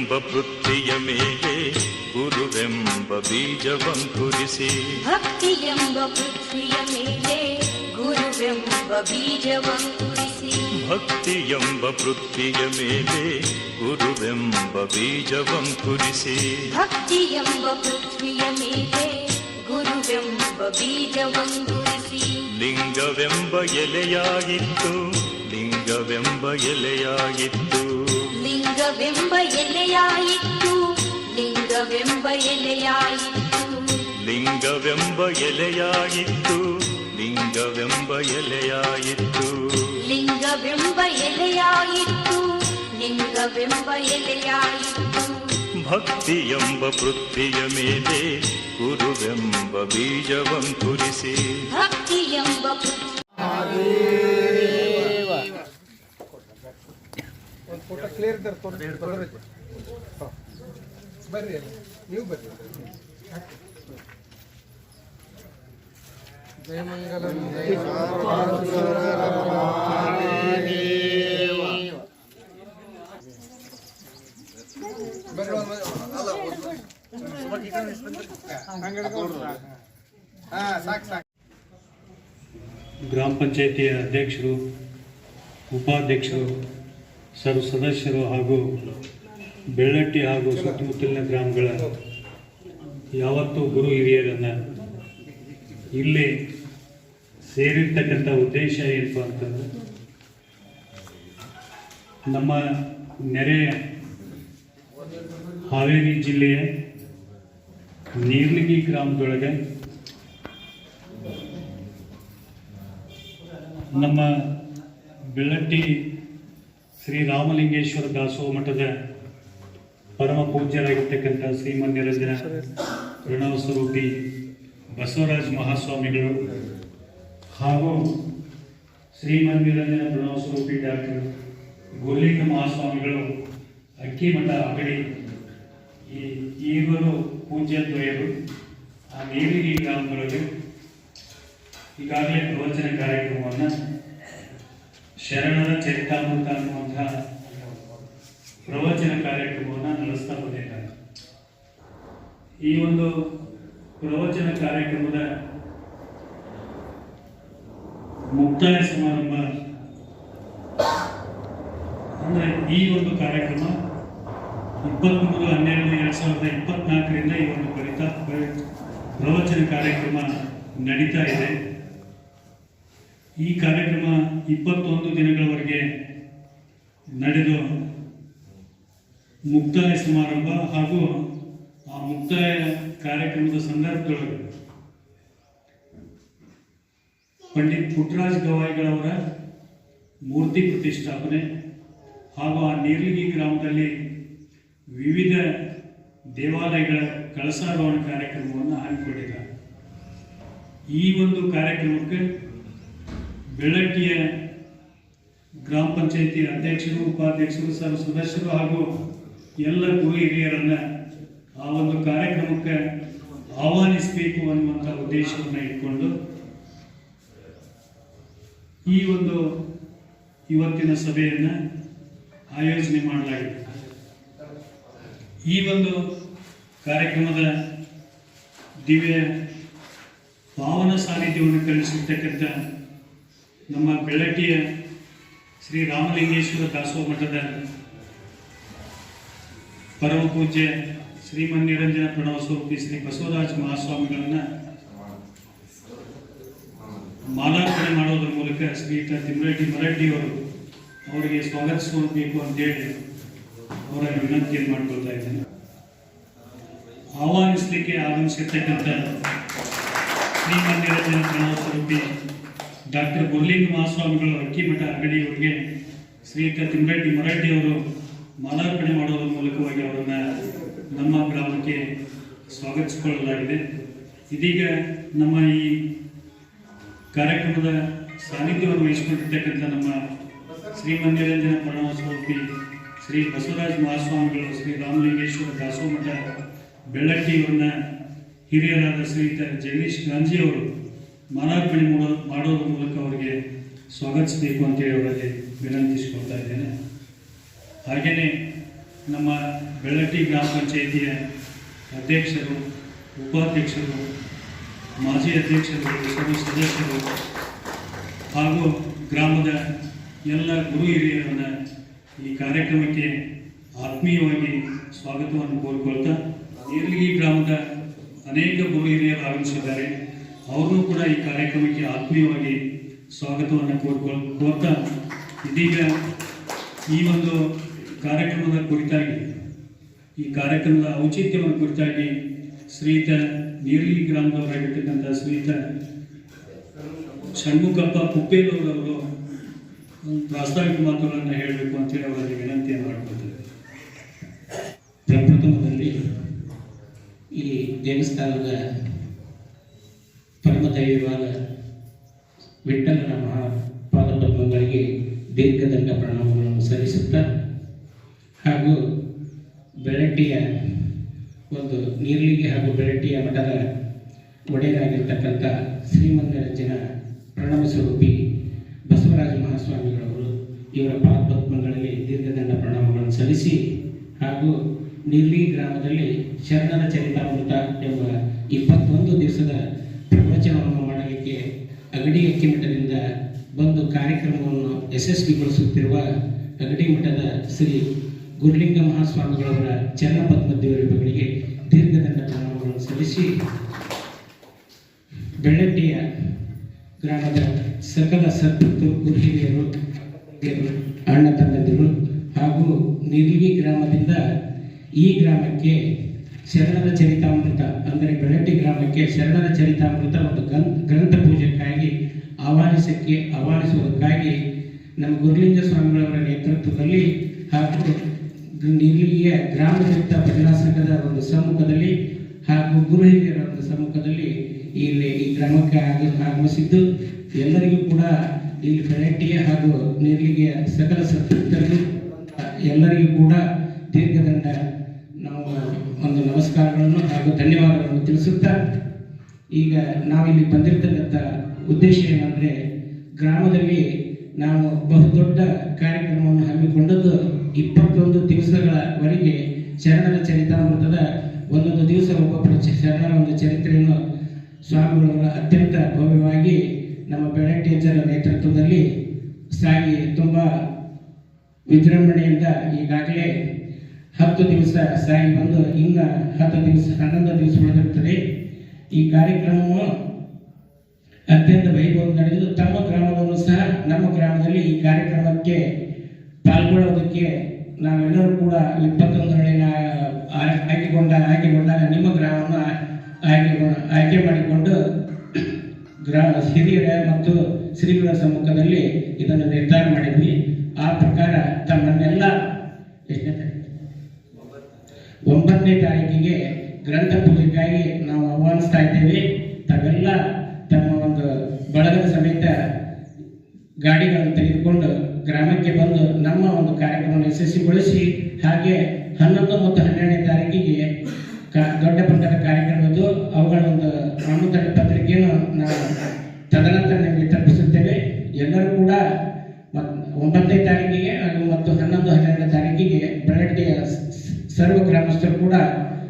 ಭಕ್ತಿಯೆಂಬ ಪೃಥ್ವಿಯ ಮೇಲೆ ಗುರುವೆಂಬ ಬೀಜವಂಕುರಿಸಿ ಭಕ್ತಿಯೆಂಬ ಪೃಥ್ವಿಯ ಮೇಲೆ ಗುರುವೆಂಬ ಬೀಜವಂಕುರಿಸಿ ಭಕ್ತಿಯೆಂಬ ಪೃಥ್ವಿಯ ಮೇಲೆ ಗುರುವೆಂಬ ಬೀಜವಂಕುರಿಸಿ ಭಕ್ತಿಯೆಂಬ ಪೃಥ್ವಿಯ ಮೇಲೆ ಗುರುವೆಂಬ ಬೀಜವಂಕುರಿಸಿ ಲಿಂಗವೆಂಬ ಎಲೆಯಾಗಿತ್ತು ಲಿಂಗವೆಂಬ ಎಲೆಯಾಗಿತ್ತು ಲಿಂಗವೆಂಬ ಎಲೆಯಾಯಿತು ಲಿಂಗವೆಂಬ ಎಲೆಯಾಯಿತು ಲಿಂಗವೆಂಬ ಎಲೆಯಾಗಿತ್ತು ಲಿಂಗವೆಂಬ ಎಲೆಯಾಯಿತ್ತು ಲಿಂಗವೆಂಬ ಎಲೆಯಾಯಿತು ಲಿಂಗವೆಂಬ ಎಲೆಯಾಯಿತು ಭಕ್ತಿಯೆಂಬ ಪೃಥ್ವಿಯ ಮೇಲೆ ಗುರುವೆಂಬ ಬೀಜವಂಕುರಿಸಿ ಭಕ್ತಿಯೆಂಬ ಫೋಟೋ ಕ್ಲಿಯರ್ ಬರ್ರಿ ನೀವು ಬರ್ರಿ ಜಯಮಂಗಲಂ ಗ್ರಾಮ ಪಂಚಾಯಿತಿಯ ಅಧ್ಯಕ್ಷರು, ಉಪಾಧ್ಯಕ್ಷರು, ಸರ್ವ ಸದಸ್ಯರು ಹಾಗೂ ಬೆಳ್ಳಟ್ಟಿ ಹಾಗೂ ಸುತ್ತಮುತ್ತಲಿನ ಗ್ರಾಮಗಳ ಯಾವತ್ತೂ ಗುರು ಹಿರಿಯರನ್ನು ಇಲ್ಲಿ ಸೇರಿರ್ತಕ್ಕಂಥ ಉದ್ದೇಶ ಏನಪ್ಪ ಅಂತಂದ್ರೆ ನಮ್ಮ ನೆರೆಯ ಹಾವೇರಿ ಜಿಲ್ಲೆಯ ನೀರ್ಲಿಗಿ ಗ್ರಾಮದೊಳಗೆ ನಮ್ಮ ಬೆಳ್ಳಟ್ಟಿ ಶ್ರೀ ರಾಮಲಿಂಗೇಶ್ವರ ದಾಸೋಹ ಮಠದ ಪರಮ ಪೂಜ್ಯರಾಗಿರ್ತಕ್ಕಂಥ ಶ್ರೀಮನ್ನಿರಂಜನ ಪ್ರಣವ ಸ್ವರೂಪಿ ಬಸವರಾಜ ಮಹಾಸ್ವಾಮಿಗಳು ಹಾಗೂ ಶ್ರೀಮನ್ನಿರಂಜನ ಪ್ರಣವ ಸ್ವರೂಪಿ ಡಾಕ್ಟರ್ ಗೋಲಿಕ ಮಹಾಸ್ವಾಮಿಗಳು ಅಕ್ಕಿಮಠ ಅಗಡಿ ಈಗಲೂ ಪೂಜ್ಯದ್ವಯರು ಆ ನೀರಿಗಿ ಗ್ರಾಮದೊಳಗೆ ಈಗಾಗಲೇ ಪ್ರವಚನ ಕಾರ್ಯಕ್ರಮವನ್ನು ಶರಣರ ಚರಿತಾಮೃತ ಅನ್ನುವಂತಹ ಪ್ರವಚನ ಕಾರ್ಯಕ್ರಮವನ್ನು ನಡೆಸ್ತಾ ಬಂದಿದ್ದಾರೆ. ಈ ಒಂದು ಪ್ರವಚನ ಕಾರ್ಯಕ್ರಮದ ಮುಕ್ತಾಯ ಸಮಾರಂಭ ಅಂದರೆ ಈ ಒಂದು ಕಾರ್ಯಕ್ರಮ 23/12/2024 ಈ ಒಂದು ಪ್ರವಚನ ಕಾರ್ಯಕ್ರಮ ನಡೀತಾ ಇದೆ. ಈ ಕಾರ್ಯಕ್ರಮ 21 ದಿನಗಳವರೆಗೆ ನಡೆದು ಮುಕ್ತಾಯ ಸಮಾರಂಭ ಹಾಗೂ ಆ ಮುಕ್ತಾಯ ಕಾರ್ಯಕ್ರಮದ ಸಂದರ್ಭದೊಳಗೆ ಪಂಡಿತ್ ಪುಟ್ಟರಾಜ ಗವಾಯಿಗಳವರ ಮೂರ್ತಿ ಪ್ರತಿಷ್ಠಾಪನೆ ಹಾಗೂ ಆ ನೀರ್ಲಿಗಿ ಗ್ರಾಮದಲ್ಲಿ ವಿವಿಧ ದೇವಾಲಯಗಳ ಕಳಸಾರೋಹಣ ಕಾರ್ಯಕ್ರಮವನ್ನು ಹಮ್ಮಿಕೊಂಡಿದ್ದಾರೆ. ಈ ಒಂದು ಕಾರ್ಯಕ್ರಮಕ್ಕೆ ಬೆಳ್ಳಟ್ಟಿಯ ಗ್ರಾಮ ಪಂಚಾಯಿತಿ ಅಧ್ಯಕ್ಷರು, ಉಪಾಧ್ಯಕ್ಷರು, ಸರ್ವ ಸದಸ್ಯರು ಹಾಗೂ ಎಲ್ಲ ಗುರು ಹಿರಿಯರನ್ನು ಆ ಒಂದು ಕಾರ್ಯಕ್ರಮಕ್ಕೆ ಆಹ್ವಾನಿಸಬೇಕು ಅನ್ನುವಂಥ ಉದ್ದೇಶವನ್ನು ಇಟ್ಕೊಂಡು ಈ ಒಂದು ಇವತ್ತಿನ ಸಭೆಯನ್ನು ಆಯೋಜನೆ ಮಾಡಲಾಗಿದೆ. ಈ ಒಂದು ಕಾರ್ಯಕ್ರಮದ ದಿವ್ಯ ಪಾವನ ಸಾನ್ನಿಧ್ಯವನ್ನು ಕಲಿಸಿರ್ತಕ್ಕಂಥ ನಮ್ಮ ಬೆಳ್ಳಟ್ಟಿಯ ಶ್ರೀ ರಾಮಲಿಂಗೇಶ್ವರ ದಾಸೋಹ ಮಠದ ಪರಮ ಪೂಜ್ಯ ಶ್ರೀಮನ್ನಿರಂಜನ ಪ್ರಣವ ಸ್ವರೂಪಿ ಶ್ರೀ ಬಸವರಾಜ ಮಹಾಸ್ವಾಮಿಗಳನ್ನ ಮಾಲಾರ್ಪಣೆ ಮಾಡೋದ್ರ ಮೂಲಕ ಶ್ರೀಯುತ ತಿಮ್ಮರೆಡ್ಡಿ ಮರಡ್ಡಿಯವರು ಅವರಿಗೆ ಸ್ವಾಗತಿಸಬೇಕು ಅಂತೇಳಿ ಅವರ ವಿನಂತಿಯನ್ನು ಮಾಡಿಕೊಳ್ತಾ ಇದ್ದೇನೆ. ಆಹ್ವಾನಿಸಲಿಕ್ಕೆ ಆಗಮಿಸಿರ್ತಕ್ಕಂಥ ಶ್ರೀಮನ್ನಿರಂಜನ ಪ್ರಣವ ಸ್ವರೂಪಿ ಡಾಕ್ಟರ್ ಗೋಲಿಕ ಮಹಾಸ್ವಾಮಿಗಳು ಅಕ್ಕಿಮಠ ಅಗಡಿಯವರಿಗೆ ಶ್ರೀಯುತ ತಿಮ್ಮರೆಡ್ಡಿ ಮರಡ್ಡಿಯವರು ಮಾಲಾರ್ಪಣೆ ಮಾಡೋದ್ರ ಮೂಲಕವಾಗಿ ಅವರನ್ನು ನಮ್ಮ ಗ್ರಾಮಕ್ಕೆ ಸ್ವಾಗತಿಸಿಕೊಳ್ಳಲಾಗಿದೆ. ಇದೀಗ ನಮ್ಮ ಈ ಕಾರ್ಯಕ್ರಮದ ಸಾನ್ನಿಧ್ಯವನ್ನು ವಹಿಸಿಕೊಂಡಿರ್ತಕ್ಕಂಥ ನಮ್ಮ ಶ್ರೀಮನ್ನಿರಂಜನ ಪ್ರಣವ ಸ್ವರೂಪಿ ಶ್ರೀ ಬಸವರಾಜ ಮಹಾಸ್ವಾಮಿಗಳು ಶ್ರೀ ರಾಮಲಿಂಗೇಶ್ವರ ದಾಸೋಹ ಮಠ ಬೆಳ್ಳಟ್ಟಿಯವರನ್ನ ಹಿರಿಯರಾದ ಶ್ರೀಯುತ ಜಗದೀಶ್ ಗಾಂಜಿಯವರು ಮಾಲಾರ್ಪಣೆ ಮಾಡೋದ್ರ ಮೂಲಕ ಅವರಿಗೆ ಸ್ವಾಗತಿಸಬೇಕು ಅಂತೇಳಿ ಅವರಲ್ಲಿ ವಿನಂತಿಸಿಕೊಳ್ತಾ ಇದ್ದೇನೆ. ಹಾಗೆಯೇ ನಮ್ಮ ಬೆಳ್ಳಟ್ಟಿ ಗ್ರಾಮ ಪಂಚಾಯಿತಿಯ ಅಧ್ಯಕ್ಷರು, ಉಪಾಧ್ಯಕ್ಷರು, ಮಾಜಿ ಅಧ್ಯಕ್ಷರು, ಸರ್ವ ಸದಸ್ಯರು ಹಾಗೂ ಗ್ರಾಮದ ಎಲ್ಲ ಗುರು ಹಿರಿಯರನ್ನು ಈ ಕಾರ್ಯಕ್ರಮಕ್ಕೆ ಆತ್ಮೀಯವಾಗಿ ಸ್ವಾಗತವನ್ನು ಕೋರಿಕೊಳ್ತಾ, ನೀರ್ಲಿಗಿ ಗ್ರಾಮದ ಅನೇಕ ಗುರು ಹಿರಿಯರು ಆಗಮಿಸಿದ್ದಾರೆ. ಅವ್ರನ್ನೂ ಕೂಡ ಈ ಕಾರ್ಯಕ್ರಮಕ್ಕೆ ಆತ್ಮೀಯವಾಗಿ ಸ್ವಾಗತವನ್ನು ಕೋರ್ತಾ, ಇದೀಗ ಈ ಒಂದು ಕಾರ್ಯಕ್ರಮದ ಕುರಿತಾಗಿ, ಈ ಕಾರ್ಯಕ್ರಮದ ಔಚಿತ್ಯವನ್ನು ಕುರಿತಾಗಿ ಶ್ರೀಯುತ ನೀರ್ಲಿಗಿ ಗ್ರಾಮದವರಾಗಿರ್ತಕ್ಕಂಥ ಶ್ರೀಯುತ ಷಣ್ಮುಖಪ್ಪ ಕುಪ್ಪೇಲೂರವರು ಪ್ರಾಸ್ತಾವಿಕ ಮಾತುಗಳನ್ನು ಹೇಳಬೇಕು ಅಂತೇಳಿ ಅವರಲ್ಲಿ ವಿನಂತಿಯನ್ನು ಮಾಡ್ಕೊಳ್ತೇವೆ. ಪ್ರಪ್ರಥಮದಲ್ಲಿ ಈ ದೇವಸ್ಥಾನದ ಪರಮದೈವವಾದ ವಿಠ್ಠಲನ ಮಹಾಪಾದಪದ್ಮಗಳಿಗೆ ದೀರ್ಘದಂಡ ಪ್ರಣಾಮಗಳನ್ನು ಸಲ್ಲಿಸುತ್ತಾ, ಹಾಗೂ ಬೆಳಟ್ಟಿಯ ಒಂದು ನೀರ್ಲಿಗಿ ಹಾಗೂ ಬೆಳಟ್ಟಿಯ ಮಠದ ಒಡೆಯರಾಗಿರ್ತಕ್ಕಂಥ ಶ್ರೀಮಂತರಂಜನ ಪ್ರಣವ ಸ್ವರೂಪಿ ಬಸವರಾಜ ಮಹಾಸ್ವಾಮಿಗಳವರು ಇವರ ಪಾದಪದ್ಮಗಳಲ್ಲಿ ದೀರ್ಘದಂಡ ಪ್ರಣಾಮಗಳನ್ನು ಸಲ್ಲಿಸಿ, ಹಾಗೂ ನೀರ್ಲಿಗಿ ಗ್ರಾಮದಲ್ಲಿ ಶರಣರ ಚರಿತಾಮೃತ ಎಂಬ 21 ದಿವಸದ ಪ್ರವಚನವನ್ನು ಮಾಡಲಿಕ್ಕೆ ಅಗಡಿ ಅಕ್ಕಿಮಠದಿಂದ ಬಂದು ಕಾರ್ಯಕ್ರಮವನ್ನು ಯಶಸ್ವಿಗೊಳಿಸುತ್ತಿರುವ ಅಗಡಿ ಮಠದ ಶ್ರೀ ಗುರುಲಿಂಗ ಮಹಾಸ್ವಾಮಿಗಳವರ ಚರಣಪದ್ಮದೇವರುಗಳಿಗೆ ದೀರ್ಘದಂಡ ಪ್ರಣಾಮಗಳನ್ನು ಸಲ್ಲಿಸಿ, ಬೆಳ್ಳಟ್ಟಿಯ ಗ್ರಾಮದ ಸಕಲ ಸದ್ಭಕ್ತರು, ಗುರು ಹಿರಿಯರು, ಅಣ್ಣ ತಮ್ಮಂದಿರು ಹಾಗೂ ನೀರ್ಲಿಗಿ ಗ್ರಾಮದಿಂದ ಈ ಗ್ರಾಮಕ್ಕೆ ಶರಣರ ಚರಿತಾಮೃತ ಅಂದರೆ ಬೆಳಟ್ಟಿ ಗ್ರಾಮಕ್ಕೆ ಶರಣರ ಚರಿತಾಮೃತ ಒಂದು ಗ್ರಂಥ ಪೂಜೆಗಾಗಿ ಆಹ್ವಾನಿಸುವುದಕ್ಕಾಗಿ ನಮ್ಮ ಗುರುಲಿಂಗ ಸ್ವಾಮಿಗಳವರ ನೇತೃತ್ವದಲ್ಲಿ ಹಾಗೂ ನೀರ್ಲಿಗಿಯ ಗ್ರಾಮದತ್ತ ಭಜನಾ ಸಂಘದ ಒಂದು ಸಮ್ಮುಖದಲ್ಲಿ ಹಾಗೂ ಗುರು ಹಿರಿಯರ ಒಂದು ಸಮ್ಮುಖದಲ್ಲಿ ಇಲ್ಲಿ ಈ ಗ್ರಾಮಕ್ಕೆ ಆಗಮಿಸಿದ್ದು, ಎಲ್ಲರಿಗೂ ಕೂಡ ಇಲ್ಲಿ ಬೆಳಟ್ಟಿಯ ಹಾಗೂ ನೀರ್ಲಿಗಿಯ ಸಕಲ ಸದ್ಭಕ್ತರಿಗೂ ಎಲ್ಲರಿಗೂ ಕೂಡ ದೀರ್ಘದಂಡ ನಾವು ಒಂದು ನಮಸ್ಕಾರಗಳನ್ನು ಹಾಗೂ ಧನ್ಯವಾದಗಳನ್ನು ತಿಳಿಸುತ್ತಾ, ಈಗ ನಾವಿಲ್ಲಿ ಬಂದಿರತಕ್ಕಂಥ ಉದ್ದೇಶ ಏನಂದರೆ, ಗ್ರಾಮದಲ್ಲಿ ನಾವು ಬಹುದೊಡ್ಡ ಕಾರ್ಯಕ್ರಮವನ್ನು ಹಮ್ಮಿಕೊಂಡದ್ದು 21 ದಿವಸಗಳವರೆಗೆ ಶರಣರ ಚರಿತಾಮೃತದ ಒಂದೊಂದು ದಿವಸ ಒಬ್ಬೊಬ್ಬರ ಶರಣರ ಒಂದು ಚರಿತ್ರೆಯನ್ನು ಸ್ವಾಮಿಗಳವರ ಅತ್ಯಂತ ಭವ್ಯವಾಗಿ ನಮ್ಮ ಬೆಳಟ್ಟಿಯಜ್ಜರ ನೇತೃತ್ವದಲ್ಲಿ ಸಾಗಿ ತುಂಬ ವಿಜೃಂಭಣೆಯಿಂದ ಈಗಾಗಲೇ 10 ದಿವಸ ಸಾಗಿ ಬಂದು ಇನ್ನು 11 ದಿವಸ ಉಳಿದಿರುತ್ತದೆ. ಈ ಕಾರ್ಯಕ್ರಮವು ಅತ್ಯಂತ ವೈಭವ ನಡೆದು ತಮ್ಮ ಗ್ರಾಮದವರು ಸಹ ನಮ್ಮ ಗ್ರಾಮದಲ್ಲಿ ಈ ಕಾರ್ಯಕ್ರಮಕ್ಕೆ ಪಾಲ್ಗೊಳ್ಳೋದಕ್ಕೆ ನಾವೆಲ್ಲರೂ ಕೂಡ 21 ಆಯ್ಕೆಗೊಂಡಾಗ ನಿಮ್ಮ ಗ್ರಾಮವನ್ನು ಆಯ್ಕೆ ಮಾಡಿಕೊಂಡು ಹಿರಿಯರ ಮತ್ತು ಶ್ರೀಗಳ ಸಮ್ಮುಖದಲ್ಲಿ ಇದನ್ನು ನಿರ್ಧಾರ ಮಾಡಿದ್ವಿ. ಆ ಪ್ರಕಾರ ತಮ್ಮನ್ನೆಲ್ಲ 9ನೇ ತಾರೀಕಿಗೆ ಗ್ರಂಥ ಪೂಜೆಗಾಗಿ ನಾವು ಆಹ್ವಾನಿಸ್ತಾ ಇದ್ದೇವೆ. ತಾವೆಲ್ಲ ತಮ್ಮ ಒಂದು ಬಳಗದ ಸಮೇತ ಗಾಡಿಗಳನ್ನು ತೆಗೆದುಕೊಂಡು ಗ್ರಾಮಕ್ಕೆ ಬಂದು ನಮ್ಮ ಒಂದು ಕಾರ್ಯಕ್ರಮವನ್ನು ಯಶಸ್ವಿಗೊಳಿಸಿ, ಹಾಗೆ 11 ಮತ್ತು 12ನೇ ತಾರೀಕಿಗೆ ದೊಡ್ಡ ಪಂಥದ ಕಾರ್ಯಕ್ರಮದ್ದು ಅವುಗಳ ಒಂದು ಆಮಂತ್ರಣ ಪತ್ರಿಕೆಯನ್ನು ನಾವು ತದನಂತರ ನಿಮಗೆ ತಲುಪಿಸುತ್ತೇವೆ. ಎಲ್ಲರೂ ಕೂಡ 9ನೇ ತಾರೀಕಿಗೆ ಮತ್ತು 11, 12ನೇ ತಾರೀಕಿಗೆ ಬೆಳಗ್ಗೆ ಸರ್ವ ಗ್ರಾಮಸ್ಥರು ಕೂಡ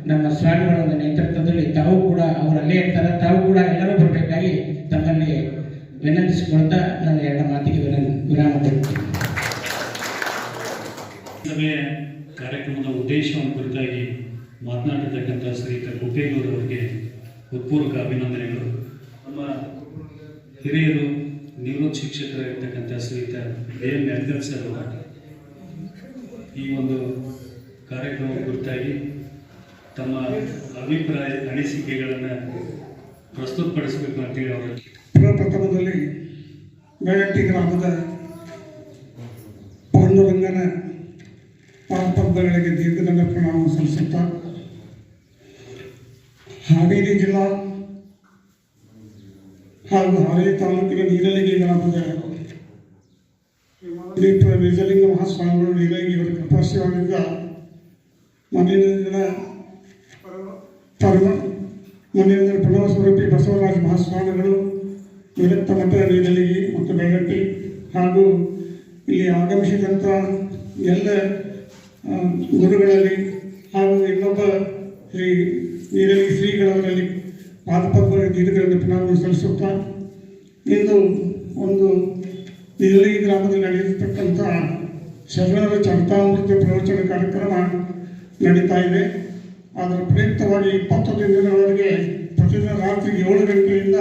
ನಮ್ಮ ಸ್ವಾಮಿಗಳ ಒಂದು ನೇತೃತ್ವದಲ್ಲಿ ತಾವು ಕೂಡ ಅವರಲ್ಲೇ ಇರ್ತಾರೆ, ತಾವು ಕೂಡ ಎಲ್ಲರೂ ಬರಬೇಕಾಗಿ ತಮ್ಮಲ್ಲಿ ವಿನಂತಿಸಿಕೊಳ್ತಾ ನಾನು 2 ಮಾತಿಗೆ ವಿರಾಮ ಕೊಡ್ತೀನಿ. ಸಭೆಯ ಕಾರ್ಯಕ್ರಮದ ಉದ್ದೇಶವನ್ನು ಕುರಿತಾಗಿ ಮಾತನಾಡಿರ್ತಕ್ಕಂಥ ಶ್ರೀಯುತ ಕುಪ್ಪೇಲೂರು ಅವರಿಗೆ ಹೃತ್ಪೂರ್ವಕ ಅಭಿನಂದನೆಗಳು. ನಮ್ಮ ಹಿರಿಯರು ನಿವೃತ್ತ ಶಿಕ್ಷಕರಾಗಿರ್ತಕ್ಕಂಥ ಶ್ರೀಯುತ ಎಂ ಮ್ಯಾಗ್ದಲ್ ಸರ್ ಅವರು ಈ ಒಂದು ಕಾರ್ಯಕ್ರಮ ಕುರಿತಾಗಿ ತಮ್ಮ ಅಭಿಪ್ರಾಯ ಅನಿಸಿಕೆಗಳನ್ನು ಪ್ರಸ್ತುತಪಡಿಸಬೇಕು ಅಂತೇಳಿ ಅವರು ಪ್ರಪ್ರಥಮದಲ್ಲಿ ಬೆಳಟ್ಟಿ ಗ್ರಾಮದ ಪಾಂಡುರಂಗನ ಪಾದಪದ್ಮಗಳಿಗೆ ದೀರ್ಘದಂಡ ಪ್ರಣಾಮ ಸಲ್ಲಿಸುತ್ತಾ, ಹಾವೇರಿ ಜಿಲ್ಲಾ ಹಾಗೂ ಹಾವೇರಿ ತಾಲೂಕಿನ ನೀಲಗಿರಿ ಗ್ರಾಮದ ನಿಜಲಿಂಗ ಮಹಾಸ್ವಾಮಿಗಳು ನೀಲಗಿರಿ ಇವರ ಕೃಪಾಶೀರ್ವಾದದಿಂದ ಮುಂದಿನ ದಿನ ಪ್ರಣವ ಸ್ವರೂಪಿ ಬಸವರಾಜ ಮಹಾಸ್ವಾಮಿಗಳು ವಿರಕ್ತ ಮಠ ನೀಲಗಿರಿ ಮತ್ತು ಬೆಳಟ್ಟಿ ಹಾಗೂ ಇಲ್ಲಿ ಆಗಮಿಸಿದಂಥ ಎಲ್ಲ ಗುರುಗಳಲ್ಲಿ ಹಾಗೂ ಇನ್ನೊಬ್ಬ ಶ್ರೀ ನೀರಲಿ ಶ್ರೀಗಳವರಲ್ಲಿ ಪಾದಪದ್ಮ ಗೀತೆಗಳನ್ನು ಪುನಃ ಸಲ್ಲಿಸುತ್ತಾ ಇಂದು ಒಂದು ನೀರಲಿ ಗ್ರಾಮದಲ್ಲಿ ನಡೆಯತಕ್ಕಂಥ ಶರಣರ ಚರಿತಾಮೃತ ಪ್ರವಚನ ಕಾರ್ಯಕ್ರಮ ನಡೀತಾ ಇದೆ. ಅದರ ಪ್ರಯುಕ್ತವಾಗಿ 20 ದಿನಗಳವರೆಗೆ ಪ್ರತಿದಿನ ರಾತ್ರಿ 7 ಗಂಟೆಯಿಂದ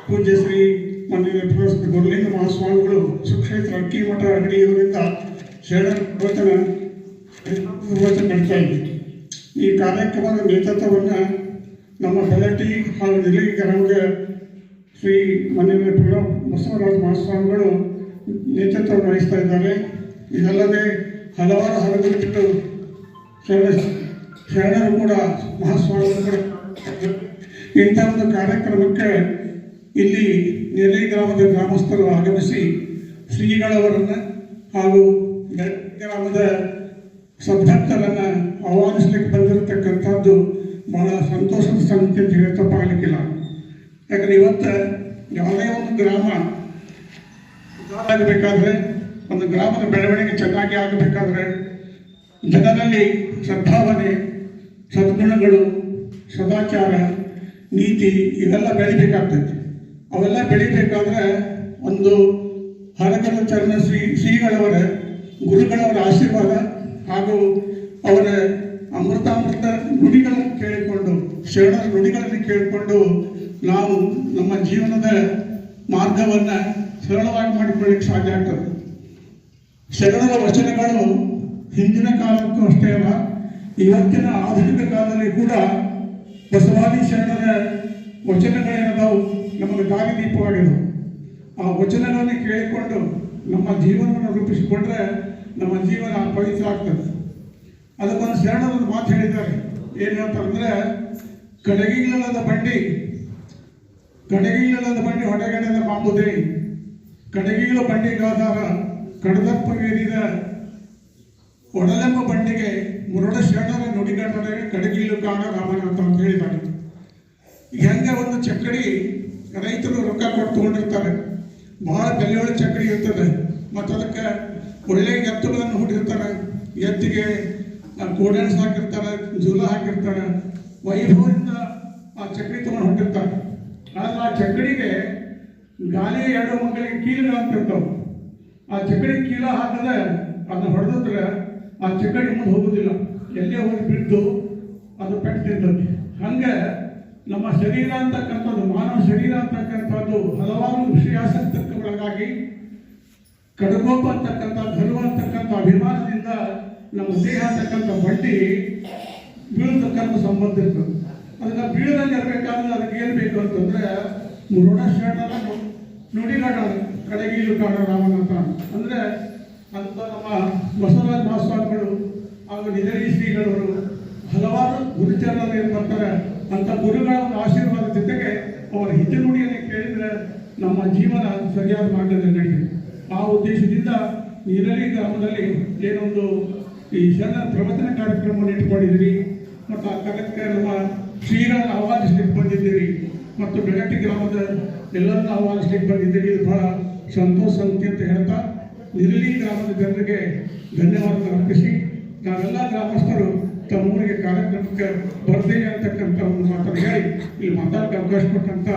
ಪೂಜ್ಯ ಶ್ರೀ ಮಾನ್ಯ ಪ್ರೊಫೆಸರ್ ಗುರುಲಿಂಗ ಮಹಾಸ್ವಾಮಿಗಳು ಸುಕ್ಷೇತ್ರ ಅಕ್ಕಿಮಠ ಅಗಡಿಯವರಿಂದ ಶರಣರ ಪ್ರವಚನ ನಡೀತಾ ಇದೆ. ಈ ಕಾರ್ಯಕ್ರಮದ ನೇತೃತ್ವವನ್ನು ನಮ್ಮ ಬೆಳಟಿ ಹಾಗೂ ನಿಲಗಿ ಗ್ರಾಮದ ಶ್ರೀ ಮಾನ್ಯ ಬಸವರಾಜ ಮಹಾಸ್ವಾಮಿಗಳು ನೇತೃತ್ವ ವಹಿಸ್ತಾ ಇದ್ದಾರೆ. ಇದಲ್ಲದೆ ಹಲವಾರು ಹಲವು ಶರಣರು ಕೂಡ ಮಹಾಸ್ವಾಮಿಗಳು ಕೂಡ ಇಂಥ ಒಂದು ಕಾರ್ಯಕ್ರಮಕ್ಕೆ ಇಲ್ಲಿ ನೆಲೆ ಗ್ರಾಮದ ಗ್ರಾಮಸ್ಥರು ಆಗಮಿಸಿ ಶ್ರೀಗಳವರನ್ನು ಹಾಗೂ ಗ್ರಾಮದ ಸದ್ಭಕ್ತರನ್ನು ಆಹ್ವಾನಿಸಲಿಕ್ಕೆ ಬಂದಿರತಕ್ಕಂಥದ್ದು ಬಹಳ ಸಂತೋಷದ ಸಂಗತಿ ಅಂತ ಹೇಳಿ ತಪ್ಪಾಗಲಿಕ್ಕಿಲ್ಲ. ಯಾಕಂದರೆ ಇವತ್ತು ಯಾವುದೇ ಒಂದು ಗ್ರಾಮ ಆಗಬೇಕಾದ್ರೆ, ಒಂದು ಗ್ರಾಮದ ಬೆಳವಣಿಗೆ ಚೆನ್ನಾಗಿ ಆಗಬೇಕಾದ್ರೆ ಜನರಲ್ಲಿ ಸದ್ಭಾವನೆ, ಸದ್ಗುಣಗಳು, ಸದಾಚಾರ, ನೀತಿ ಇವೆಲ್ಲ ಬೆಳಿಬೇಕಾಗ್ತೈತಿ. ಅವೆಲ್ಲ ಬೆಳಿಬೇಕಾದ್ರೆ ಒಂದು ಹರಗರ ಚರಣ ಶ್ರೀಗಳವರ ಗುರುಗಳವರ ಆಶೀರ್ವಾದ ಹಾಗೂ ಅವರ ಅಮೃತಾಮೃತ ನುಡಿಗಳನ್ನು ಕೇಳಿಕೊಂಡು, ಶರಣರ ನುಡಿಗಳನ್ನು ಕೇಳಿಕೊಂಡು ನಾವು ನಮ್ಮ ಜೀವನದ ಮಾರ್ಗವನ್ನು ಸರಳವಾಗಿ ಮಾಡಿಕೊಳ್ಳಿಕ್ಕೆ ಸಾಧ್ಯ ಆಗ್ತದೆ. ಶರಣರ ವಚನಗಳು ಹಿಂದಿನ ಕಾಲಕ್ಕೂ ಅಷ್ಟೇ ಅಲ್ಲ, ಇವತ್ತಿನ ಆಧುನಿಕ ಕಾಲದಲ್ಲಿ ಕೂಡ ಬಸವಾದಿ ಶರಣರ ವಚನಗಳೇನದಾವು ನಮಗೆ ದಾರಿದೀಪವಾಗಿದ್ದವು. ಆ ವಚನಗಳನ್ನು ಕೇಳಿಕೊಂಡು ನಮ್ಮ ಜೀವನವನ್ನು ರೂಪಿಸಿಕೊಂಡ್ರೆ ನಮ್ಮ ಜೀವನ ಪವಿತ್ರ ಆಗ್ತದೆ. ಅದಕ್ಕೊಂದು ಶರಣರೊಂದು ಮಾತು ಹೇಳಿದ್ದಾರೆ. ಏನು ಹೇಳ್ತಾರಂದ್ರೆ, ಕಡಗಿಲ್ಲದ ಬಂಡಿ ಹೊಡೆಗಡೆದ ಮಾಂಬುದೇ, ಕಡಗಿಲ ಬಂಡಿಗಾದಾರ ಕಡದಪ್ಪಗೇರಿದ ಒಡಲೆಂಬ ಬಂಡಿಗೆ ಮುರಡ ಶರಣರ ನುಡಿಗಟ್ಟರೆ ಕಡಗಿಲು ಕಾಣ ರಾಮನಾಥ ಅಂತ ಹೇಳಿದ್ದಾರೆ. ಹೆಂಗೆ ಒಂದು ಚಕ್ಕಡಿ ರೈತರು ರೊಕ್ಕ ಕೊಟ್ಟು ತೊಗೊಂಡಿರ್ತಾರೆ, ಬಹಳ ಬೆಲೆಯೊಳ ಚಕ್ಕಡಿ ಇರ್ತದೆ, ಮತ್ತು ಅದಕ್ಕೆ ಒಳ್ಳೆಯ ಎತ್ತುಗಳನ್ನು ಹೂಡಿರ್ತಾರೆ, ಎತ್ತಿಗೆ ಕೋಡೆನ್ಸ್ ಹಾಕಿರ್ತಾರೆ, ಜೂಲ ಹಾಕಿರ್ತಾರೆ, ವೈಭವದಿಂದ ಆ ಚಕ್ಕಡಿ ತೊಗೊಂಡು ಹೊಂಟಿರ್ತಾರೆ. ಆದರೆ ಆ ಚಕ್ಕಡಿಗೆ ಗಾಲಿ 2 ಮಕ್ಕಳಿಗೆ ಕೀಲುಗಳಂತಿರ್ತಾವೆ. ಆ ಚಕ್ಕಡಿ ಕೀಲ ಹಾಕದೆ ಅದನ್ನ ಹೊಡೆದ್ರೆ ಆ ಚಕ್ಕಡಿ ಮುಂದೆ ಹೋಗುದಿಲ್ಲ, ಎಲ್ಲೇ ಹೋಗಿ ಬಿದ್ದು ಅದು ಪೆಟ್ಟು ತಿಂತದೆ. ಹಂಗೆ ನಮ್ಮ ಶರೀರ ಅಂತಕ್ಕಂಥದ್ದು, ಮಾನವ ಶರೀರ ಅಂತಕ್ಕಂಥದ್ದು ಹಲವಾರು ವಿಷಯಾಸಕ್ತಕ್ಕೆ ಒಳಗಾಗಿ ಕಡಗೋಪ ಅಂತಕ್ಕಂಥ ಗರ್ವ ಅಂತಕ್ಕಂಥ ಅಭಿಮಾನದಿಂದ ನಮ್ಮ ದೇಹ ಅಂತಕ್ಕಂಥ ಬಂಡಿ ಬೀಳತಕ್ಕಂಥ ಸಂಬಂಧ ಇರ್ತದೆ. ಅದನ್ನ ಬೀಳದಲ್ಲಿ ಇರಬೇಕಾದ್ರೆ ಅದಕ್ಕೆ ಏನು ಬೇಕು ಅಂತಂದ್ರೆ ಮುರುಡ ಶರಣರ ನುಡಿಗಾಡ ಕಡಗಿಲು ಕಾಡ ರಾಮನಾಥ ಅಂದ್ರೆ ಅಂತ ನಮ್ಮ ಬಸವರಾಜ ಮಹಾಸ್ವಾಮಿಗಳು ಹಾಗೂ ನಿಜರಿ ಶ್ರೀಗಳವರು ಹಲವಾರು ಗುರುಚರಣರು ಏನು ಬರ್ತಾರೆ ಅಂತ ಗುರುಗಳ ಒಂದು ಆಶೀರ್ವಾದ ಜೊತೆಗೆ ಅವರ ಹಿತ ನುಡಿಯನ್ನು ಕೇಳಿದರೆ ನಮ್ಮ ಜೀವನ ಸರಿಯಾದ ಮಾರ್ಗದಲ್ಲಿ ನಡೆಯುತ್ತೆ. ಆ ಉದ್ದೇಶದಿಂದ ನೀರಲಿ ಗ್ರಾಮದಲ್ಲಿ ಏನೊಂದು ಈ ಶರಣ ಪ್ರವಚನ ಕಾರ್ಯಕ್ರಮವನ್ನು ಇಟ್ಕೊಂಡಿದ್ದೀರಿ ಮತ್ತು ಆ ಕಾರ್ಯಕ್ಕೆ ನಮ್ಮ ಶ್ರೀಗಳನ್ನು ಆಹ್ವಾನಿಸ್ಲಿಕ್ಕೆ ಬಂದಿದ್ದೀರಿ ಮತ್ತು ಬೆಳಟಿ ಗ್ರಾಮದ ಎಲ್ಲರನ್ನ ಆಹ್ವಾನಿಸ್ಲಿಕ್ಕೆ ಬಂದಿದ್ದೀರಿ. ಇದು ಬಹಳ ಸಂತೋಷ ಸಂಗತಿ ಅಂತ ಹೇಳ್ತಾ ನೀರಲಿ ಗ್ರಾಮದ ಜನರಿಗೆ ಧನ್ಯವಾದ ಅರ್ಪಿಸಿ ನಾವೆಲ್ಲ ಗ್ರಾಮಸ್ಥರು ತಮ್ಮ ಊರಿಗೆ ಕಾರ್ಯಕ್ರಮಕ್ಕೆ ಬರ್ತೀವಿ ಅಂತಕ್ಕಂಥ ಒಂದು ಮಾತನ್ನು ಹೇಳಿ ಇಲ್ಲಿ ಮಾತಾಡಕ್ಕೆ ಅವಕಾಶ ಕೊಟ್ಟಂತ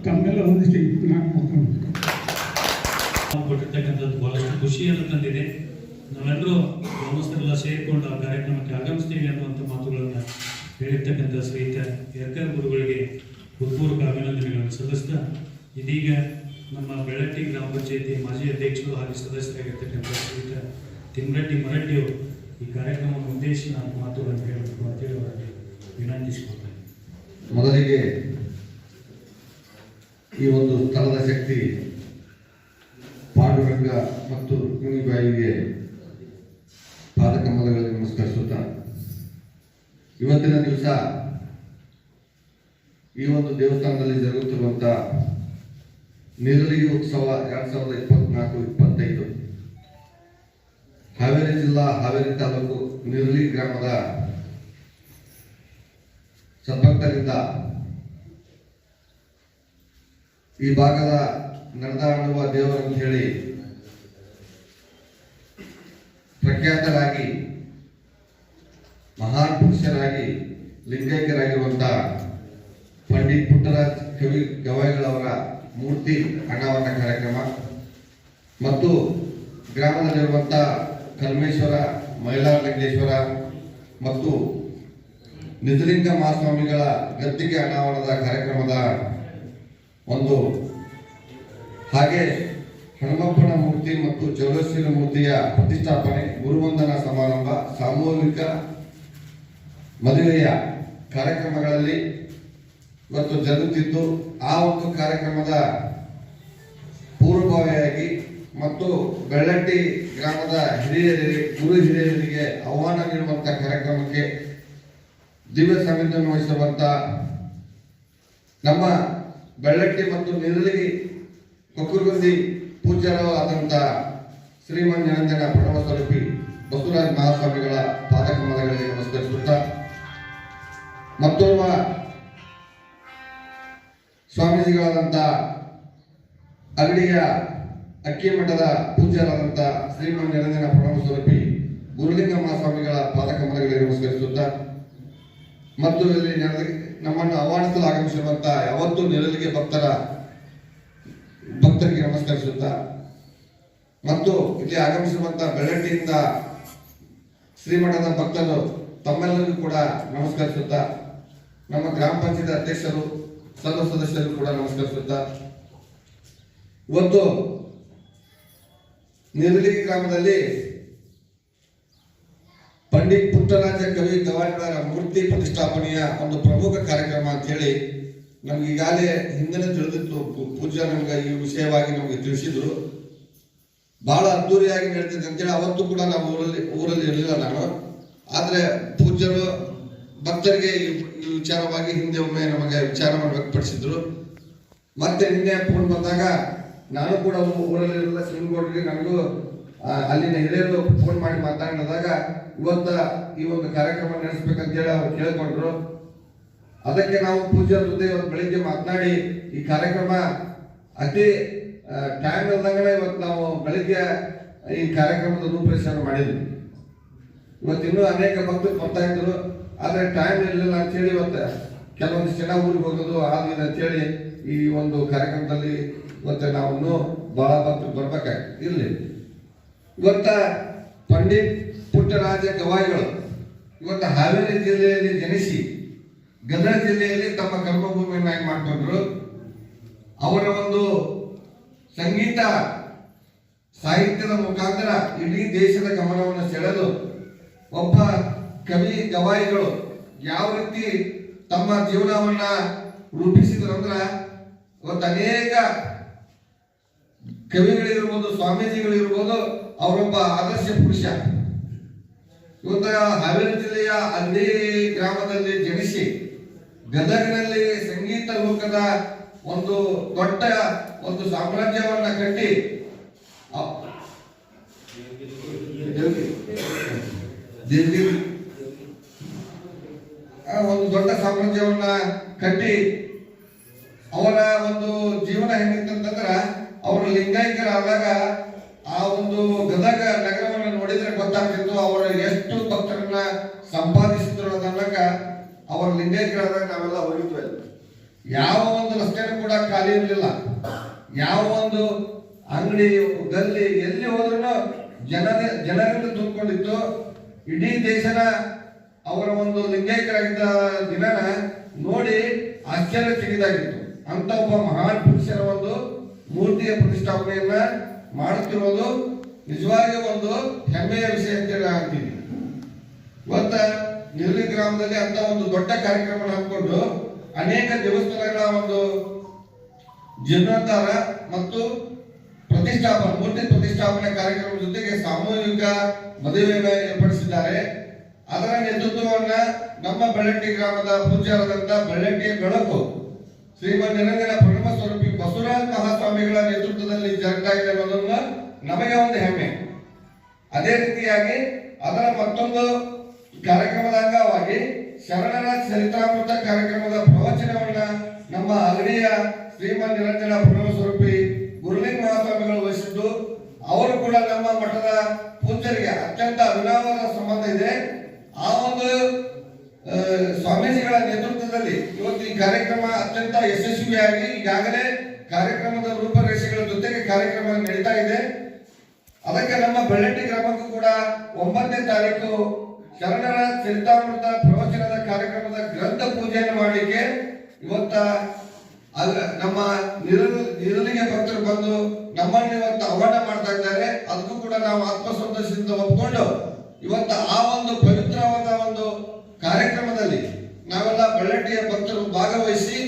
ತಮ್ಮೆಲ್ಲ ಹೊಂದಿಸಿ ನಾನು ಕೊಟ್ಟಿರ್ತಕ್ಕಂಥದ್ದು ಬಹಳಷ್ಟು ಖುಷಿಯನ್ನು ತಂದಿದೆ. ನಾವೆಲ್ಲರೂ ಗ್ರಾಮಸ್ಥರೆಲ್ಲ ಸೇರಿಕೊಂಡು ಆ ಕಾರ್ಯಕ್ರಮಕ್ಕೆ ಆಗಮಿಸ್ತೀವಿ ಅನ್ನುವಂಥ ಮಾತುಗಳನ್ನು ಹೇಳಿರ್ತಕ್ಕಂಥ ಶ್ರೀಯುತ ಯರ್ಕರ್ ಗುರುಗಳಿಗೆ ಹೃತ್ಪೂರ್ವಕ ಅಭಿನಂದನೆಗಳನ್ನು ಸಲ್ಲಿಸ್ತಾ, ಇದೀಗ ನಮ್ಮ ಬೆಳಟ್ಟಿ ಗ್ರಾಮ ಪಂಚಾಯತಿ ಮಾಜಿ ಅಧ್ಯಕ್ಷರು ಹಾಗೂ ಸದಸ್ಯರಾಗಿರ್ತಕ್ಕಂಥ ಶ್ರೀಯುತ ತಿಮ್ಮರೆಡ್ಡಿ ಮರಡ್ಡಿಯವರು ಈ ಕಾರ್ಯಕ್ರಮವನ್ನು ಉದ್ದೇಶಿಸಿ ನಾನು ಮಾತುಗಳನ್ನು ಹೇಳಬೇಕು ಅಂತೇಳಿ ಅವರಿಗೆ ವಿನಂತಿಸಿಕೊಳ್ತೇನೆ. ಮೊದಲಿಗೆ ಈ ಒಂದು ಸ್ಥಳದ ಶಕ್ತಿ ಪಾಂಡುರಂಗ ಮತ್ತು ರುಕ್ಮಿಣಿಬಾಯಿಗೆ ಪಾದಕಮಲಗಳಿಗೆ ನಮಸ್ಕರಿಸುತ್ತಾ, ಇವತ್ತಿನ ದಿವಸ ಈ ಒಂದು ದೇವಸ್ಥಾನದಲ್ಲಿ ಜರುಗುತ್ತಿರುವಂಥ ನೀರಲಿ ಉತ್ಸವ 2024-25 ಹಾವೇರಿ ಜಿಲ್ಲಾ ಹಾವೇರಿ ತಾಲೂಕು ನೀರಲಿ ಗ್ರಾಮದ ಸದ್ಭಕ್ತರಿಂದ ಈ ಭಾಗದ ನಡೆದಾಡುವ ದೇವರಂತ ಹೇಳಿ ಪ್ರಖ್ಯಾತರಾಗಿ ಮಹಾನ್ ಪುರುಷರಾಗಿ ಲಿಂಗೈಕ್ಯರಾಗಿರುವಂಥ ಪಂಡಿತ್ ಪುಟ್ಟರಾಜ್ ಕವಿ ಗವಾಯಿಗಳವರ ಮೂರ್ತಿ ಅನಾವರಣ ಕಾರ್ಯಕ್ರಮ ಮತ್ತು ಗ್ರಾಮದಲ್ಲಿರುವಂಥ ಕಲ್ಮೇಶ್ವರ ಮೈಲಾರಲಿಂಗೇಶ್ವರ ಮತ್ತು ನಿಜಲಿಂಗ ಮಹಾಸ್ವಾಮಿಗಳ ಗದ್ದಿಗೆ ಅನಾವರಣದ ಕಾರ್ಯಕ್ರಮದ ಒಂದು ಹಾಗೆ ಹನುಮಪ್ಪನ ಮೂರ್ತಿ ಮತ್ತು ಚೌಡೇಶ್ವರಿ ಮೂರ್ತಿಯ ಪ್ರತಿಷ್ಠಾಪನೆ ಗುರುವಂದನಾ ಸಮಾರಂಭ ಸಾಮೂಹಿಕ ಮದುವೆಯ ಕಾರ್ಯಕ್ರಮಗಳಲ್ಲಿ ಇವತ್ತು ಜರುಗುತ್ತಿದ್ದು ಆ ಒಂದು ಕಾರ್ಯಕ್ರಮದ ಪೂರ್ವಭಾವಿಯಾಗಿ ಮತ್ತು ಬೆಳ್ಳಟ್ಟಿ ಗ್ರಾಮದ ಗುರು ಹಿರಿಯರಿಗೆ ಆಹ್ವಾನ ನೀಡುವಂತಹ ಕಾರ್ಯಕ್ರಮಕ್ಕೆ ದಿವ್ಯ ಸಾನ್ನಿಧ್ಯವನ್ನು ವಹಿಸಿರುವಂತ ನಮ್ಮ ಬೆಳ್ಳಟ್ಟಿ ಮತ್ತು ನಿರಳಿಗಿ ಕೊಕ್ಕುರ್ಗುಂದಿ ಪೂಜ್ಯರು ಆದಂತ ಶ್ರೀಮನ್ ನಿರಂಜನ ಪ್ರಣವ ಸ್ವರೂಪಿ ಬಸವರಾಜ ಮಹಾಸ್ವಾಮಿಗಳ ಪಾದಕಮಲಗಳಿಗೆ ನಮಸ್ಕರಿಸುತ್ತಾ ಮತ್ತೋರ್ವ ಸ್ವಾಮೀಜಿಗಳಾದಂಥ ಅಗಡಿಯ ಅಕ್ಕಿಮಠದ ಪೂಜ್ಯರಾದಂಥ ಶ್ರೀಮನ್ ನಿರಂಜನ ಪ್ರಣವ ಸ್ವರೂಪಿ ಗುರುಲಿಂಗ ಮಹಾಸ್ವಾಮಿಗಳ ಪಾದಕಮಲಗಳಿಗೆ ನಮಸ್ಕರಿಸುತ್ತಾ ಮತ್ತು ಇಲ್ಲಿ ನಮ್ಮನ್ನು ಆಹ್ವಾನಿಸಲು ಆಗಮಿಸಿರುವಂತ ಯಾವತ್ತು ನಿರಳಿಗೆ ಭಕ್ತರಿಗೆ ನಮಸ್ಕರಿಸುತ್ತಾ ಮತ್ತು ಇಲ್ಲಿ ಆಗಮಿಸಿರುವಂತ ಬೆಳ್ಳಟ್ಟಿಯಿಂದ ಶ್ರೀಮಠದ ಭಕ್ತರು ತಮ್ಮೆಲ್ಲರಿಗೂ ಕೂಡ ನಮಸ್ಕರಿಸುತ್ತಾ ನಮ್ಮ ಗ್ರಾಮ ಪಂಚಾಯತ್ ಅಧ್ಯಕ್ಷರು ಸರ್ವ ಸದಸ್ಯರು ಕೂಡ ನಮಸ್ಕರಿಸುತ್ತಾ ಇವತ್ತು ನಿರಳಿಗಿ ಗ್ರಾಮದಲ್ಲಿ ಪಂಡಿತ್ ಪುಟ್ಟರಾಜ ಕವಿ ಗವಾಯಿಗಳ ಮೂರ್ತಿ ಪ್ರತಿಷ್ಠಾಪನೆಯ ಒಂದು ಪ್ರಮುಖ ಕಾರ್ಯಕ್ರಮ ಅಂತ ಹೇಳಿ ನಮ್ಗೆ ಈಗಾಗಲೇ ಹಿಂದಿನ ತಿಳಿದಿತ್ತು. ಪೂಜ್ಯ ನಮ್ಗೆ ಈ ವಿಷಯವಾಗಿ ನಮಗೆ ತಿಳಿಸಿದ್ರು. ಬಹಳ ಅದ್ದೂರಿಯಾಗಿ ನಡೀತಿದೆ ಅಂತೇಳಿ ಅವತ್ತು ಕೂಡ ನಾವು ಊರಲ್ಲಿ ಇರಲಿಲ್ಲ ನಾನು. ಆದ್ರೆ ಪೂಜ್ಯರು ಭಕ್ತರಿಗೆ ಈ ವಿಚಾರವಾಗಿ ಹಿಂದೆ ಒಮ್ಮೆ ನಮಗೆ ವಿಚಾರವನ್ನು ವ್ಯಕ್ತಪಡಿಸಿದ್ರು. ಮತ್ತೆ ನಿನ್ನೆ ಫೋನ್ ಬಂದಾಗ ನಾನು ಕೂಡ ಊರಲ್ಲಿ ಇರಲಿಲ್ಲ, ಶಿವಗೌಡರಿಗೆ ನನಗೂ ಅಲ್ಲಿನ ಹಿರಿಯರು ಫೋನ್ ಮಾಡಿ ಮಾತಾಡಿದಾಗ ಇವತ್ತ ಈ ಒಂದು ಕಾರ್ಯಕ್ರಮ ನಡೆಸಬೇಕಂತೇಳಿ ಅವ್ರು ಕೇಳ್ಕೊಂಡ್ರು. ಅದಕ್ಕೆ ನಾವು ಪೂಜ್ಯರ ಜೊತೆ ಇವತ್ತು ಬೆಳಿಗ್ಗೆ ಮಾತನಾಡಿ ಈ ಕಾರ್ಯಕ್ರಮ ಅತಿ ಟೈಮ್ ಇಲ್ದಂಗೆ ಇವತ್ತು ನಾವು ಬೆಳಿಗ್ಗೆ ಈ ಕಾರ್ಯಕ್ರಮದ ರೂಪರೇಷಣೆ ಮಾಡಿದ್ವಿ. ಇವತ್ತು ಇನ್ನೂ ಅನೇಕ ಭಕ್ತರು ಬರ್ತಾ ಇದ್ರು, ಆದ್ರೆ ಟೈಮ್ ಇರಲಿಲ್ಲ ಅಂತೇಳಿ ಇವತ್ತು ಕೆಲವೊಂದಿಷ್ಟು ಜನ ಊರಿಗೆ ಹೋಗೋದು ಆಗಿದೆ ಅಂತೇಳಿ ಈ ಒಂದು ಕಾರ್ಯಕ್ರಮದಲ್ಲಿ ಇವತ್ತು ನಾವು ಇನ್ನೂ ಬಹಳ ಭಕ್ತರು ಬರ್ಬೇಕಾಗಿರ್ಲಿ. ಇವತ್ತ ಪಂಡಿತ್ ಪುಟ್ಟರಾಜ ಗವಾಯಿಗಳು ಇವತ್ತು ಹಾವೇರಿ ಜಿಲ್ಲೆಯಲ್ಲಿ ಜನಿಸಿ ಗದಗ ಜಿಲ್ಲೆಯಲ್ಲಿ ತಮ್ಮ ಕರ್ಮಭೂಮಿಯನ್ನಾಗಿ ಮಾಡಿಕೊಂಡ್ರು. ಅವರ ಒಂದು ಸಂಗೀತ ಸಾಹಿತ್ಯದ ಮುಖಾಂತರ ಇಡೀ ದೇಶದ ಗಮನವನ್ನು ಸೆಳೆದು ಒಬ್ಬ ಕವಿ ಗವಾಯಿಗಳು ಯಾವ ರೀತಿ ತಮ್ಮ ಜೀವನವನ್ನ ರೂಪಿಸಿದ್ರಂದ್ರ ಇವತ್ತು ಅನೇಕ ಕವಿಗಳಿರ್ಬೋದು, ಸ್ವಾಮೀಜಿಗಳಿರ್ಬೋದು, ಅವರೊಬ್ಬ ಆದರ್ಶ ಪುರುಷ. ಇವತ್ತ ಹಾವೇರಿ ಜಿಲ್ಲೆಯ ಅಲ್ಲಿ ಗ್ರಾಮದಲ್ಲಿ ಜನಿಸಿ ಗದಗಿನಲ್ಲಿ ಸಂಗೀತ ಲೋಕದ ಒಂದು ದೊಡ್ಡ ಒಂದು ಸಾಮ್ರಾಜ್ಯವನ್ನ ಕಟ್ಟಿ ಒಂದು ದೊಡ್ಡ ಸಾಮ್ರಾಜ್ಯವನ್ನ ಕಟ್ಟಿ ಅವರ ಒಂದು ಜೀವನ ಹೆಂಗಿತ್ತಂತಂದ್ರ ಅವರು ಲಿಂಗಾಯತರಾದಾಗ ಆ ಒಂದು ಗದಗ ನಗರವನ್ನು ನೋಡಿದ್ರೆ ಗೊತ್ತಾಗ್ತಿತ್ತು ಅವರು ಎಷ್ಟು ಭಕ್ತರನ್ನ ಸಂಪಾದಿಸಿದ್ರು ಅನ್ನಕ. ಅವರ ಲಿಂಗಾಯತರಾದಾಗ ನಾವೆಲ್ಲ ಹೋಗಿದ್ವಿ. ಯಾವ ಒಂದು ರಸ್ತೆನೂ ಕೂಡ ಖಾಲಿ ಇರಲಿಲ್ಲ. ಯಾವ ಒಂದು ಅಂಗಡಿ ಗಲ್ಲಿ ಎಲ್ಲಿ ಹೋದ್ರೂ ಜನರಿಂದ ತುಂಬಿಕೊಂಡಿತ್ತು. ಇಡೀ ದೇಶನ ಅವರ ಒಂದು ಲಿಂಗೈಕ್ಯರಾಗಿದ್ದ ದಿನನ ನೋಡಿ ಆಶ್ಚರ್ಯಚಕಿತಾಗಿತ್ತು. ಅಂತ ಒಬ್ಬ ಮಹಾನ್ ಪುರುಷರ ಒಂದು ಮೂರ್ತಿಯ ಪ್ರತಿಷ್ಠಾಪನೆಯನ್ನ ಮಾಡುತ್ತಿರೋದು ನಿಜವಾಗಿ ಒಂದು ಹೆಮ್ಮೆಯ ವಿಷಯ ಅಂತೇಳಿ ಅಂತೀನಿ. ಇವತ್ತ ನಿರಳಿ ಗ್ರಾಮದಲ್ಲಿ ಅಂತ ಒಂದು ದೊಡ್ಡ ಕಾರ್ಯಕ್ರಮ ಹಾಕೊಂಡು ಅನೇಕ ದೇವಸ್ಥಾನಗಳ ಒಂದು ಜೀರ್ಣೋದ್ಧಾರ ಮತ್ತು ಪ್ರತಿಷ್ಠಾಪನೆ ಮೂರ್ತಿ ಪ್ರತಿಷ್ಠಾಪನೆ ಕಾರ್ಯಕ್ರಮದ ಜೊತೆಗೆ ಸಾಮೂಹಿಕ ಮದುವೆಯನ್ನು ಏರ್ಪಡಿಸಿದ್ದಾರೆ. ಅದರ ನೇತೃತ್ವವನ್ನ ನಮ್ಮ ಬೆಳ್ಳಟ್ಟಿ ಗ್ರಾಮದ ಪೂಜ್ಯರಾದಂತ ಬೆಳ್ಳಟ್ಟಿಯ ಬೆಳಕು ಶ್ರೀಮನ್ ನಿರಂಜನ ಪ್ರಣವ ಸ್ವರೂಪಿ ಬಸವರಾಜ ಮಹಾಸ್ವಾಮಿಗಳ ನೇತೃತ್ವದಲ್ಲಿ ಜರುಗ್ತಾಗಿದೆ ಅನ್ನೋದನ್ನ ನಮಗೆ ಒಂದು ಹೆಮ್ಮೆ. ಅದೇ ರೀತಿಯಾಗಿ ಅದರ ಮತ್ತೊಂದು ಕಾರ್ಯಕ್ರಮದ ಅಂಗವಾಗಿ ಶರಣರ ಚರಿತ್ರಾಮೃತ ಕಾರ್ಯಕ್ರಮದ ಪ್ರವಚನವನ್ನ ನಮ್ಮ ಅಗಡಿಯ ಶ್ರೀಮನ್ ನಿರಂಜನ ಪ್ರಣವ ಸ್ವರೂಪಿ ಗುರುಲಿಂಗ ಮಹಾಸ್ವಾಮಿಗಳು ವಹಿಸಿದ್ದು, ಅವರು ಕೂಡ ನಮ್ಮ ಮಠದ ಪೂಜ್ಯರಿಗೆ ಅತ್ಯಂತ ಅಭಿನವವಾದ ಸಂಬಂಧ ಇದೆ. ಆ ಒಂದು ಸ್ವಾಮೀಜಿಗಳ ನೇತೃತ್ವದಲ್ಲಿ ಇವತ್ತು ಈ ಕಾರ್ಯಕ್ರಮ ಅತ್ಯಂತ ಯಶಸ್ವಿಯಾಗಿ ಈಗಾಗಲೇ ಕಾರ್ಯಕ್ರಮದ ರೂಪರೇಷೆಗಳ ಜೊತೆಗೆ ಕಾರ್ಯಕ್ರಮ ನಡೀತಾ ಇದೆ. ಅದಕ್ಕೆ ನಮ್ಮ ಬೆಳ್ಳಟ್ಟಿ ಗ್ರಾಮಕ್ಕೂ ಕೂಡ 9ನೇ ತಾರೀಕು ಶರಣರ ಚರಿತಾಮೃತ ಪ್ರವಚನದ ಕಾರ್ಯಕ್ರಮದ ಗ್ರಂಥ ಪೂಜೆಯನ್ನು ಮಾಡಲಿಕ್ಕೆ ಇವತ್ತ ನಮ್ಮ ನಿರಲಿಗೆ ಭಕ್ತರು ಬಂದು ನಮ್ಮನ್ನು ಇವತ್ತು ಆಹ್ವಾನ ಮಾಡ್ತಾ ಇದ್ದಾರೆ. ಅದಕ್ಕೂ ಕೂಡ ನಾವು ಆತ್ಮಸಂತೋಷದಿಂದ ಒಪ್ಪಿಕೊಂಡು ಇವತ್ತು ಆ ಒಂದು ಪವಿತ್ರವಾದ ಒಂದು ಕಾರ್ಯಕ್ರಮದಲ್ಲಿ ನಾವೆಲ್ಲ ಬೆಳ್ಳಟ್ಟಿಯ ಭಕ್ತರು ಭಾಗವಹಿಸಿ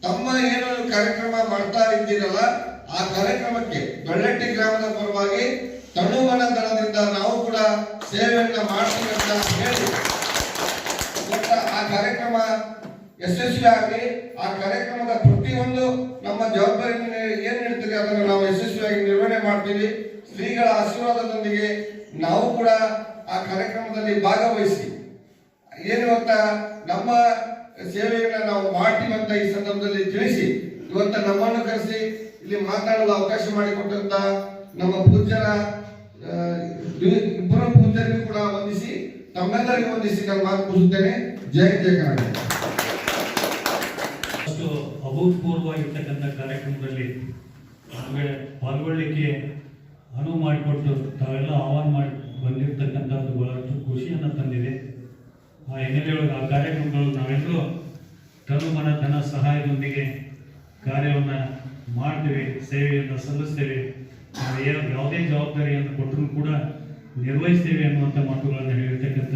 ತಮ್ಮ ಏನು ಕಾರ್ಯಕ್ರಮ ಮಾಡ್ತಾ ಇದ್ದೀರಲ್ಲ ಆ ಕಾರ್ಯಕ್ರಮಕ್ಕೆ ಬೆಳ್ಳಟ್ಟಿ ಗ್ರಾಮದ ಪರವಾಗಿ ತನುಮನ ದಳದಿಂದ ನಾವು ಕೂಡ ಸೇವೆಯನ್ನ ಮಾಡ್ತೀವಿ ಅಂತ ಹೇಳಿ ಆ ಕಾರ್ಯಕ್ರಮ ಯಶಸ್ವಿಯಾಗಿ ಆ ಕಾರ್ಯಕ್ರಮದ ಪ್ರತಿಯೊಂದು ನಮ್ಮ ಜವಾಬ್ದಾರಿ ಏನ್ ಹೇಳ್ತೀರಿ ಅದನ್ನು ನಾವು ಯಶಸ್ವಿಯಾಗಿ ನಿರ್ವಹಣೆ ಮಾಡ್ತೀವಿ. ಶ್ರೀಗಳ ಆಶೀರ್ವಾದದೊಂದಿಗೆ ನಾವು ಕೂಡ ಆ ಕಾರ್ಯಕ್ರಮದಲ್ಲಿ ಭಾಗವಹಿಸಿ ಏನು ಅಂತ ನಮ್ಮ ಸೇವೆಯನ್ನ ನಾವು ಮಾಡ್ತೀವಿ ಅಂತ ಈ ಸಂದರ್ಭದಲ್ಲಿ ತಿಳಿಸಿ ಇವತ್ತ ನಮ್ಮನ್ನು ಕರೆಸಿ ಇಲ್ಲಿ ಮಾತನಾಡಲು ಅವಕಾಶ ಮಾಡಿಕೊಟ್ಟಂತ ನಮ್ಮ ಪೂಜ್ಯರ ಇಬ್ಬರು ಪೂಜ್ಯರಿಗೂ ಕೂಡ ವಂದಿಸಿ ತಮ್ಮೆಲ್ಲರಿಗೂ ವಂದಿಸಿ ನಾನು ಮಾತು ಮುಗಿಸುತ್ತೇನೆ. ಜಯ ಜಯ ಕರ್ನಾಟಕ. ಅಷ್ಟು ಅಭೂತಪೂರ್ವವಾಗಿರ್ತಕ್ಕಂಥ ಕಾರ್ಯಕ್ರಮದಲ್ಲಿ ನಮಗೆ ಪಾಲ್ಗೊಳ್ಳಿಕ್ಕೆ ಅನುವು ಮಾಡಿಕೊಟ್ಟು ತಾವೆಲ್ಲ ಆಹ್ವಾನ ಮಾಡಿ ಬಂದಿರತಕ್ಕಂಥದ್ದು ಬಹಳಷ್ಟು ಖುಷಿಯನ್ನು ತಂದಿದೆ. ಆ ಹಿನ್ನೆಲೆಯೊಳಗೆ ಆ ಕಾರ್ಯಕ್ರಮಗಳು ನಾವೆಲ್ಲರೂ ತನು ಮನ ಧನ ಸಹಾಯದೊಂದಿಗೆ ಕಾರ್ಯವನ್ನು ಮಾಡ್ತೇವೆ, ಸೇವೆಯನ್ನು ಸಲ್ಲಿಸ್ತೇವೆ. ನಾವು ಯಾವುದೇ ಜವಾಬ್ದಾರಿಯನ್ನು ಕೊಟ್ಟರೂ ಕೂಡ ನಿರ್ವಹಿಸ್ತೇವೆ ಅನ್ನುವಂಥ ಮಾತುಗಳನ್ನು ಹೇಳಿರ್ತಕ್ಕಂಥ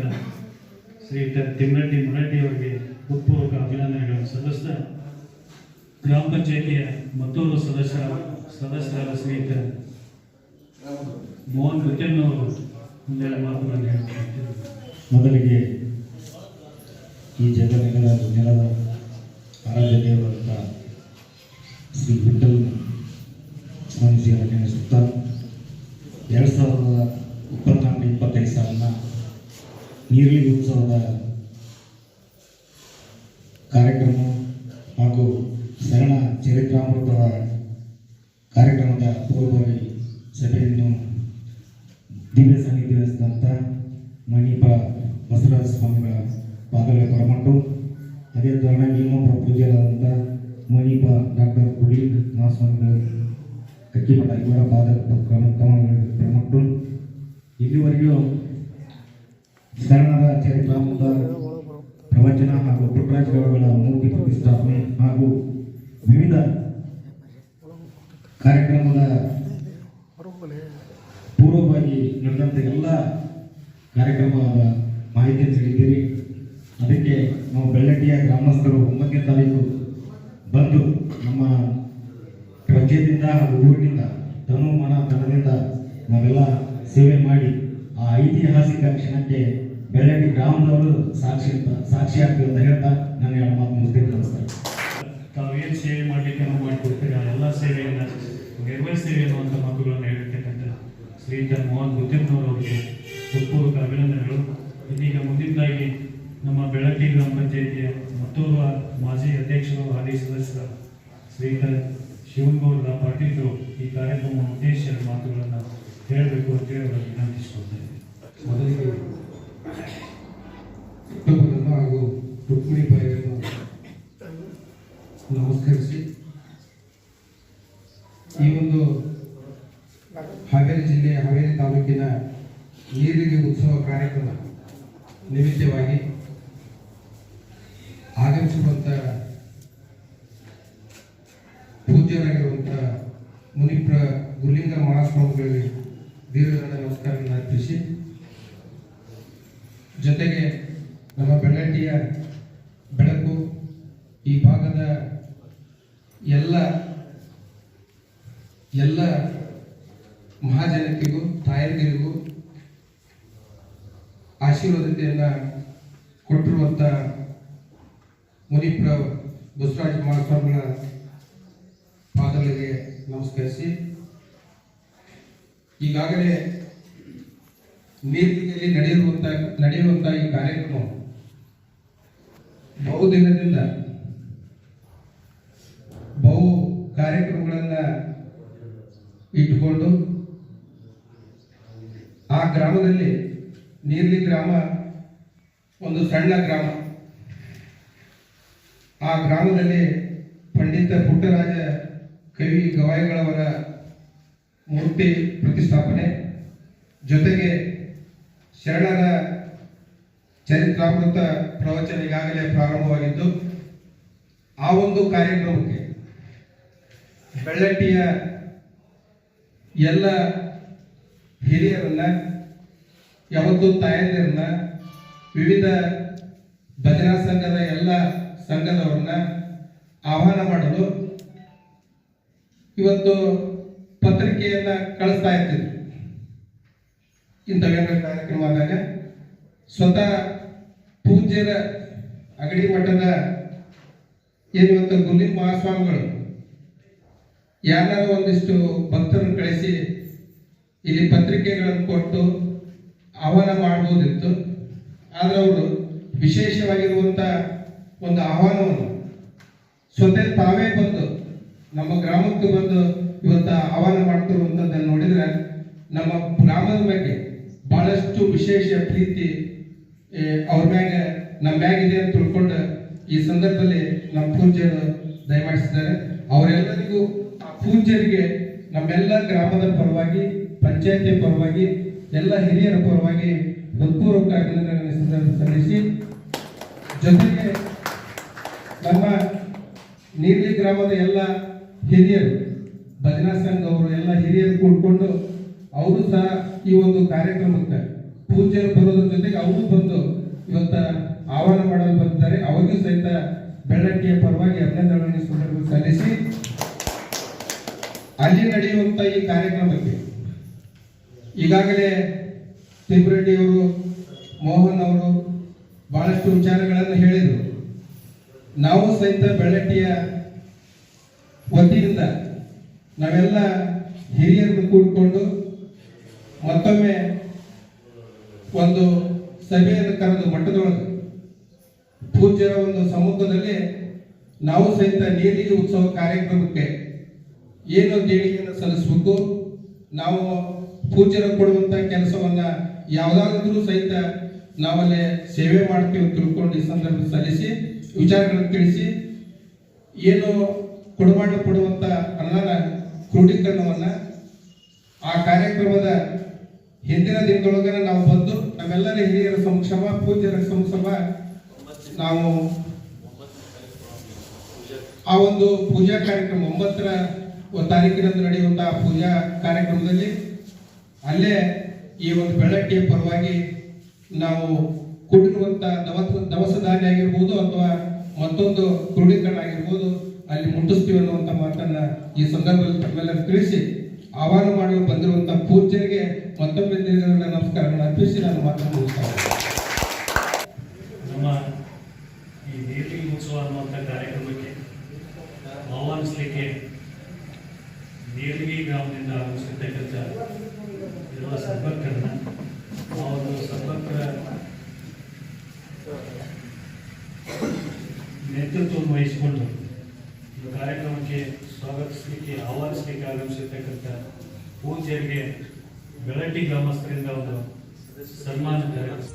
ಶ್ರೀಯುತ ತಿಮ್ಮರೆಡ್ಡಿ ಮುರಡ್ಡಿ ಅವರಿಗೆ ಹೃತ್ಪೂರ್ವಕ ಅಭಿನಂದನೆಗಳನ್ನು ಸಲ್ಲಿಸ್ತಾ ಗ್ರಾಮ ಪಂಚಾಯಿತಿಯ ಮತ್ತೋರ್ವ ಸದಸ್ಯರಾದ ಶ್ರೀಯುತ ಮೋಹನ್ ಗುತ್ತೇನವರು ಮುಂದೆಲ್ಲ ಮಾತುಗಳನ್ನು ಹೇಳ್ತಾರೆ. ಮೊದಲಿಗೆ ಈ ನೆಲದ ಆರಾಧ್ಯ ದೇವರಂತ ಶ್ರೀ ವಿಠಲ್ ಸ್ವಾಮೀಜಿಯನ್ನು ನೆನೆಸುತ್ತಾ 2024-25 ಸಾಲಿನ ನೀರ್ಲಿ ಉತ್ಸವದ ಕಾರ್ಯಕ್ರಮ ಹಾಗೂ ಶರಣ ಚರಿತ್ರಾಮೃತದ ಕಾರ್ಯಕ್ರಮದ ಪೂರ್ವಭಾವಿ ಸಭೆಯನ್ನು ದಿವ್ಯ ಸಾನ್ನಿಧ್ಯದಂತ ಮಣಿಪ ಬಸವರಾಜ ಸ್ವಾಮಿಗಳ ಪಾದಗಳ ಕೊರಮಟ್ಟು, ಅದೇ ತರಹ ಇನ್ನೊಬ್ಬ ಪೂಜ್ಯರಾದಂಥ ಮಣಿಪ ಡಾಕ್ಟರ್ ಕುಡಿ ಮಹಾಸ್ವಾಮಿಗಳು ಕಕ್ಕಿಮಠ ಇವರ ಪಾದ ಕೊರಮಟ್ಟು ಇಲ್ಲಿವರೆಗೂ ಶರಣರ ಚರಿತ್ರಾಮೃತ ಪ್ರವಚನ ಹಾಗೂ ಪುಟ್ಟರಾಜ ಗೌಡಗಳ ಮೂರ್ತಿ ಪ್ರತಿಷ್ಠಾಪನೆ ಹಾಗೂ ವಿವಿಧ ಕಾರ್ಯಕ್ರಮದ ಪೂರ್ವವಾಗಿ ನಡೆದಂಥ ಎಲ್ಲ ಕಾರ್ಯಕ್ರಮದ ಮಾಹಿತಿಯನ್ನು ನೀಡಿದ್ದೀರಿ. ಅದಕ್ಕೆ ನಾವು ಬೆಳ್ಳಟ್ಟಿಯ ಗ್ರಾಮಸ್ಥರು 9ನೇ ತಾರೀಕು ಬಂದು ನಮ್ಮ ಪ್ರಜ್ಞೆಯಿಂದ ಹಾಗೂ ಊರಿನಿಂದ ತನು ಮನ ಧನದಿಂದ ನಾವೆಲ್ಲ ಸೇವೆ ಮಾಡಿ ಆ ಐತಿಹಾಸಿಕ ಕ್ಷಣಕ್ಕೆ ಬೆಳ್ಳಟ್ಟಿ ಗ್ರಾಮದವರು ಸಾಕ್ಷಿ ಆಗ್ತೀವಿ ಅಂತ ಹೇಳ್ತಾ ನಾನು ಎರಡು ಮಾತು ಮುಗಿಸ್ತೇನೆ. ನಮಸ್ಕಾರ. ತಾವೇನು ಸೇವೆ ಮಾಡಲಿಕ್ಕೆ ನಾವು ಮಾಡಿಕೊಡ್ತೀವಿ ಆ ಎಲ್ಲ ಸೇವೆಯನ್ನು ನಿರ್ವಹಿಸ್ತೇವೆ ಅನ್ನುವಂಥ ಮಾತುಗಳನ್ನು ಹೇಳಿರ್ತಕ್ಕಂಥ ಶ್ರೀಯುತ ಮೋಹನ್ ಗುತ್ತೇನವರವರಿಗೆ ಹೃತ್ಪೂರ್ವಕ ಅಭಿನಂದನೆಗಳು. ಇದೀಗ ಮುಂದಿನದಾಗಿ ನಮ್ಮ ಬೆಳ್ಳಟ್ಟಿ ಗ್ರಾಮ ಪಂಚಾಯಿತಿಯ ಮತ್ತೋರ್ವ ಮಾಜಿ ಅಧ್ಯಕ್ಷರು ಹಾಲಿ ಸದಸ್ಯರ ಶ್ರೀಯುತ ಶಿವನಗೌಡ ಪಾಟೀಲರು ಈ ಕಾರ್ಯಕ್ರಮವನ್ನು ಉದ್ದೇಶಿಸಿ ಮಾತುಗಳನ್ನು ಹೇಳಬೇಕು ಅಂತೇಳಿ ಅವರಿಗೆ ವಿನಂತಿಸಿಕೊಳ್ತಾರೆ. ಮೊದಲಿಗೆ ಹುಟ್ಟುಹಬ್ಬವನ್ನು ಹಾಗೂ ರುಕ್ಮಿಣಿ ಬಾಯಿಯನ್ನು ನಮಸ್ಕರಿಸಿ ಈ ಒಂದು ಹಾವೇರಿ ಜಿಲ್ಲೆಯ ಹಾವೇರಿ ತಾಲೂಕಿನ ನೀರಿಗೆ ಉತ್ಸವ ಕಾರ್ಯಕ್ರಮ ನಿಮಿತ್ತವಾಗಿ ಆಗಮಿಸಿರುವಂಥ ಪೂಜ್ಯರಾಗಿರುವಂಥ ಮುನಿಪ್ರ ಗುರುಲಿಂಗ ಮಹಾಸ್ವಾಮಿಗಳಿಗೆ ದೀರ್ಘದಂಡ ನಮಸ್ಕಾರವನ್ನು ಅರ್ಪಿಸಿ, ಜೊತೆಗೆ ನಮ್ಮ ಬೆಳ್ಳಟ್ಟಿಯ ಬೆಳಕು ಈ ಭಾಗದ ಎಲ್ಲ ಮಹಾಜನತೆಗೂ ತಾಯಂದಿರಿಗೂ ಆಶೀರ್ವಾದತೆಯನ್ನು ಕೊಟ್ಟಿರುವಂಥ ಮುನಿಪ್ರ ಬಸವರಾಜ ಮಹಾಸ್ವಾಮಿಗಳ ಪಾದಗಳಿಗೆ ನಮಸ್ಕರಿಸಿ, ಈಗಾಗಲೇ ನೀರ್ಲಿಗೆಯಲ್ಲಿ ನಡೆಯುವಂಥ ಈ ಕಾರ್ಯಕ್ರಮ ಬಹುದಿನದಿಂದ ಬಹು ಕಾರ್ಯಕ್ರಮಗಳನ್ನು ಇಟ್ಟುಕೊಂಡು ಆ ಗ್ರಾಮದಲ್ಲಿ ನೀರ್ಲಿ ಗ್ರಾಮ ಒಂದು ಸಣ್ಣ ಗ್ರಾಮ. ಆ ಗ್ರಾಮದಲ್ಲಿ ಪಂಡಿತ ಪುಟ್ಟರಾಜ ಕವಿ ಗವಾಯಿಗಳವರ ಮೂರ್ತಿ ಪ್ರತಿಷ್ಠಾಪನೆ ಜೊತೆಗೆ ಶರಣರ ಚರಿತ್ರಾಮೃತ ಪ್ರವಚನ ಈಗಾಗಲೇ ಪ್ರಾರಂಭವಾಗಿದ್ದು, ಆ ಒಂದು ಕಾರ್ಯಕ್ರಮಕ್ಕೆ ಬೆಳ್ಳಟ್ಟಿಯ ಎಲ್ಲ ಹಿರಿಯರನ್ನ, ಯಾವತ್ತು ತಾಯಂದಿರನ್ನ, ವಿವಿಧ ಭಜನಾ ಸಂಘದ ಎಲ್ಲ ಸಂಘದವರನ್ನ ಆಹ್ವಾನ ಮಾಡಲು ಇವತ್ತು ಪತ್ರಿಕೆಯನ್ನ ಕಳಿಸ್ತಾ ಇರ್ತಿದ್ರು. ಇಂಥವೇನ ಕಾರ್ಯಕ್ರಮ ಆದಾಗ ಸ್ವತಃ ಪೂಜ್ಯರ ಅಗಡಿ ಮಠದ ಏನಿವತ್ತು ಗುಲಿ ಮಹಾಸ್ವಾಮಿಗಳು ಯಾರು ಒಂದಿಷ್ಟು ಭಕ್ತರನ್ನು ಕಳಿಸಿ ಇಲ್ಲಿ ಪತ್ರಿಕೆಗಳನ್ನು ಕೊಟ್ಟು ಆಹ್ವಾನ ಮಾಡಬಹುದಿತ್ತು. ಆದರೆ ಅವರು ವಿಶೇಷವಾಗಿರುವಂಥ ಒಂದು ಆಹ್ವಾನವನ್ನು ಸ್ವತಃ ತಾವೇ ಬಂದು ನಮ್ಮ ಗ್ರಾಮಕ್ಕೆ ಬಂದು ಇವತ್ತು ಆಹ್ವಾನ ಮಾಡ್ತಿರುವಂಥದ್ದನ್ನು ನೋಡಿದರೆ ನಮ್ಮ ಗ್ರಾಮದ ಬಗ್ಗೆ ಬಹಳಷ್ಟು ವಿಶೇಷ ಪ್ರೀತಿ ಅವ್ರ ಮ್ಯಾಗ ನಮ್ಮ ಮ್ಯಾಗ ಇದೆ ಅಂತ ತಿಳ್ಕೊಂಡು ಈ ಸಂದರ್ಭದಲ್ಲಿ ನಮ್ಮ ಪೂಜ್ಯರು ದಯಮಾಡಿಸಿದ್ದಾರೆ. ಅವರೆಲ್ಲರಿಗೂ ಆ ಪೂಜ್ಯರಿಗೆ ನಮ್ಮೆಲ್ಲ ಗ್ರಾಮದ ಪರವಾಗಿ, ಪಂಚಾಯತಿ ಪರವಾಗಿ, ಎಲ್ಲ ಹಿರಿಯರ ಪರವಾಗಿ ಹೃತ್ಪೂರ್ವಕ ಅಭಿನಂದನೆ ಸಲ್ಲಿಸಿ, ಜೊತೆಗೆ ನಮ್ಮ ನೀರ್ಲಿ ಗ್ರಾಮದ ಎಲ್ಲ ಹಿರಿಯರು, ಭಜನಾ ಸಂಘ ಅವರು ಎಲ್ಲ ಹಿರಿಯರು ಕೂಡ್ಕೊಂಡು ಅವರು ಸಹ ಈ ಒಂದು ಕಾರ್ಯಕ್ರಮಕ್ಕೆ ಪೂಜ್ಯರು ಬರೋದ್ರ ಜೊತೆಗೆ ಅವರು ಬಂದು ಇವತ್ತ ಆಹ್ವಾನ ಮಾಡಲು ಬಂದಿದ್ದಾರೆ. ಅವರಿಗೂ ಸಹಿತ ಬೆಳ್ಳಟ್ಟಿಯ ಪರವಾಗಿ ಅಭಿನಂದನೆ ಸಲ್ಲಿಸಿ, ಅಲ್ಲಿ ನಡೆಯುವಂತ ಈ ಕಾರ್ಯಕ್ರಮಕ್ಕೆ ಈಗಾಗಲೇ ತಿಪ್ಪರೆಡ್ಡಿ ಅವರು, ಮೋಹನ್ ಅವರು ಬಹಳಷ್ಟು ವಿಚಾರಗಳನ್ನು ಹೇಳಿದರು. ನಾವು ಸಹಿತ ಬೆಳ್ಳಟ್ಟಿಯ ವತಿಯಿಂದ ನಾವೆಲ್ಲ ಹಿರಿಯರನ್ನು ಕೂಡಿಕೊಂಡು ಮತ್ತೊಮ್ಮೆ ಒಂದು ಸಭೆಯನ್ನು ಕರೆದು ಮಠದೊಳಗೆ ಪೂಜ್ಯರ ಒಂದು ಸಮ್ಮುಖದಲ್ಲಿ ನಾವು ಸಹಿತ ನೀರಿಗೆ ಉತ್ಸವ ಕಾರ್ಯಕ್ರಮಕ್ಕೆ ಏನು ದೇಣಿಗೆಯನ್ನು ಸಲ್ಲಿಸಬೇಕು, ನಾವು ಪೂಜ್ಯರ ಕೊಡುವಂತ ಕೆಲಸವನ್ನ ಯಾವುದಾದ್ರೂ ಸಹಿತ ನಾವಲ್ಲೇ ಸೇವೆ ಮಾಡ್ತೀವಿ ತಿಳ್ಕೊಂಡು ಈ ಸಂದರ್ಭ ಸಲ್ಲಿಸಿ ವಿಚಾರಗಳನ್ನು ತಿಳಿಸಿ, ಏನು ಕೊಡಮಾಡ ಕೊಡುವಂತ ಅನ್ನದ ಕ್ರೋಢೀಕರಣವನ್ನ ಆ ಕಾರ್ಯಕ್ರಮದ ಹಿಂದಿನ ದಿನದೊಳಗ ನಾವು ಬಂದು ನಮ್ಮೆಲ್ಲರ ಹಿರಿಯರ ಸಂಕ್ಷಮ, ಪೂಜ್ಯರ ಸಂಕ್ಷಮ ನಾವು ಆ ಒಂದು ಪೂಜಾ ಕಾರ್ಯಕ್ರಮ 9ರ ತಾರೀಕಿನಂದು ನಡೆಯುವಂತಹ ಪೂಜಾ ಕಾರ್ಯಕ್ರಮದಲ್ಲಿ ಅಲ್ಲೇ ಈ ಒಂದು ಬೆಳ್ಳಟ್ಟಿಯ ಪರವಾಗಿ ನಾವು ಕೊಟ್ಟಿರುವಂತ ದವಸ ಧಾನ್ಯ ಆಗಿರ್ಬೋದು ಅಥವಾ ಮತ್ತೊಂದು ಕ್ರೋಢೀಕರಣ ಆಗಿರ್ಬೋದು ಅಲ್ಲಿ ಮುಟ್ಟಿಸ್ತೀವಿ ಅನ್ನುವಂಥ ಮಾತನ್ನ ಈ ಸಂದರ್ಭದಲ್ಲಿ ತಮ್ಮೆಲ್ಲರೂ ತಿಳಿಸಿ, ಆಹ್ವಾನ ಮಾಡಲು ಬಂದಿರುವಂತಹ ಪೂಜ್ಯರಿಗೆ ಮತ್ತೊಮ್ಮೆ ನಮಸ್ಕಾರಗಳನ್ನು ಅರ್ಪಿಸಿ ನಾನು ಮಾತನ್ನು ಮುಗಿಸ್ತೇನೆ. ನಮ್ಮ ಈ ನೀರ್ಲಿ ಉತ್ಸವ ಅನ್ನುವಂಥ ಕಾರ್ಯಕ್ರಮಕ್ಕೆ ಆಹ್ವಾನಿಸಲಿಕ್ಕೆ ನೀರ್ಲಿಗಿ ಗ್ರಾಮದಿಂದ ಆಗಮಿಸಿರ್ತಕ್ಕಂಥ ಎಲ್ಲ ಸಂಪರ್ಕರನ್ನ ಆ ಒಂದು ಸಂಪರ್ಕದ ನೇತೃತ್ವವನ್ನು ವಹಿಸಿಕೊಂಡು ಈ ಕಾರ್ಯಕ್ರಮಕ್ಕೆ ಸ್ವಾಗತಿಸಲಿಕ್ಕೆ, ಆಹ್ವಾನಿಸಲಿಕ್ಕೆ ಆಗಮಿಸಿರ್ತಕ್ಕಂಥ ಪೂಜ್ಯರಿಗೆ ಬೆಳ್ಳಟ್ಟಿ ಗ್ರಾಮಸ್ಥರಿಂದ ಒಂದು ಸನ್ಮಾನ ಕಾರ್ಯಕ್ರಮ.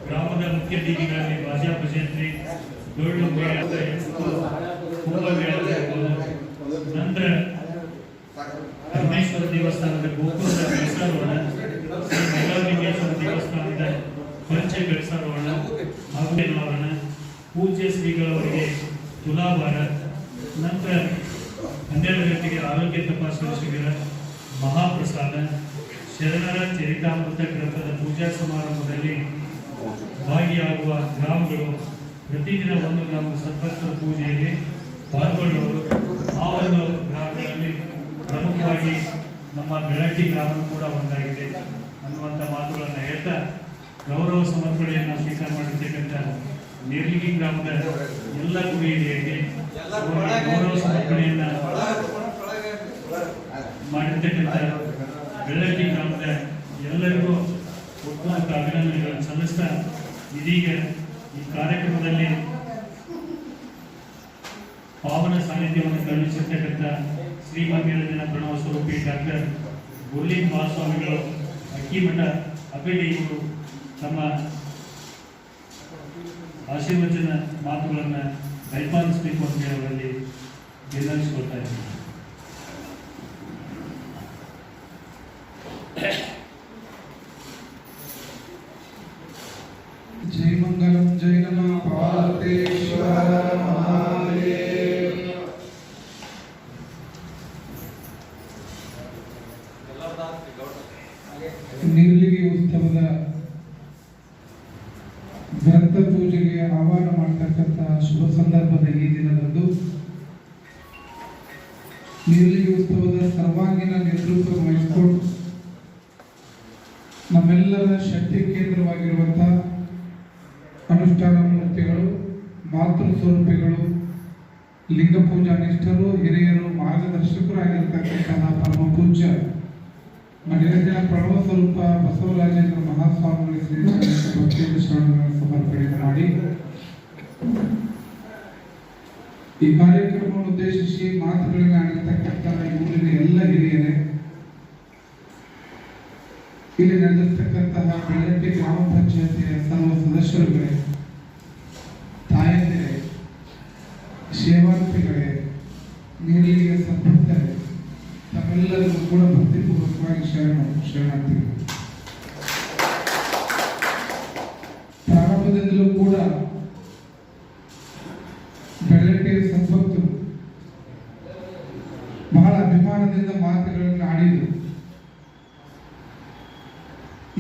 ಗ್ರಾಮದ ಮುಖ್ಯ ಬೀದಿಗಳಲ್ಲಿ ಭಾಜಾ ಭಜಂತ್ರಿ ಡೊಳ್ಳು ಕುಂಭಮೇಳ ನಂತರ ಪರಮೇಶ್ವರ ದೇವಸ್ಥಾನದ ಗೋಪುರದ ಬೆಳಸಾರೋಹಣ, ಶ್ರೀ ಮೈಲಾರಲಿಂಗೇಶ್ವರ ದೇವಸ್ಥಾನದ ಪಂಚ ಬೆಳಸಾರೋಹಣ ಆವರಣ, ಪೂಜ್ಯ ಶ್ರೀಗಳವರಿಗೆ ತುಲಾಭಾರ, ನಂತರ 12 ಗಂಟೆಗೆ ಆರೋಗ್ಯ ತಪಾಸಣಾ ಶಿಬಿರ, ಮಹಾಪ್ರಸಾದ, ಶರಣರ ಚರಿತಾಮೃತ ಗ್ರಂಥದ ಪೂಜಾ ಸಮಾರಂಭದಲ್ಲಿ ಭಾಗಿಯಾಗುವ ಗ್ರಾಮಗಳು ಪ್ರತಿದಿನ 1 ಗ್ರಾಮ ಸರ್ಪತ್ರ ಪೂಜೆಯಲ್ಲಿ ಪಾಲ್ಗೊಳ್ಳುವರು. ಆ ಒಂದು ಗ್ರಾಮಗಳಲ್ಲಿ ಪ್ರಮುಖವಾಗಿ ನಮ್ಮ ಬೆಳಟ್ಟಿ ಗ್ರಾಮ ಕೂಡ ಒಂದಾಗಿದೆ ಅನ್ನುವಂಥ ಮಾತುಗಳನ್ನು ಹೇಳ್ತಾ ಗೌರವ ಸಮರ್ಪಣೆಯನ್ನು ಸ್ವೀಕಾರ ಮಾಡಿರ್ತಕ್ಕಂಥ ನೇರ್ಲಿಗಿ ಗ್ರಾಮದ ಎಲ್ಲ ಗುರಿಹಿರಿಯರಿಗೆ ಗೌರವ ಸಮರ್ಪಣೆಯನ್ನು ಮಾಡಿರ್ತಕ್ಕಂಥ ಬೆಳಟ್ಟಿ ಗ್ರಾಮದ ಎಲ್ಲರಿಗೂ ಉತ್ತಮವಾದ ಅಭಿನಂದನೆಗಳನ್ನು ಸಲ್ಲಿಸ್ತಾ ಇದೀಗ ಈ ಕಾರ್ಯಕ್ರಮದಲ್ಲಿ ಪಾವನ ಸಾನ್ನಿಧ್ಯವನ್ನು ಕರುಣಿಸಿರ್ತಕ್ಕಂಥ ಶ್ರೀಮಂದಿರಜನ ಪ್ರಣವ ಸ್ವರೂಪಿ ಡಾಕ್ಟರ್ ಗುರ್ಲಿಂಗ್ ಮಹಾಸ್ವಾಮಿಗಳು ಅಕ್ಕಿಮಠ ಅಬೇಡಿ ಇವರು ತಮ್ಮ ಆಶೀರ್ವಚನ ಮಾತುಗಳನ್ನು ದಯಪಾಲಿಸಬೇಕು ಅಂತ ಅವರಲ್ಲಿ ವಿನಂತಿಸಿಕೊಳ್ತಾ ಇದ್ದಾರೆ. ಜೈ ಮಂಗಲಂ ಜೈ ನಮಃ ಪಾರ್ವತೇಶ್ವರ ಮಹಾದೇವ. ನೀರ್ಲಿಗಿ ಉತ್ಸವದ ಗ್ರಂಥ ಪೂಜೆಗೆ ಆಹ್ವಾನ ಮಾಡತಕ್ಕಂಥ ಶುಭ ಸಂದರ್ಭದ ಈ ದಿನದಂದು ನೀರ್ಲಿಗಿ ಉತ್ಸವದ ಸರ್ವಾಂಗೀಣ ನೇತೃತ್ವ ವಹಿಸಿಕೊಂಡು ನಮ್ಮೆಲ್ಲರ ಶಕ್ತಿ ಕೇಂದ್ರವಾಗಿರುವಂತಹ ಅನುಷ್ಠಾನ ಮೂರ್ತಿಗಳು, ಮಾತೃ ಸ್ವರೂಪಿಗಳು, ಲಿಂಗ ಪೂಜಾ ನಿಷ್ಠರು, ಹಿರಿಯರು, ಮಾರ್ಗದರ್ಶಕರಾಗಿರ್ತಕ್ಕಂತಹ ಪರಮ ಪೂಜ್ಯ ಮಣಿರಂಜನ ಪ್ರಣವ ಸ್ವರೂಪ ಬಸವರಾಜೇಂದ್ರ ಮಹಾಸ್ವಾಮಿಗಳ ಶ್ರೀ ಶರಣಗಳನ್ನು ಸಮರ್ಪಣೆ ಮಾಡಿ ಈ ಕಾರ್ಯಕ್ರಮವನ್ನು ಉದ್ದೇಶಿಸಿ ಮಾತುಗಳನ್ನು ಆಡಿರ್ತಕ್ಕಂಥ ಊರಿನ ಎಲ್ಲ ಹಿರಿಯರೇ, ಇಲ್ಲಿ ನಡೆದಿರ್ತಕ್ಕಂತಹ ಬೆಳಟ್ಟಿ ಗ್ರಾಮ ಪಂಚಾಯತಿಯ ಸರ್ವ ಸದಸ್ಯರುಗಳೇ, ತಾಯಂದಿರೇ, ಸೇವಾರ್ಥಿಗಳೇ, ನೀರಿಗೆ ಸಂಪತ್ತರೇ, ತಮ್ಮೆಲ್ಲರಿಗೂ ಕೂಡ ಭಕ್ತಿಪೂರ್ವಕವಾಗಿ ಶರಣಾರ್ಥಿಗಳು. ಪ್ರಾರಂಭದಿಂದಲೂ ಕೂಡ ಬೆಳಟ್ಟಿಯ ಸಂಪತ್ತರು ಬಹಳ ಅಭಿಮಾನದಿಂದ ಮಾತುಗಳನ್ನು ಆಡಿದರು.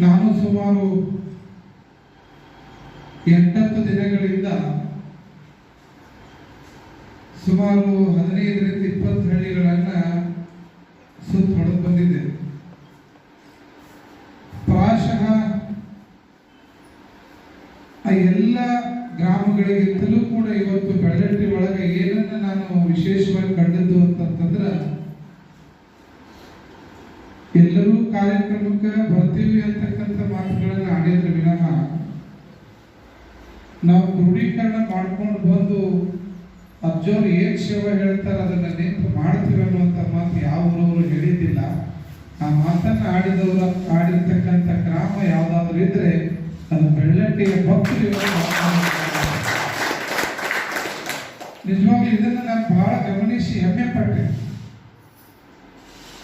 ನಾನು ಸುಮಾರು 8 ದಿನಗಳಿಂದ ಸುಮಾರು 15ರಿಂದ 20 ಹಳ್ಳಿಗಳನ್ನ ಸುತ್ತ ಹೊಡೆದು ಬಂದಿದ್ದೆ. ಪ್ರಾಯಶಃ ಆ ಎಲ್ಲ ಗ್ರಾಮಗಳಿಗಿಂತಲೂ ಕೂಡ ಇವತ್ತು ಬೆಳಟ್ಟಿ ಒಳಗೆ ಏನನ್ನ ನಾನು ವಿಶೇಷವಾಗಿ ಕಂಡದ್ದು ಅಂತಂದ್ರೆ, ಎಲ್ಲರೂ ಕಾರ್ಯಕ್ರಮಕ್ಕೆ ಬರ್ತೀವಿ ಅಂತಕ್ಕಂಥ ಮಾತುಗಳನ್ನು ಆಡಿದ್ರೆ ವಿನಃ ನಾವು ಕ್ರೋಢೀಕರಣ ಮಾಡ್ಕೊಂಡು ಬಂದು ಅಜ್ಜೋರು ಏನ್ ಸೇವೆ ಹೇಳ್ತಾರೆ ಅದನ್ನ ನೆನಪು ಮಾಡ್ತೀವಿ ಅನ್ನುವಂಥ ಮಾತು ಯಾವೂರವರು ಹೇಳಿದ್ದಿಲ್ಲ. ಆ ಮಾತನ್ನ ಆಡಿರ್ತಕ್ಕಂಥ ಗ್ರಾಮ ಯಾವ್ದಾದ್ರು ಇದ್ರೆ ಅದು ಬೆಳ್ಳಟ್ಟಿಯ ಭಕ್ತರು. ನಿಜವಾಗ್ಲೂ ಇದನ್ನ ನಾನು ಬಹಳ ಗಮನಿಸಿ ಹೆಮ್ಮೆ ಪಟ್ಟೆ.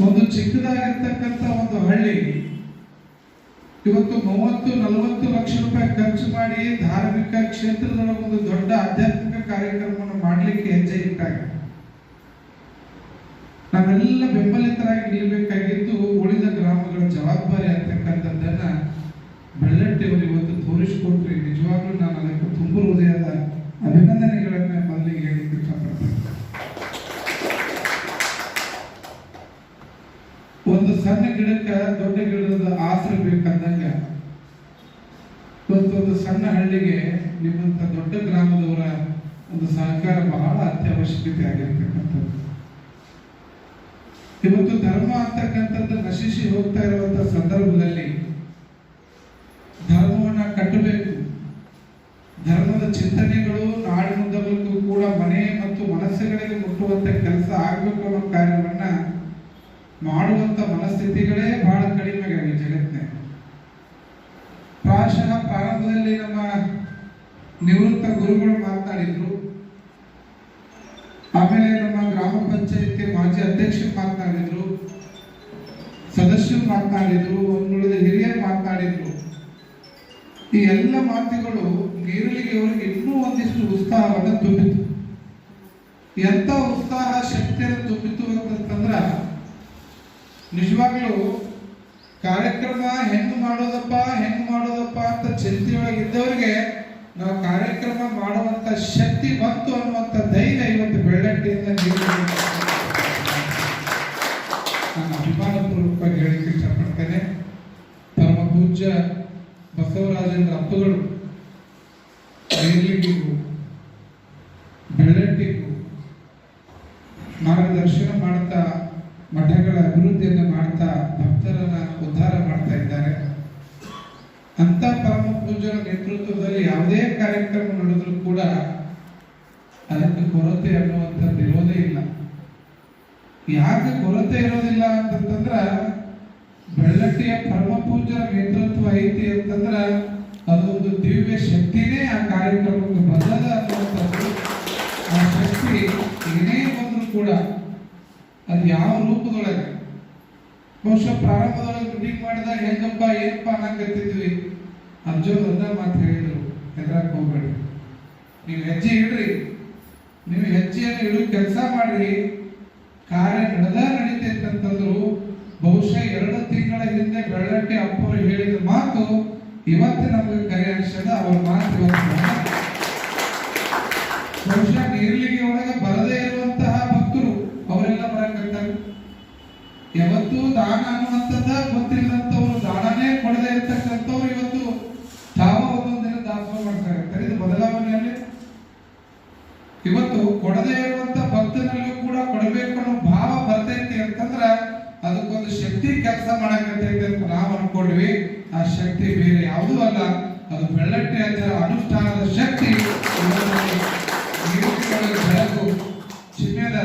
ಒಂದು ಚಿಕ್ಕದಾಗಿರ್ತಕ್ಕಂಥ ಒಂದು ಹಳ್ಳಿ ಇವತ್ತು 30-40 ಲಕ್ಷ ರೂಪಾಯಿ ಖರ್ಚು ಮಾಡಿ ಧಾರ್ಮಿಕ ಕ್ಷೇತ್ರದೊಳಗೆ ಒಂದು ದೊಡ್ಡ ಆಧ್ಯಾತ್ಮಿಕ ಕಾರ್ಯಕ್ರಮವನ್ನು ಮಾಡಲಿಕ್ಕೆ ಹೆಜ್ಜೆ ಇಟ್ಟಾಗ ನಾವೆಲ್ಲ ಬೆಂಬಲಿತರಾಗಿ ನಿಲ್ಲಬೇಕಾಗಿದ್ದು ಉಳಿದ ಗ್ರಾಮಗಳ ಜವಾಬ್ದಾರಿ ಅಂತಕ್ಕಂಥದ್ದನ್ನ ಬೆಳ್ಳಟ್ಟಿಯವರು ಇವತ್ತು ತೋರಿಸಿಕೊಟ್ರಿ. ನಿಜವಾಗ್ಲೂ ನಾನು ಅದಕ್ಕೆ ತುಂಬ ಹೃದಯದ ಅಭಿನಂದನೆಗಳನ್ನ ಮೊದಲಿಗೆ ಹೇಳಿಕ್ಕೆ ಇಷ್ಟಪಡ್ತೇನೆ. ಒಂದು ಸಣ್ಣ ಗಿಡಕ್ಕೆ ದೊಡ್ಡ ಗಿಡದ ಆಸರೆ ಬೇಕಂದಂಗ ಇವತ್ತೊಂದು ಸಣ್ಣ ಹಳ್ಳಿಗೆ ನಿಮ್ಮಂತ ದೊಡ್ಡ ಗ್ರಾಮದವರ ಒಂದು ಸಹಕಾರ ಬಹಳ ಅತ್ಯವಶ್ಯಕತೆ ಆಗಿರ್ತಕ್ಕಂಥದ್ದು. ಇವತ್ತು ಧರ್ಮ ಅಂತಕ್ಕಂಥದ್ದು ನಶಿಸಿ ಹೋಗ್ತಾ ಇರುವಂತ ಸಂದರ್ಭದಲ್ಲಿ ಧರ್ಮವನ್ನ ಕಟ್ಟಬೇಕು. ಧರ್ಮದ ಚಿಂತನೆಗಳು ನಾಡಿನುದ್ದಕ್ಕೂ ಕೂಡ ಮನೆ ಮತ್ತು ಮನಸ್ಸುಗಳಿಗೆ ಮುಟ್ಟುವಂತ ಕೆಲಸ ಆಗ್ಬೇಕು ಅನ್ನೋ ಕಾರ್ಯವನ್ನ ಮಾಡುವಂತ ಮನಸ್ಥಿತಿಗಳೇ ಬಹಳ ಕಡಿಮೆ ಆಗಿದೆ ಜಗತ್ತಿನ. ಪ್ರಾಯಶಃ ಪ್ರಾರಂಭದಲ್ಲಿ ನಮ್ಮ ನಿವೃತ್ತ ಗುರುಗಳು ಮಾತನಾಡಿದ್ರು, ಆಮೇಲೆ ನಮ್ಮ ಗ್ರಾಮ ಪಂಚಾಯತಿ ಮಾಜಿ ಅಧ್ಯಕ್ಷರು ಮಾತನಾಡಿದ್ರು, ಸದಸ್ಯರು ಮಾತನಾಡಿದ್ರು, ಒಂದುಳಿದ ಹಿರಿಯರು ಮಾತನಾಡಿದ್ರು. ಈ ಎಲ್ಲ ಮಾತುಗಳು ನೀರಳಿಗೆ ಅವರಿಗೆ ಇನ್ನೂ ಒಂದಿಷ್ಟು ಉತ್ಸಾಹವನ್ನು ತುಂಬಿತು. ಎಂತ ಉತ್ಸಾಹ ಶಕ್ತಿಯನ್ನು ತುಂಬಿತು ಅಂತಂದ್ರ ನಿಜವಾಗ್ಲೂ ಕಾರ್ಯಕ್ರಮ ಹೆಂಗ್ ಮಾಡೋದಪ್ಪ ಅಂತ ಚಿಂತೆಯೊಳಗೆ ಇದ್ದವರಿಗೆ ನಾವು ಕಾರ್ಯಕ್ರಮ ಮಾಡುವಂತ ಶಕ್ತಿ ಬಂತು ಅನ್ನುವಂಥ ಧೈರ್ಯ ಇವತ್ತು ಬೆಳ್ಳಟ್ಟಿಯಿಂದ ನಾನು ಅಭಿಮಾನಪೂರ್ವಕವಾಗಿ ಹೇಳಿಕ್ಕೆ ಇಷ್ಟಪಡ್ತೇನೆ. ಪರಮ ಪೂಜ್ಯ ಬಸವರಾಜೇಂದ್ರ ಅಪ್ಪಗಳು ನೇರ್ಲಿಗಿಗೂ ಬೆಳ್ಳಟ್ಟಿಗೂ ಮಾರ್ಗದರ್ಶನ ಮಾಡ್ತಾ ಮಠಗಳ ಅಭಿವೃದ್ಧಿಯನ್ನು ಮಾಡ್ತಾ ಭಕ್ತರನ್ನ ಉದ್ಧಾರ ಮಾಡ್ತಾ ಇದ್ದಾರೆ. ಅಂತ ಪರಮ ಪೂಜ್ಯರ ನೇತೃತ್ವದಲ್ಲಿ ಯಾವುದೇ ಕಾರ್ಯಕ್ರಮ ನಡೆದರೂ ಕೂಡ ಅದಕ್ಕೆ ಕೊರತೆ ಅನ್ನುವಂಥದ್ದು ಇರೋದೇ ಇಲ್ಲ. ಯಾಕೆ ಕೊರತೆ ಇರೋದಿಲ್ಲ ಅಂತಂದ್ರ ಬೆಳ್ಳಟ್ಟಿಯ ಪರಮ ಪೂಜ್ಯರ ನೇತೃತ್ವ ಐತಿ ಅಂತಂದ್ರ ಅದೊಂದು ದಿವ್ಯ ಶಕ್ತಿನೇ ಆ ಕಾರ್ಯಕ್ರಮಕ್ಕೆ ಬಂದದ ಅನ್ನುವಂಥದ್ದು. ಆ ಶಕ್ತಿ ಏನೇ ಬಂದರೂ ಕೂಡ ಅದು ಯಾವ ರೂಪದೊಳಗೆ, ಬಹುಶಃ ಪ್ರಾರಂಭದೊಳಗೆ ಮೀಟಿಂಗ್ ಮಾಡಿದಾಗ ಹೆಂಗಪ್ಪ ಏನಪ್ಪ ಅನ್ನಕತ್ತಿದ್ವಿ, ಅಜ್ಜೋರು ಒಂದ ಮಾತು ಹೇಳಿದ್ರು, ಹೆದರಕ್ಕೆ ಹೋಗ್ಬೇಡಿ, ನೀವು ಹೆಜ್ಜೆ ಇಡ್ರಿ, ನೀವು ಹೆಜ್ಜೆಯನ್ನು ಇಡು ಕೆಲಸ ಮಾಡ್ರಿ, ಕಾರ್ಯ ನಡೀತೈತೆ ಅಂತಂದ್ರು. ಬಹುಶಃ 2 ತಿಂಗಳ ಹಿಂದೆ ಬೆಳ್ಳಟ್ಟಿ ಅಪ್ಪರು ಹೇಳಿದ ಮಾತು ಇವತ್ತು ನಮಗೆ ಕರೆ ಅನಿಸದ. ಅವ್ರ ಮಾತು ಬಹುಶಃ ನೀರ್ಲಿಗೆ ಒಳಗೆ ಬರದೇ ಇರುವಂತಹ ಭಕ್ತರು ಅವರೆಲ್ಲ ಬರಕಂತಾರೆ. ಯಾವತ್ತು ದಾನ ಅನ್ನುವಂಥದ್ದ ಗೊತ್ತಿಲ್ಲದಂಥವ್ರು, ದಾನನೇ ಕೊಡದೇ ಇರ್ತಕ್ಕಂಥವ್ರು ಇವತ್ತು ತಾವು ಒಂದೊಂದು ದಿನ ದಾಸೋಹ ಮಾಡ್ತಾರೆ. ಇದು ಬದಲಾವಣೆಯಲ್ಲಿ ಇವತ್ತು ಕೊಡದೇ ಇರುವಂತ ಭಕ್ತನಲ್ಲೂ ಕೂಡ ಕೊಡಬೇಕು ಅನ್ನೋ ಭಾವ ಬರ್ತೈತಿ ಅಂತಂದ್ರ ಅದಕ್ಕೊಂದು ಶಕ್ತಿ ಕೆಲಸ ಮಾಡಕತ್ತೈತಿ ಅಂತ ನಾವು ಅನ್ಕೊಂಡ್ವಿ. ಆ ಶಕ್ತಿ ಬೇರೆ ಯಾವುದೂ ಅಲ್ಲ, ಅದು ಬೆಳ್ಳಟ್ಟಿ ಅಜ್ಜರ ಅನುಷ್ಠಾನದ ಶಕ್ತಿ. ಬೆಳಕು ಚಿನ್ನದ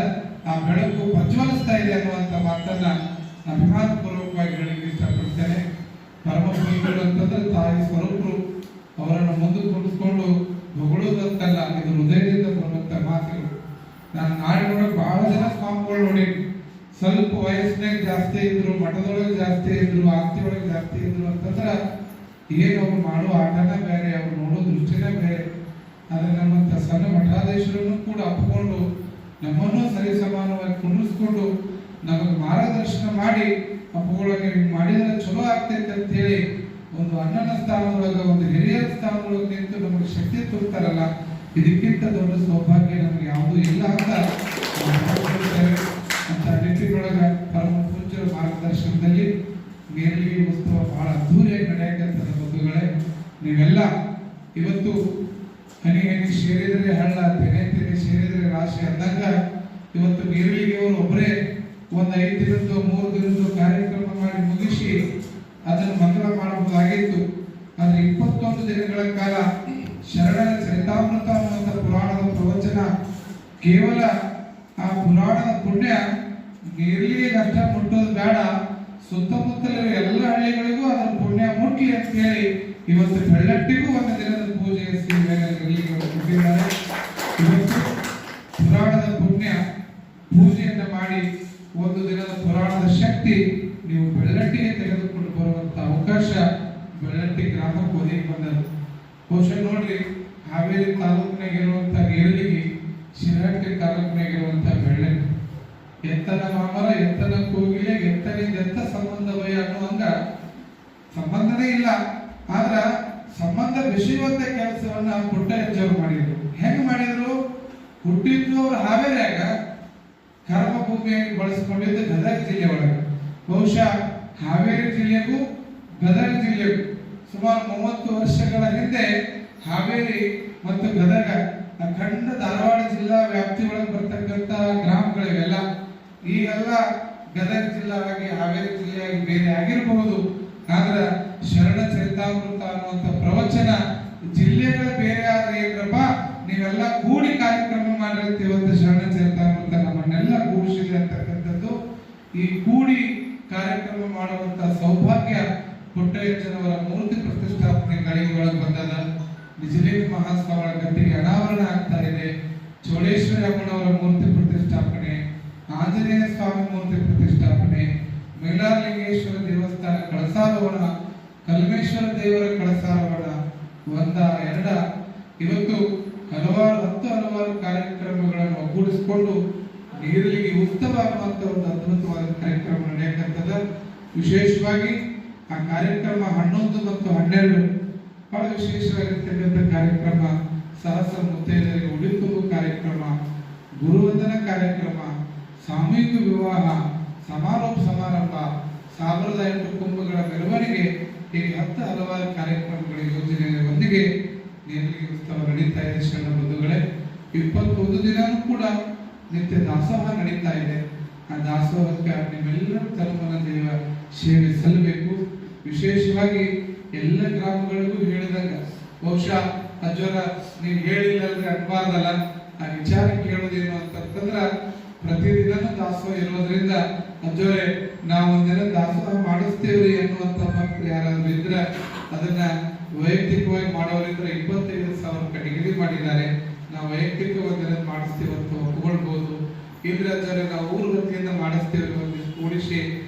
ಆ ಬೆಳಕು ಪ್ರಜ್ವಲಿಸ್ತಾ ಇದೆ ಅನ್ನುವಂಥ ಮಾತನ್ನ ಅಭಿಮಾನಪೂರ್ವಕವಾಗಿ ಹೇಳಲಿಕ್ಕೆ ಇಷ್ಟಪಡ್ತೇನೆ. ಪರಮ ಪೂಜ್ಯರು ಅಂತಂದ್ರೆ ತಾಯಿ ಸ್ವರೂಪರು, ಅವರನ್ನು ಮುಂದಕ್ಕೆ ಕುಳಿತುಕೊಂಡು ಹೊಗಳುವುದಂತಲ್ಲ, ಇದು ಹೃದಯದಿಂದ ಬರುವಂತ ಮಾತುಗಳು. ನಾನು ನಾಡಿನೊಳಗೆ ಬಹಳ ಜನ ಸ್ವಾಮಿಗಳು ನೋಡಿ, ಸ್ವಲ್ಪ ವಯಸ್ಸಿನಾಗ ಜಾಸ್ತಿ ಇದ್ರು, ಮಠದೊಳಗೆ ಜಾಸ್ತಿ ಇದ್ರು, ಆಸ್ತಿಯೊಳಗೆ ಜಾಸ್ತಿ ಇದ್ರು ಅಂತಂದ್ರ ಏನು ಅವ್ರು ಮಾಡೋ ಆಟನ ಬೇರೆ, ಅವ್ರು ನೋಡೋ ದೃಷ್ಟಿನೇ ಬೇರೆ. ಆದ್ರೆ ನಮ್ಮಂತ ಸಣ್ಣ ಮಠಾಧೀಶರನ್ನು ಕೂಡ ಅಪ್ಪಿಕೊಂಡು ನಮ್ಮನ್ನು ಸರಿ ಸಮಾನವಾಗಿ ಕುಂಡಿಸ್ಕೊಂಡು ನಮಗೆ ಮಾರ್ಗದರ್ಶನ ಮಾಡಿ ಅಪ್ಪುಗಳಿಗೆ ಮಾಡಿದ್ರೆ ಚಲೋ ಆಗ್ತೈತೆ ಅಂತ ಹೇಳಿ ಒಂದು ಅಣ್ಣನ ಸ್ಥಾನದೊಳಗೆ, ಒಂದು ಹಿರಿಯರ ಸ್ಥಾನದೊಳಗೆ ನಿಂತು ನಮಗೆ ಶಕ್ತಿ ತುಂಬ್ತಾರಲ್ಲ, ಇದಕ್ಕಿಂತ ದೊಡ್ಡ ಸೌಭಾಗ್ಯ ನಮಗೆ ಯಾವುದೂ ಇಲ್ಲ ಅಂತ ನಿಟ್ಟಿನೊಳಗ ಪರಮ ಪೂಜ್ಯರ ಮಾರ್ಗದರ್ಶನದಲ್ಲಿ ನೇರ್ಲಿಗೆ ಉತ್ಸವ ಬಹಳ ಅದ್ದೂರಿಯಾಗಿ ನಡೆಯಕಂತದ ಬಂಧುಗಳೇ. ನೀವೆಲ್ಲ ಇವತ್ತು ಹನಿ ಹನಿ ಸೇರಿದರೆ ಹಳ್ಳ, ತೆನೆ ತೆನೆ ಸೇರಿದರೆ ರಾಶಿ ಅಂದಾಗ ಇವತ್ತು ನೇರ್ಲಿಗೆ ಅವರು ಒಬ್ಬರೇ ಒಂದು 5 ದಿನದ್ದು 3 ದಿನದ್ದು ಕಾರ್ಯಕ್ರಮ ಮಾಡಿ ಮುಗಿಸಿ ಅದನ್ನು ಮಂಗಳ ಮಾಡಬಹುದಾಗಿತ್ತು. ಆದ್ರೆ 21 ದಿನಗಳ ಕಾಲ ಶರಣರ ಚರಿತಾಮೃತ ಅನ್ನುವಂಥ ಪುರಾಣದ ಪ್ರವಚನ, ಕೇವಲ ಆ ಪುರಾಣದ ಪುಣ್ಯ ನೇರ್ಲಿಗೆ ಅಷ್ಟ ಮುಟ್ಟೋದು ಬೇಡ, ಸುತ್ತಮುತ್ತಲಿರುವ ಎಲ್ಲ ಹಳ್ಳಿಗಳಿಗೂ ಅದರ ಪುಣ್ಯ ಮುಟ್ಲಿ ಅಂತ ಹೇಳಿ ಇವತ್ತು ಬೆಳ್ಳಟ್ಟಿಗೂ ಒಂದು ದಿನದ ಪೂಜೆ ಕೊಟ್ಟಿದ್ದಾರೆ. ಇವತ್ತು ಪುರಾಣದ ಪುಣ್ಯ ಪೂಜೆಯನ್ನ ಮಾಡಿ ಒಂದು ದಿನದ ಪುರಾಣದ ಶಕ್ತಿ ನೀವು ಬೆಳ್ಳಟ್ಟಿಗೆ ತೆಗೆದುಕೊಂಡು ಬರುವಂತ ಅವಕಾಶ ಬೆಳ್ಳಟ್ಟಿ ಗ್ರಾಮಕ್ಕೆ ಒದಗಿ ಬಂದದ್ದು. ಬಹುಶಃ ನೋಡ್ರಿ, ಹಾವೇರಿ ತಾಲೂಕಿನಾಗಿರುವಂತ ನೇರ್ಲಿಗೆ, ಶಿರಹಟ್ಟಿ ತಾಲೂಕಿನಾಗಿರುವಂತ ಬೆಳ್ಳಟ್ಟಿ, ಎತ್ತನ ಮಾಮರ ಎತ್ತನ ಕೋಗಿಲೆ ಎತ್ತನಿಂದ ಎತ್ತ ಸಂಬಂಧವೇ ಅನ್ನುವಂಗ ಸಂಬಂಧನೇ ಇಲ್ಲ. ಆದ್ರ ಸಂಬಂಧ ಬೆಸೆಯುವಂತ ಕೆಲಸವನ್ನ ಪುಟ್ಟಜ್ಜವರು ಮಾಡಿದ್ರು. ಹೆಂಗ್ ಮಾಡಿದ್ರು? ಹುಟ್ಟಿದ್ದು ಅವರು ಹಾವೇರಿಯಾಗ, ಕರ್ಮಭೂಮಿಯಾಗಿ ಬಳಸಿಕೊಂಡಿದ್ದು ಗದಗ ಜಿಲ್ಲೆ ಒಳಗೆ. ಬಹುಶಃ ಹಾವೇರಿ ಜಿಲ್ಲೆಗೂ ಗದಗ ಜಿಲ್ಲೆಗೂ ಸುಮಾರು 30 ವರ್ಷಗಳ ಹಿಂದೆ ಹಾವೇರಿ ಮತ್ತು ಗದಗ ಅಖಂಡ ಧಾರವಾಡ ಜಿಲ್ಲಾ ವ್ಯಾಪ್ತಿ ಒಳಗೆ ಬರ್ತಕ್ಕಂಥ ಗ್ರಾಮಗಳಿವೆಲ್ಲ. ಈಗೆಲ್ಲ ಗದಗ ಜಿಲ್ಲಾವಾಗಿ ಹಾವೇರಿ ಜಿಲ್ಲೆಯಾಗಿ ಬೇರೆ ಆಗಿರಬಹುದು. ಆದ್ರೆ ಶರಣ ಚರಿತಾಮೃತ ಅನ್ನುವಂಥ ಪ್ರವಚನ ಜಿಲ್ಲೆಗಳು ಬೇರೆ ಆದ್ರೆ ಏನ್ರಪ್ಪ, ನೀವೆಲ್ಲ ಕೂಡಿ ಕಾರ್ಯಕ್ರಮ ಮಾಡಿರುತ್ತೆ. ಇವತ್ತು ಶರಣ ಚರಿತಾಮೃತ ನಮ್ಮನ್ನೆಲ್ಲ ಕೂಡಿಸಿದೆ ಅಂತಕ್ಕಂಥದ್ದು. ಈ ಕೂಡಿ ಕಾರ್ಯಕ್ರಮ ಮಾಡುವಂತ ಸೌಭಾಗ್ಯ ಪುಟ್ಟಯ್ಯನವರ ಮೂರ್ತಿ ಪ್ರತಿಷ್ಠಾಪನೆ ಗಳಿಗೆ ಒಳಗೆ ಬಂದದ. ನಿಜಲಿಂಗ ಮಹಾಸ್ವಾಮಿಗಳ ಗದ್ದಿಗೆ ಅನಾವರಣ ಆಗ್ತಾ ಇದೆ. ಚೌಡೇಶ್ವರಿ ಅಮ್ಮನವರ ಮೂರ್ತಿ ಪ್ರತಿಷ್ಠಾಪನೆ, ಆಂಜನೇಯ ಸ್ವಾಮಿ ಮೂರ್ತಿ ಪ್ರತಿಷ್ಠಾಪನೆ, ಮೈಲಾರಲಿಂಗೇಶ್ವರ ದೇವಸ್ಥಾನ ಕಳಸಾರೋಹಣ, ಕಲ್ಮೇಶ್ವರ ದೇವರ ಕಳಸಾರೋಹಣ, ಒಂದ ಎರಡ ಇವತ್ತು ಹಲವಾರು ಕಾರ್ಯಕ್ರಮಗಳನ್ನು ಒಗ್ಗೂಡಿಸಿಕೊಂಡು ನೀರಿಗೆ ಉತ್ಸವ ಅನ್ನುವಂಥ ಒಂದು ಅದ್ಭುತವಾದ ಕಾರ್ಯಕ್ರಮ ನಡೆಯಕತ್ತದ. ವಿಶೇಷವಾಗಿ ಆ ಕಾರ್ಯಕ್ರಮ 11 ಮತ್ತು 12 ಬಹಳ ವಿಶೇಷವಾಗಿರ್ತಕ್ಕಂಥ ಕಾರ್ಯಕ್ರಮ. ಸಹಸ್ರ ಮುತ್ತೈದರಿಗೆ ಉಡಿ ತುಂಬು ಕಾರ್ಯಕ್ರಮ, ಗುರುವಂದನ ಕಾರ್ಯಕ್ರಮ, ಸಾಮೂಹಿಕ ವಿವಾಹ, ಸಮಾರೋಪ ಸಮಾರಂಭ, 1008 ಕುಂಭಗಳ ಮೆರವಣಿಗೆ, ಹೀಗೆ ಹಲವಾರು ಕಾರ್ಯಕ್ರಮಗಳ ಯೋಜನೆಯೊಂದಿಗೆ ನೇರಲಿಗೆ ಉತ್ಸವ ನಡೀತಾ ಇದೆ. ಶರಣ ಬಂಧುಗಳೇ, 21 ದಿನನೂ ಕೂಡ ನಿತ್ಯ ದಾಸೋಹ ನಡೀತಾ ಇದೆ. ಆ ದಾಸೋಹಕ್ಕೆ ನಿಮ್ಮೆಲ್ಲರ ತನುಮನ ದೇವ ಸೇವೆ ಸಲ್ಲಬೇಕು. ವಿಶೇಷವಾಗಿ ಎಲ್ಲ ಗ್ರಾಮಗಳಿಗೂ ಹೇಳಿದಂಗ, ಬಹುಶಃ ಅಜ್ವರ ನೀವು ಹೇಳಿಲ್ಲ ಅಂದ್ರೆ ಅನ್ಬಾರ್ದಲ್ಲ, ಆ ವಿಚಾರ ಕೇಳೋದೇನು ಅಂತಂದ್ರ ಪ್ರತಿದಿನನೂ ದಾಸೋಹ ಇರೋದ್ರಿಂದ ಅಜ್ವರೇ ನಾವು ಒಂದಿನ ದಾಸೋಹ ಮಾಡಿಸ್ತೇವ್ರಿ ಅನ್ನುವಂಥ ಭಕ್ತರು ಯಾರಾದ್ರೂ ಇದ್ರೆ ಅದನ್ನ ವೈಯಕ್ತಿಕವಾಗಿ ಮಾಡೋರಿದ್ರೆ 25,000 ರೂಪಾಯಿ ನಿಗದಿ ಮಾಡಿದ್ದಾರೆ. ನಾವು ವೈಯಕ್ತಿಕ ಒಂದಿನ ಮಾಡಿಸ್ತೀವಿ ಅಂತ ಒಪ್ಕೊಳ್ಬಹುದು. ಇದ್ರೆ ಅಜ್ವರೇ ನಾವು ಊರು ವತಿಯಿಂದ ಮಾಡಿಸ್ತೇವೆ, ಒಂದಿಷ್ಟು ಕೂಡಿಸಿ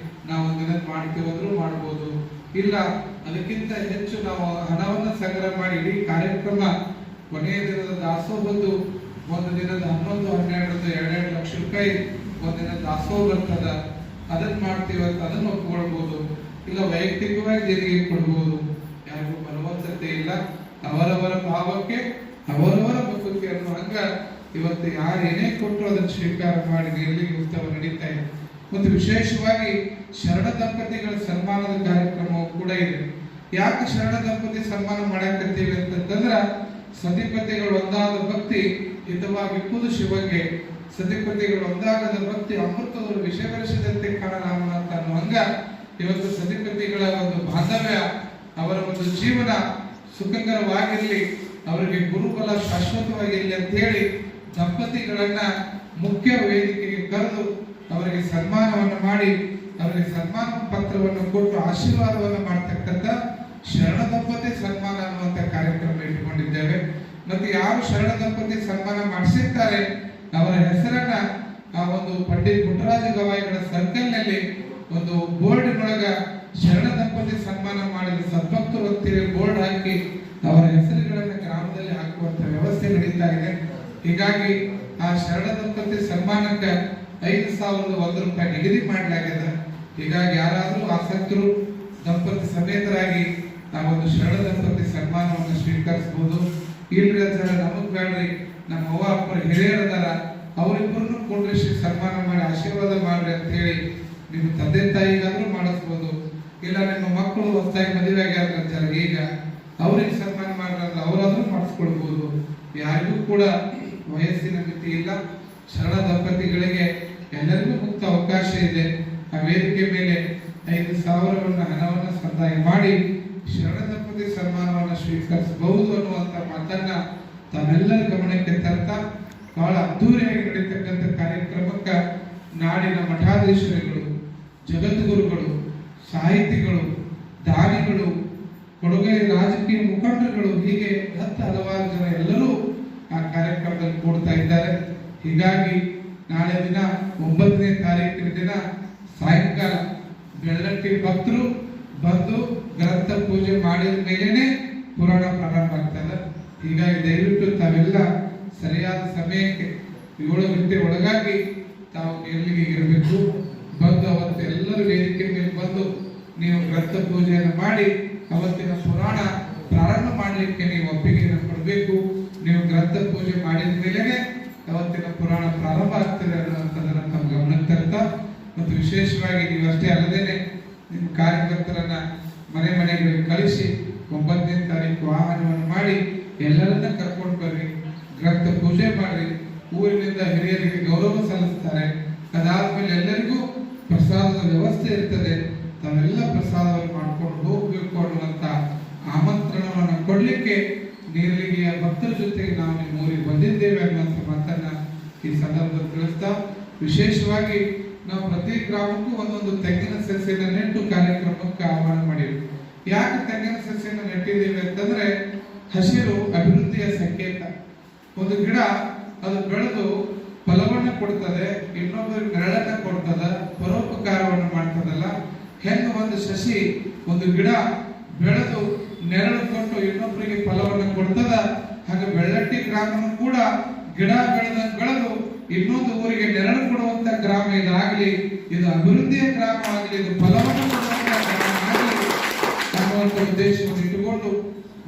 ನಾವು ಒಂದಿನ ಮಾಡ್ತೀವಿ ಅಂದ್ರೂ ಮಾಡ್ಬೋದು. ಇಲ್ಲ ಅದಕ್ಕಿಂತ ಹೆಚ್ಚು ನಾವು ಹಣವನ್ನು ಸಂಗ್ರಹ ಮಾಡಿ ಇಡೀ ಕಾರ್ಯಕ್ರಮ ಕೊನೆಯ ದಿನದ ದಾಸೋಹ ಬಂದು ಒಂದು ದಿನದ 11, 12, 2 ಲಕ್ಷ ರೂಪಾಯಿ ಒಂದಿನ ದಾಸೋಹ ಬರ್ತದ, ಅದನ್ನ ಮಾಡ್ತೀವಿ ಅಂತ ಅದನ್ನ ಒಪ್ಕೊಳ್ಬಹುದು. ಇಲ್ಲ ವೈಯಕ್ತಿಕವಾಗಿ ದೇಣಿಗೆ ಕೊಡ್ಬೋದು. ಯಾರಿಗೂ ಬಲವಂತತೆ ಇಲ್ಲ, ಅವರವರ ಭಾವಕ್ಕೆ ಅವರವರ ಮುಖಕ್ಕೆ ಅನ್ನೋ ಹಂಗ ಇವತ್ತು ಯಾರು ಏನೇ ಕೊಟ್ಟರು ಅದನ್ನು ಸ್ವೀಕಾರ ಮಾಡಿ ನೇರಲಿಗೆ ಉತ್ಸವ ನಡೀತಾ ಇದೆ. ಮತ್ತು ವಿಶೇಷವಾಗಿ ಶರಣ ದಂಪತಿಗಳ ಸನ್ಮಾನದ ಕಾರ್ಯಕ್ರಮವು ಕೂಡ ಇದೆ. ಯಾಕೆ ಶರಣ ದಂಪತಿ ಸನ್ಮಾನ ಮಾಡಾಕತ್ತೀವಿ ಅಂತಂದ್ರ ಸತಿಪತಿಗಳು ಒಂದಾದ ಭಕ್ತಿ ಹಿತವಾಗಿಪ್ಪುದು ಶಿವಗೆ, ಸತಿಪತಿಗಳು ಒಂದಾಗದ ಭಕ್ತಿ ಅಮೃತದವರು ವಿಷವರಿಸಿದಂತೆ ಕಾಣಲಾಮನ ಅಂತ ಅನ್ನೋ ಹಂಗ ಇವತ್ತು ಸತಿಪತಿಗಳ ಒಂದು ಬಾಂಧವ್ಯ, ಅವರ ಒಂದು ಜೀವನ ಸುಖಕರವಾಗಿರಲಿ, ಅವರಿಗೆ ಗುರುಬಲ ಶಾಶ್ವತವಾಗಿರಲಿ ಅಂತ ಹೇಳಿ ದಂಪತಿಗಳನ್ನ ಮುಖ್ಯ ವೇದಿಕೆಗೆ ಕರೆದು ಅವರಿಗೆ ಸನ್ಮಾನವನ್ನು ಮಾಡಿ ಅವರಿಗೆ ಸನ್ಮಾನ ಪತ್ರವನ್ನು ಕೊಟ್ಟು ಆಶೀರ್ವಾದವನ್ನು ಮಾಡತಕ್ಕಂಥ ಶರಣ ದಂಪತಿ ಸನ್ಮಾನ ಅನ್ನುವಂಥ ಕಾರ್ಯಕ್ರಮ ಇಟ್ಟುಕೊಂಡಿದ್ದೇವೆ. ಮತ್ತು ಯಾರು ಶರಣ ದಂಪತಿ ಸನ್ಮಾನ ಮಾಡಿಸಿರ್ತಾರೆ ಅವರ ಹೆಸರನ್ನ ಆ ಒಂದು ಪಂಡಿತ್ ಪುಟ್ಟರಾಜ ಗವಾಯಿಗಳ ಸರ್ಕಲ್ನಲ್ಲಿ ಒಂದು ಬೋರ್ಡಿನೊಳಗ ಶರಣ ದಂಪತಿ ಸನ್ಮಾನ ಮಾಡಿದ ಸದ್ಭಕ್ತರು ಅಂತೇಳಿ ಬೋರ್ಡ್ ಹಾಕಿ ಅವರ ಹೆಸರುಗಳನ್ನು ಗ್ರಾಮದಲ್ಲಿ ಹಾಕುವಂತ ವ್ಯವಸ್ಥೆ ನಡೀತಾ ಇದೆ. ಹೀಗಾಗಿ ಆ ಶರಣ ದಂಪತಿ ಸನ್ಮಾನಕ್ಕೆ 5,001 ರೂಪಾಯಿ ನಿಗದಿ ಮಾಡಲಾಗಿದೆ. ಹೀಗಾಗಿ ಯಾರಾದರೂ ಆಸಕ್ತರು ದಂಪತಿ ಸಮೇತರಾಗಿ ಆ ಒಂದು ಶರಣ ದಂಪತಿ ಸನ್ಮಾನವನ್ನು ಸ್ವೀಕರಿಸಬಹುದು. ಇಲ್ರಿ ಜನ ನಮಗ್ ಬೇಡ್ರಿ, ನಮ್ಮ ಅವ್ವ ಅಪ್ಪರ ಹಿರಿಯರದಾರ ಅವರಿಬ್ಬರನ್ನು ಕೂಡಿಸಿ ಸನ್ಮಾನ ಮಾಡಿ ಆಶೀರ್ವಾದ ಮಾಡ್ರಿ ಅಂತ ಹೇಳಿ ನಿಮ್ಮ ತಂದೆ ತಾಯಿಗಾದ್ರೂ ಮಾಡಿಸ್ಬೋದು. ಇಲ್ಲ ನಿಮ್ಮ ಮಕ್ಕಳು ಹೊಸದಾಗಿ ಮದುವೆ ಆಗ್ಯಾರ ಈಗ ಅವ್ರಿಗೆ ಸನ್ಮಾನ ಮಾಡ್ರಂತ ಅವರಾದ್ರೂ ಮಾಡಿಸ್ಕೊಳ್ಬಹುದು. ಯಾರಿಗೂ ಕೂಡ ವಯಸ್ಸಿನ ಮಿತಿ ಇಲ್ಲ. ಶರಣ ದಂಪತಿಗಳಿಗೆ ಎಲ್ಲರಿಗೂ ಮುಕ್ತ ಅವಕಾಶ ಇದೆ. ಆ ವೇದಿಕೆ ಮೇಲೆ 5,000 ಹಣವನ್ನು ಸಂದಾಯ ಮಾಡಿ ಶರಣ ದಂಪತಿ ಸನ್ಮಾನವನ್ನು ಸ್ವೀಕರಿಸಬಹುದು ಅನ್ನುವಂಥ ಮಾತನ್ನ ತಾವೆಲ್ಲರ ಗಮನಕ್ಕೆ ತರ್ತಾ ಬಹಳ ಅದ್ದೂರಿಯಾಗಿ ನಡೀತಕ್ಕಂಥ ಕಾರ್ಯಕ್ರಮಕ್ಕೆ ನಾಡಿನ ಮಠಾಧೀಶರುಗಳು, ಜಗದ್ಗುರುಗಳು, ಸಾಹಿತಿಗಳು, ದಾನಿಗಳು, ಕೊಡುಗೈ ರಾಜಕೀಯ ಮುಖಂಡರುಗಳು, ಹೀಗೆ ಹಲವಾರು ಜನ ಎಲ್ಲರೂ ಆ ಕಾರ್ಯಕ್ರಮದಲ್ಲಿ ಕೂಡ್ತಾ ಇದ್ದಾರೆ. ಹೀಗಾಗಿ ನಾಳೆ ದಿನ 9ನೇ ತಾರೀಕಿನ ದಿನ ಸಾಯಂಕಾಲ ಬೆಳ್ಳಟ್ಟಿ ಭಕ್ತರು ಬಂದು ಗ್ರಂಥ ಪೂಜೆ ಮಾಡಿದ ಮೇಲೇನೆ ಪುರಾಣ ಪ್ರಾರಂಭ ಆಗ್ತದೆ. ಹೀಗಾಗಿ ದಯವಿಟ್ಟು ತಾವೆಲ್ಲ ಸರಿಯಾದ ಸಮಯಕ್ಕೆ 7 ಗಂಟೆ ಒಳಗಾಗಿ ತಾವು ನೇರಲಿಗೆ ಇರಬೇಕು. ಬಂದು ಅವತ್ತು ಎಲ್ಲರೂ ವೇದಿಕೆ ಮೇಲೆ ಬಂದು ನೀವು ಗ್ರಂಥ ಪೂಜೆಯನ್ನು ಮಾಡಿ ಅವತ್ತಿನ ಪುರಾಣ ಪ್ರಾರಂಭ ಮಾಡಲಿಕ್ಕೆ ನೀವು ಒಪ್ಪಿಗೆಯನ್ನು ಕೊಡಬೇಕು. ನೀವು ಗ್ರಂಥ ಪೂಜೆ ಮಾಡಿದ ಮೇಲೆನೆ ಅವತ್ತಿನ ಪುರಾಣ ಪ್ರಾರಂಭ ಆಗ್ತದೆ ಅನ್ನುವಂಥದ್ದನ್ನು ತಮ್ಮ ಗಮನಕ್ಕೆ ತರ್ತಾ, ಮತ್ತು ವಿಶೇಷವಾಗಿ ನೀವು ಅಷ್ಟೇ ಅಲ್ಲದೇನೆ ನಿಮ್ಮ ಕಾರ್ಯಕರ್ತರನ್ನ ಮನೆ ಮನೆಗಳಿಗೆ ಕಳಿಸಿ 9ನೇ ತಾರೀಕು ಆಹ್ವಾನವನ್ನು ಮಾಡಿ ಎಲ್ಲರನ್ನ ಕರ್ಕೊಂಡು ಬರ್ರಿ, ಗ್ರಂಥ ಪೂಜೆ ಮಾಡ್ರಿ. ಊರಿನಿಂದ ಹಿರಿಯರಿಗೆ ಗೌರವ ಸಲ್ಲಿಸ್ತಾರೆ. ಅದಾದ್ಮೇಲೆ ಎಲ್ಲರಿಗೂ ಪ್ರಸಾದದ ವ್ಯವಸ್ಥೆ ಇರ್ತದೆ. ತಾವೆಲ್ಲ ಪ್ರಸಾದವನ್ನು ಮಾಡ್ಕೊಂಡು ಹೋಗ್ಬೇಕು ಅನ್ನುವಂತ ಆಮಂತ್ರಣವನ್ನು ಕೊಡ್ಲಿಕ್ಕೆ ನೇರಲಿಗೆಯ ಭಕ್ತರ ಜೊತೆಗೆ ನಾವು ನಿಮ್ಮ ಊರಿಗೆ ಬಂದಿದ್ದೇವೆ ಅನ್ನುವಂಥ ಮಾತನ್ನ ಈ ಸಂದರ್ಭದಲ್ಲಿ ತಿಳಿಸ್ತಾ, ವಿಶೇಷವಾಗಿ ನಾವು ಪ್ರತಿ ಗ್ರಾಮಕ್ಕೂ ಒಂದೊಂದು ತೆಂಗಿನ ಸಸ್ಯನ ನೆಟ್ಟು ಕಾರ್ಯಕ್ರಮಕ್ಕೆ ಆಹ್ವಾನ ಮಾಡಿದ್ವಿ. ಯಾಕೆ ತೆಂಗಿನ ಸಸ್ಯನ ನೆಟ್ಟಿದ್ದೀವಿ ಅಂತಂದ್ರೆ ಹಸಿರು ಅಭಿವೃದ್ಧಿಯ ಸಂಕೇತ. ಒಂದು ಗಿಡ ಅದು ಬೆಳೆದು ಫಲವನ್ನು ಕೊಡ್ತದೆ, ಇನ್ನೊಬ್ಬರಿಗೆ ನೆರಳನ್ನ ಕೊಡ್ತದ, ಪರೋಪಕಾರವನ್ನು ಮಾಡ್ತದಲ್ಲ. ಹೆಂಗ ಒಂದು ಸಸಿ ಒಂದು ಗಿಡ ಬೆಳೆದು ನೆರಳು ಕೊಟ್ಟು ಇನ್ನೊಬ್ಬರಿಗೆ ಫಲವನ್ನು ಕೊಡ್ತದ, ಹಾಗೆ ಬೆಳ್ಳಟ್ಟಿ ಗ್ರಾಮನು ಕೂಡ ಗಿಡ ಬೆಳೆದು ಇನ್ನೊಂದು ಊರಿಗೆ ನೆರಳು ಕೊಡುವಂತ ಗ್ರಾಮ ಇದಾಗಲಿ, ಇದು ಅಭಿವೃದ್ಧಿಯ ಗ್ರಾಮ ಆಗಲಿ, ಇದು ಫಲವನ್ನು ಕೊಡುವಂತ ಗ್ರಾಮ ಆಗಲಿ ಅನ್ನುವಂಥ ಉದ್ದೇಶವನ್ನು ಇಟ್ಟುಕೊಂಡು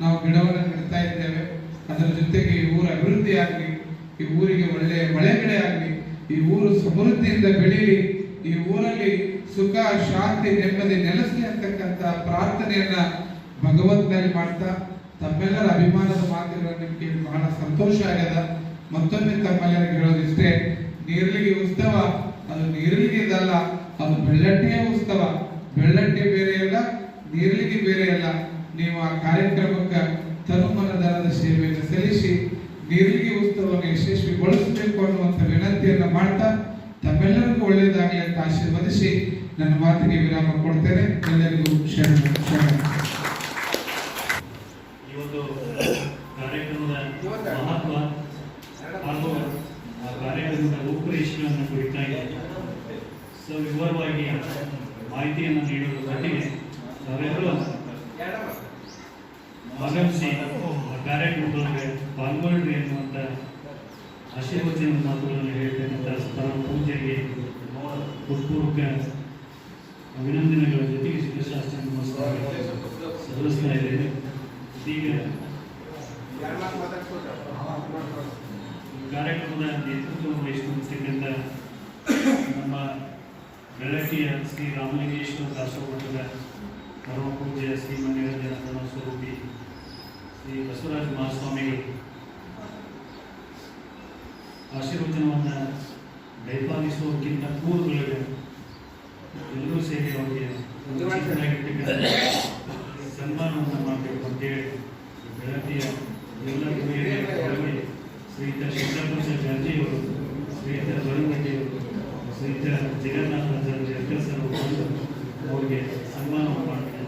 ನಾವು ಗಿಡವನ್ನು ನೆಡ್ತಾ ಇದ್ದೇವೆ. ಅದರ ಜೊತೆಗೆ ಈ ಊರ ಅಭಿವೃದ್ಧಿ ಆಗಲಿ, ಈ ಊರಿಗೆ ಒಳ್ಳೆಯ ಮಳೆ ಬೆಳೆ ಆಗಲಿ, ಈ ಊರು ಸಮೃದ್ಧಿಯಿಂದ ಬೆಳೀಲಿ, ಈ ಊರಲ್ಲಿ ಸುಖ ಶಾಂತಿ ನೆಮ್ಮದಿ ನೆಲೆಸಲಿ ಅಂತಕ್ಕಂಥ ಪ್ರಾರ್ಥನೆಯನ್ನ ಭಗವಂತನಲ್ಲಿ ಮಾಡ್ತಾ ತಮ್ಮೆಲ್ಲರ ಅಭಿಮಾನದ ಮಾತುಗಳನ್ನು ನಿಮಗೆ ಬಹಳ ಸಂತೋಷ ಆಗ್ಯದ. ಮತ್ತೊಮ್ಮೆ ತಮ್ಮೆಲ್ಲರಿಗೆ ಹೇಳೋದಿಷ್ಟೇ, ನೀರ್ಲಿಗೆ ಉತ್ಸವ ಅದು ನೀರ್ಲಿಗೆ ಇದಲ್ಲ, ಅದು ಬೆಳ್ಳಟ್ಟಿಯ ಉತ್ಸವ. ಬೆಳ್ಳಟ್ಟಿ ಬೇರೆ ಅಲ್ಲ, ನೀರ್ಲಿಗೆ ಬೇರೆ ಅಲ್ಲ. ನೀವು ಆ ಕಾರ್ಯಕ್ರಮಕ್ಕೆ ತನುಮನದಾರದ ಸೇವೆಯನ್ನು ಸಲ್ಲಿಸಿ ನೀರ್ಲಿಗೆ ಉತ್ಸವವನ್ನು ಯಶಸ್ವಿಗೊಳಿಸಬೇಕು ಅನ್ನುವಂಥ ವಿನಂತಿಯನ್ನ ಮಾಡ್ತಾ ತಮ್ಮೆಲ್ಲರಿಗೂ ಒಳ್ಳೆಯದಾಗಲಿ ಅಂತ ಆಶೀರ್ವದಿಸಿ ನನ್ನ ಮಾತಿಗೆ ವಿರಾಮ ಕೊಡ್ತೇನೆ. ಎಲ್ಲರಿಗೂ ಶರಣ. ಈ ಒಂದು ಕಾರ್ಯಕ್ರಮದ ಮಹತ್ವ ಹಾಗೂ ಆ ಕಾರ್ಯಕ್ರಮದ ರೂಪುರೇಷೆಯನ್ನು ಕುರಿತಾಗಿ ಸವಿವರವಾಗಿ ಮಾಹಿತಿಯನ್ನು ನೀಡುವ ಜೊತೆಗೆ ನಾವೆಲ್ಲರೂ ಆಗಮಿಸಿ ಕಾರ್ಯಕ್ರಮದೊಳಗೆ ಪಾಲ್ಗೊಳ್ಳಿ ಎನ್ನುವಂಥ ಆಶೀರ್ವಚನ ಮಾತುಗಳನ್ನು ಹೇಳ್ತಕ್ಕಂಥ ಪರಮ ಪೂಜೆಗೆ ಹೃತ್ಪೂರ್ವಕ ಅಭಿನಂದನೆಗಳ ಜೊತೆಗೆ ಶಿವಶಾಸ್ತ್ರ ನಮಸ್ಕಾರ ಸಲ್ಲಿಸ್ತಾ ಇದ್ದೇವೆ. ಈಗ ಕಾರ್ಯಕ್ರಮದ ನೇತೃತ್ವವನ್ನು ವಹಿಸಿಕೊಂಡಿರ್ತಕ್ಕಂಥ ನಮ್ಮ ಬೆಳಕಿಯ ಶ್ರೀ ರಾಮಲಿಂಗೇಶ್ವರ ದಾಸೋಹದ ಪರಮ ಪೂಜ್ಯ ಶ್ರೀ ನಿರಂಜನ ಸ್ವರೂಪಿ ಶ್ರೀ ಬಸವರಾಜ ಮಹಾಸ್ವಾಮಿಗಳು ಆಶೀರ್ವಚನವನ್ನು ದಯಪಾಲಿಸುವುದಕ್ಕಿಂತ ಪೂರ್ವದೊಳಗೆ ಎಲ್ಲರೂ ಸೇರಿ ಅವರಿಗೆ ಸನ್ಮಾನವನ್ನು ಮಾಡಬೇಕು ಅಂತೇಳಿ ಬೆಳಕಿಯ ಎಲ್ಲ ಹಿರಿಯರಿಗೆ ಶ್ರೀಯುತ ಶಂಕರಪುರ ಜಾರ್ಜಿಯವರು, ಶ್ರೀಯುತ ಬರುಗಡ್ಡಿಯವರು, ಶ್ರೀಯುತ ಜಗನ್ನಾಥ ಜರ್ಕರ್ ಸರ್ ಬಂದು ಅವರಿಗೆ ಸನ್ಮಾನವನ್ನು ಮಾಡಬೇಕು.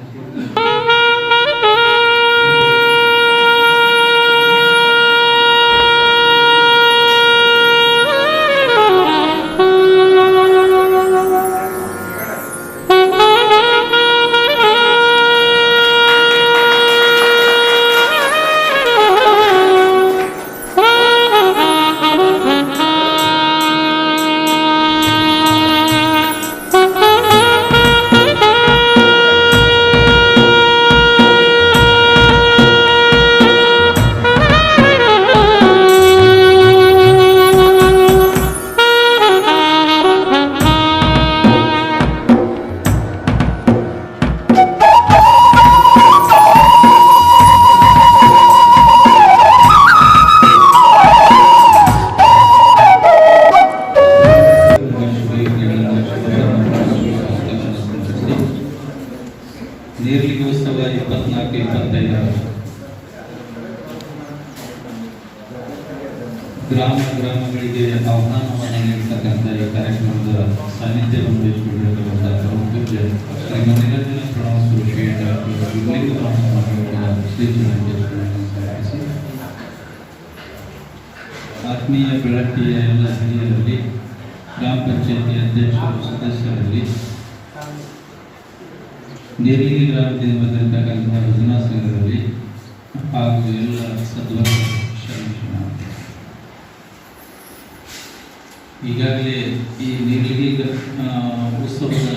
ನೀರ್ಲಿಗೆ ಉತ್ಸವ 24-25 ಗ್ರಾಮಗಳಿಗೆ ಆಹ್ವಾನವನ್ನು ನೀಡತಕ್ಕಂಥ ಈ ಕಾರ್ಯಕ್ರಮದ ಸಾನ್ನಿಧ್ಯವನ್ನು ವಹಿಸಿಕೊಂಡಿರುವಂತಹ ಪೂಜ್ಯ ಶ್ರೀಮನ್ ನಿರಂಜನ ಪ್ರಣವ ಆತ್ಮೀಯ ಬೆಳಕಿಯ ಎಲ್ಲ ಹಿರಿಯರಲ್ಲಿ, ಗ್ರಾಮ ಪಂಚಾಯತಿ ಅಧ್ಯಕ್ಷರು, ಸದಸ್ಯರಲ್ಲಿ, ನೀರ್ಲಿಗಿ ಗ್ರಾಮದಿಂದ ಬಂದಿರತಕ್ಕಂತಹ ಭಜನಾ ಸಂಘದಲ್ಲಿ ಹಾಗೂ ಎಲ್ಲ ಸದ್ವರ್ಗ ಈಗಾಗಲೇ ಈ ನೀರ್ಲಿಗಿ ಉತ್ಸವದ